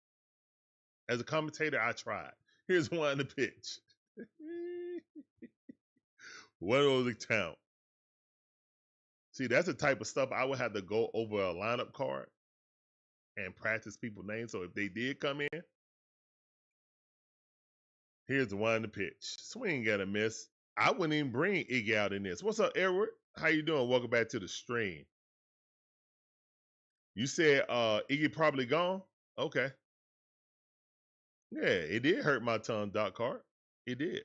As a commentator, I tried. Here's one to pitch. What was the count? See, that's the type of stuff I would have to go over a lineup card and practice people's names. So if they did come in, here's the one to pitch. Swing got a miss. I wouldn't even bring Iggy out in this. What's up, Edward? How you doing? Welcome back to the stream. You said Iggy probably gone? Okay. Yeah, it did hurt my tongue, Doc Hart. It did.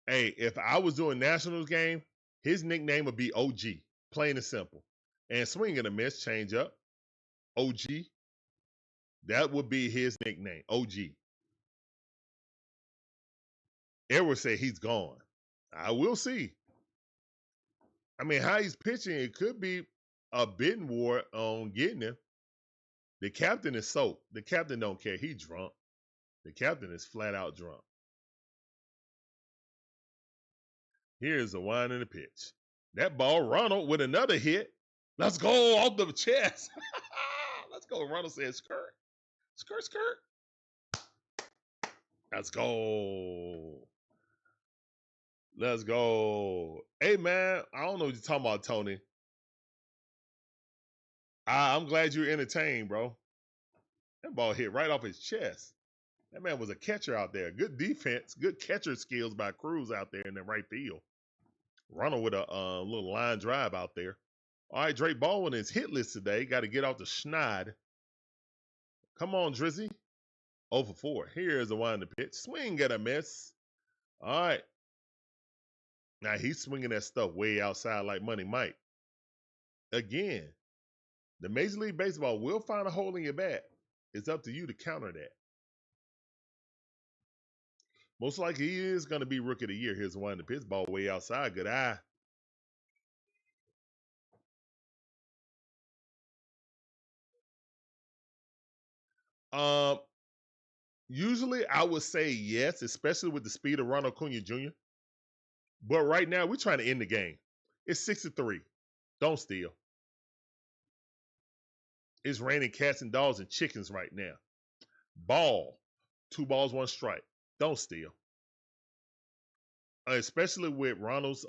Hey, if I was doing Nationals game, his nickname would be OG, plain and simple. And swing and a miss, change up. OG. That would be his nickname, OG. Edward said he's gone. I will see. I mean, how he's pitching, it could be a bidding war on getting him. The captain is soaked. The captain don't care. He drunk. The captain is flat out drunk. Here's the wind and the pitch. That ball, Ronald with another hit. Let's go off the chest. Let's go. Ronald said skirt. Skirt, skirt. Let's go. Let's go. Hey, man, I don't know what you're talking about, Tony. I'm glad you're entertained, bro. That ball hit right off his chest. That man was a catcher out there. Good defense, good catcher skills by Cruz out there in the right field. Ronald with a little line drive out there. All right, Drake Baldwin is hitless today. Got to get off the schneid. Come on, Drizzy. 0 for 4. Here's the one to pitch. Swing, get a miss. All right. Now he's swinging that stuff way outside like Money Mike. Again, the Major League Baseball will find a hole in your bat. It's up to you to counter that. Most likely he is going to be Rookie of the Year. Here's one to pitch. Ball way outside. Good eye. Usually I would say yes, especially with the speed of Ronald Acuna Jr. But right now we're trying to end the game. It's 6-3. Don't steal. It's raining cats and dogs and chickens right now. Ball. 2 balls, 1 strike. Don't steal. Especially with Ronald's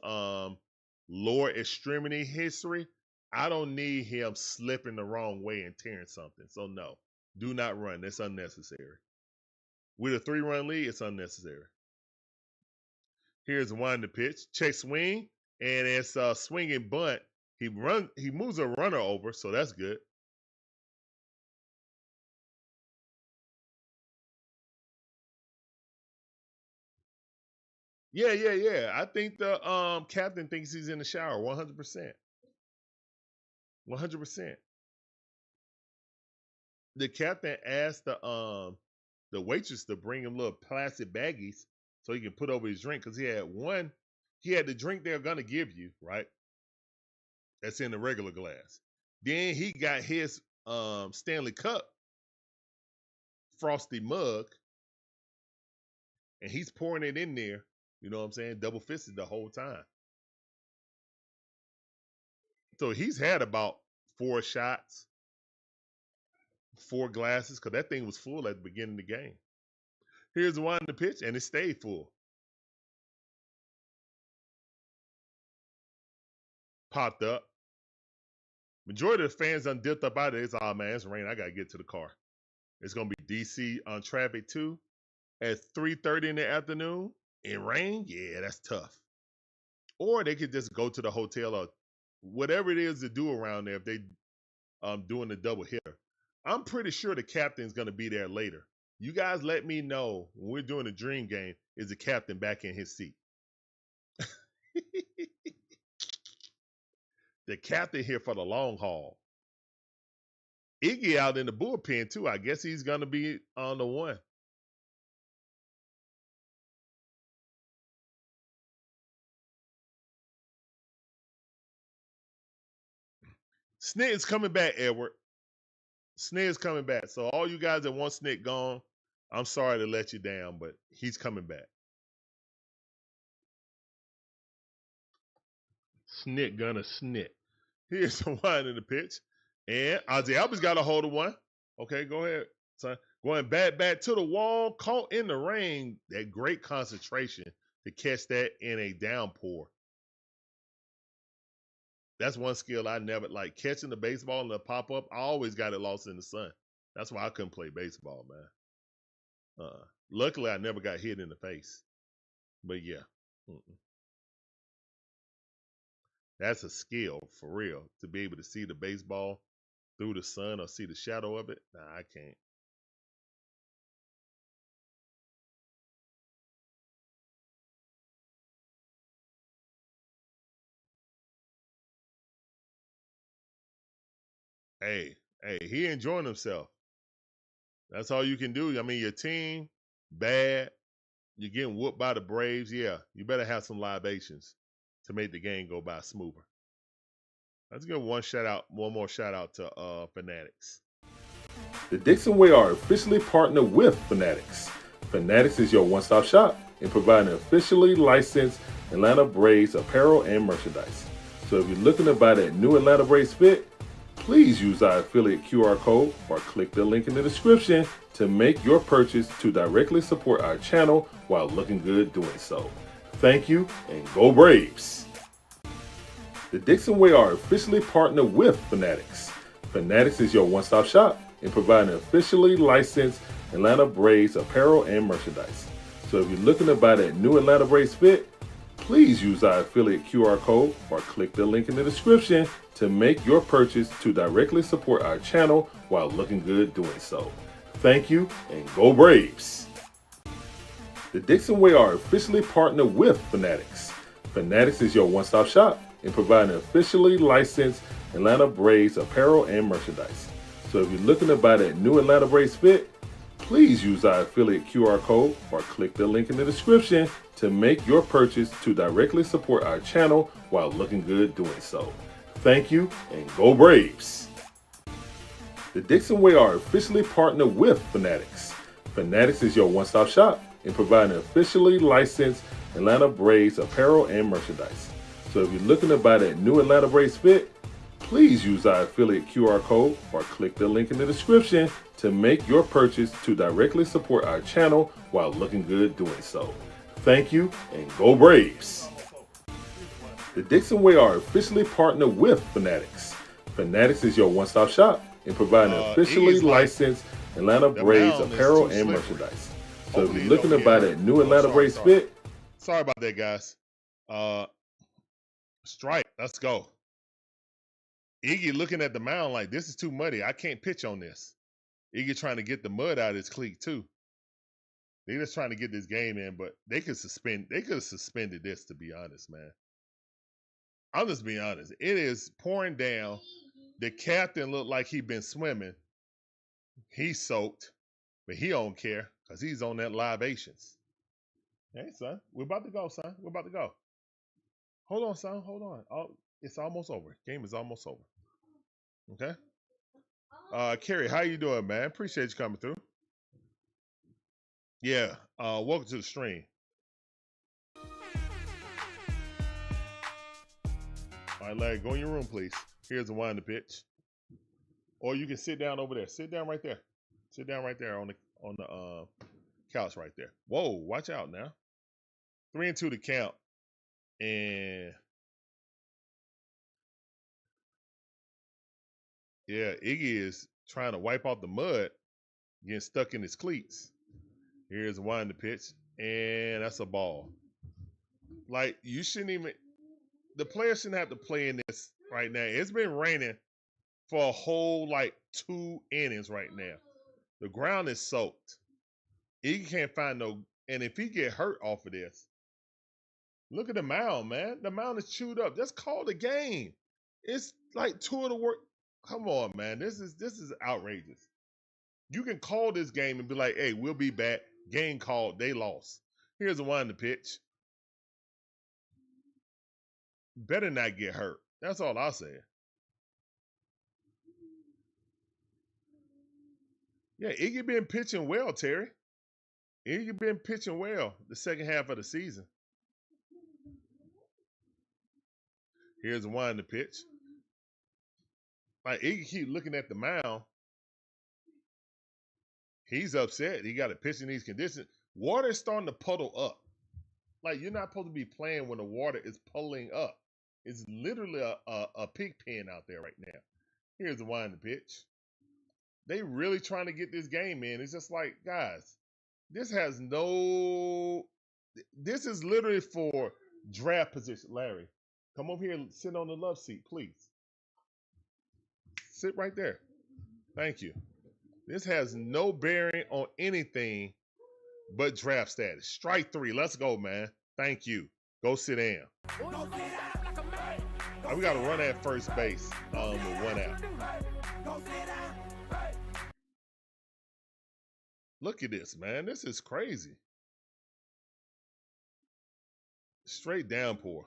lower extremity history, I don't need him slipping the wrong way and tearing something. So no, do not run. That's unnecessary. With a 3-run lead, it's unnecessary. Here's one to pitch. Check swing, and it's a swinging bunt. He moves a runner over, so that's good. Yeah. I think the captain thinks he's in the shower 100%. 100%. The captain asked the waitress to bring him little plastic baggies so he can put over his drink because he had the drink they're gonna give you, right? That's in the regular glass. Then he got his Stanley Cup frosty mug and he's pouring it in there, you know what I'm saying? Double fisted the whole time. So he's had about 4 shots, 4 glasses, because that thing was full at the beginning of the game. Here's the one to pitch, and it stayed full. Popped up. Majority of the fans done dipped up out of it. It's, oh man, it's raining. I got to get to the car. It's going to be DC on traffic too at 3:30 in the afternoon. In rain? Yeah, that's tough. Or they could just go to the hotel or whatever it is to do around there if they doing the double hitter. I'm pretty sure the captain's going to be there later. You guys let me know when we're doing the dream game, is the captain back in his seat? The captain here for the long haul. Iggy out in the bullpen too. I guess he's gonna be on the one. Snit is coming back, Edward. Snit is coming back. So all you guys that want Snit gone, I'm sorry to let you down, but he's coming back. Snit gonna snit. Here's the one in the pitch. And Ozzy Albies got a hold of one. Okay, go ahead, son. Going back to the wall, caught in the rain. That great concentration to catch that in a downpour. That's one skill I never like. Catching the baseball and the pop up. I always got it lost in the sun. That's why I couldn't play baseball, man. Luckily, I never got hit in the face. But yeah. That's a skill for real to be able to see the baseball through the sun or see the shadow of it. Nah, I can't. Hey, he enjoying himself. That's all you can do. I mean, your team bad. You're getting whooped by the Braves. Yeah, you better have some libations to make the game go by smoother. Let's give one more shout out to Fanatics. The DIXON Way are officially partnered with Fanatics. Fanatics is your one-stop shop in providing officially licensed Atlanta Braves apparel and merchandise. So if you're looking to buy that new Atlanta Braves fit, please use our affiliate QR code or click the link in the description to make your purchase to directly support our channel while looking good doing so. Thank you and go Braves! The DIXON Way are officially partnered with Fanatics. Fanatics is your one-stop shop in providing officially licensed Atlanta Braves apparel and merchandise. So if you're looking to buy that new Atlanta Braves fit, please use our affiliate QR code or click the link in the description to make your purchase to directly support our channel while looking good doing so. Thank you and go Braves! The DIXON Way are officially partnered with Fanatics. Fanatics is your one-stop shop in providing officially licensed Atlanta Braves apparel and merchandise. So if you're looking to buy that new Atlanta Braves fit, please use our affiliate QR code or click the link in the description to make your purchase to directly support our channel while looking good doing so. Thank you and go Braves! The DIXON Way are officially partnered with Fanatics. Fanatics is your one-stop shop in providing officially licensed Atlanta Braves apparel and merchandise. So if you're looking to buy that new Atlanta Braves fit, please use our affiliate QR code or click the link in the description to make your purchase to directly support our channel while looking good doing so. Thank you and go Braves! The DIXON Way are officially partnered with Fanatics. Fanatics is your one-stop shop in providing officially licensed Atlanta Braves apparel and merchandise. So if you're looking to buy that new Atlanta Braves fit, sorry about that, guys. Strike. Let's go. Iggy looking at the mound like this is too muddy. I can't pitch on this. Iggy trying to get the mud out of his cleat too. They just trying to get this game in, but they could have suspended this, to be honest, man. I'm just being honest. It is pouring down. The captain looked like he been swimming. He's soaked, but he don't care because he's on that libations. Hey, son, we're about to go, son. We're about to go. Hold on, son. Hold on. Oh, it's almost over. Game is almost over. Okay. Kerry, how you doing, man? Appreciate you coming through. Yeah. Welcome to the stream. All right, Larry, go in your room, please. Here's the wind the pitch. Or you can sit down over there. Sit down right there. Sit down right there on the couch right there. Whoa, watch out now. 3-2 to count. And yeah, Iggy is trying to wipe out the mud, getting stuck in his cleats. Here's the wind the pitch. And that's a ball. Like, you shouldn't even, the players shouldn't have to play in this right now. It's been raining for a whole, 2 innings right now. The ground is soaked. Iggy can't find no, and if he get hurt off of this, look at the mound, man. The mound is chewed up. Just call the game. It's like 2 of the work. Come on, man. This is outrageous. You can call this game and be like, hey, we'll be back. Game called. They lost. Here's the one to pitch. Better not get hurt. That's all I'll say. Yeah, Iggy been pitching well, Terry. Iggy been pitching well the second half of the season. Here's the one to pitch. Like Iggy keep looking at the mound. He's upset. He got to pitch in these conditions. Water is starting to puddle up. Like you're not supposed to be playing when the water is puddling up. It's literally a pig pen out there right now. Here's the one to pitch. They really trying to get this game in. It's just like, guys, this has no. This is literally for draft position. Larry, come over here and sit on the love seat, please. Sit right there. Thank you. This has no bearing on anything but draft status. Strike three. Let's go, man. Thank you. Go sit down. We got to run at first base with one out. Look at this, man. This is crazy. Straight downpour.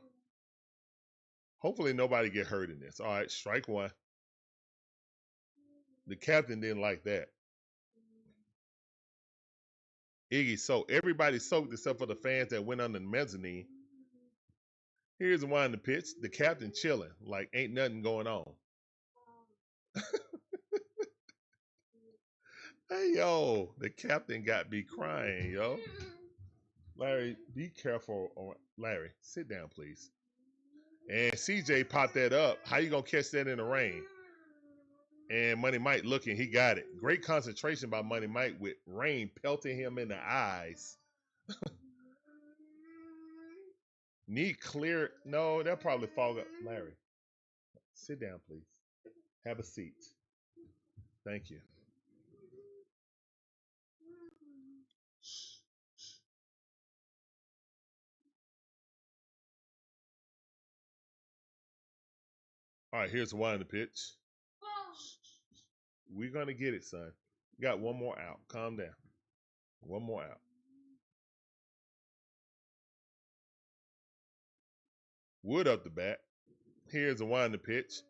Hopefully nobody get hurt in this. All right, strike one. The captain didn't like that. Iggy soaked. Everybody soaked except for the fans that went on the mezzanine. Here's the one to pitch. The captain chilling like ain't nothing going on. Hey, yo, the captain got me crying, yo. Larry, be careful. Larry, sit down, please. And CJ popped that up. How you going to catch that in the rain? And Money Mike looking, he got it. Great concentration by Money Mike with rain pelting him in the eyes. Need clear. No, they'll probably fog up. Larry, sit down, please. Have a seat. Thank you. All right, here's one in the pitch. We're going to get it, son. You got one more out. Calm down. One more out. Wood up the bat. Here's the one in the pitch.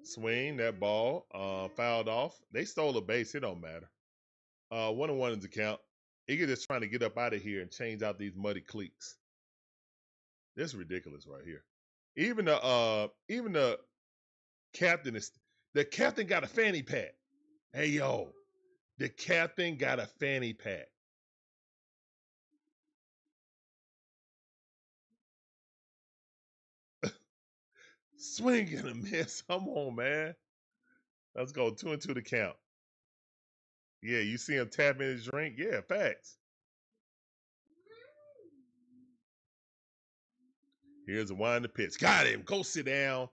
Swing, that ball. Fouled off. They stole a base. It don't matter. 1-1 is the count. Iggy just trying to get up out of here and change out these muddy cleats. This is ridiculous right here. Even the captain is. The captain got a fanny pack. Hey, yo. The captain got a fanny pack. Swing and a miss. Come on, man. Let's go 2-2 to count. Yeah, you see him tapping his drink? Yeah, facts. Here's a wind to pitch. Got him. Go sit down.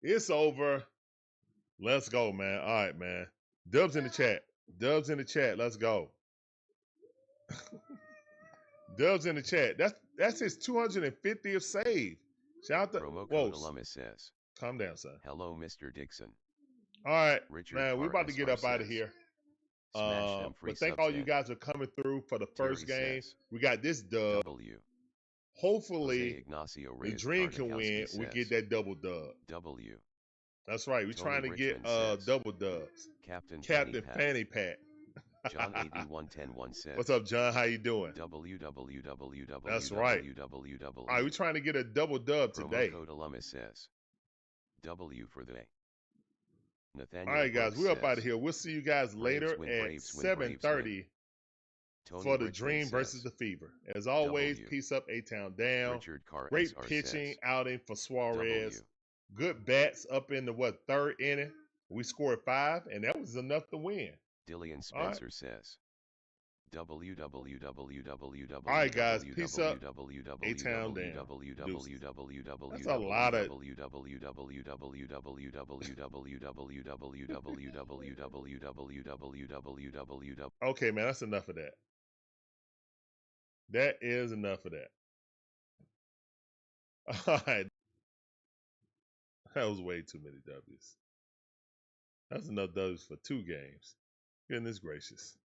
It's over. Let's go, man. All right, man. Dubs in the chat. Dubs in the chat. Let's go. Dubs in the chat. That's his 250th save. Shout out to Promo code Alumnus says. Calm down, son. Hello, Mr. Dixon. All right, Richard man. We're about to get up out of here. But thank all you guys for coming through for the first game. We got this dub. W. Hopefully, the Dream can win. We get that double dub. W. That's right. We're trying to get double dubs. Captain Fanny Pack. John AD1101 says. What's up, John? How you doing? www. That's right. All right, we're trying to get a double dub today. Promo code Alumnus says. W for the day. Nathaniel All right, guys, Brooks we're up says, out of here. We'll see you guys later at 7:30 for the Dream versus the Fever. As always, peace up, A-Town down. Richard Carr Great SR pitching says, outing for Suarez. W. Good bats up in the third inning. We scored 5, and that was enough to win. Dillian Spencer says. www. All right, guys, peace up. A-Town down. That's a lot of. Okay, man, that's enough of that. That is enough of that. All right. That was way too many W's. That's enough W's for 2 games. Goodness gracious.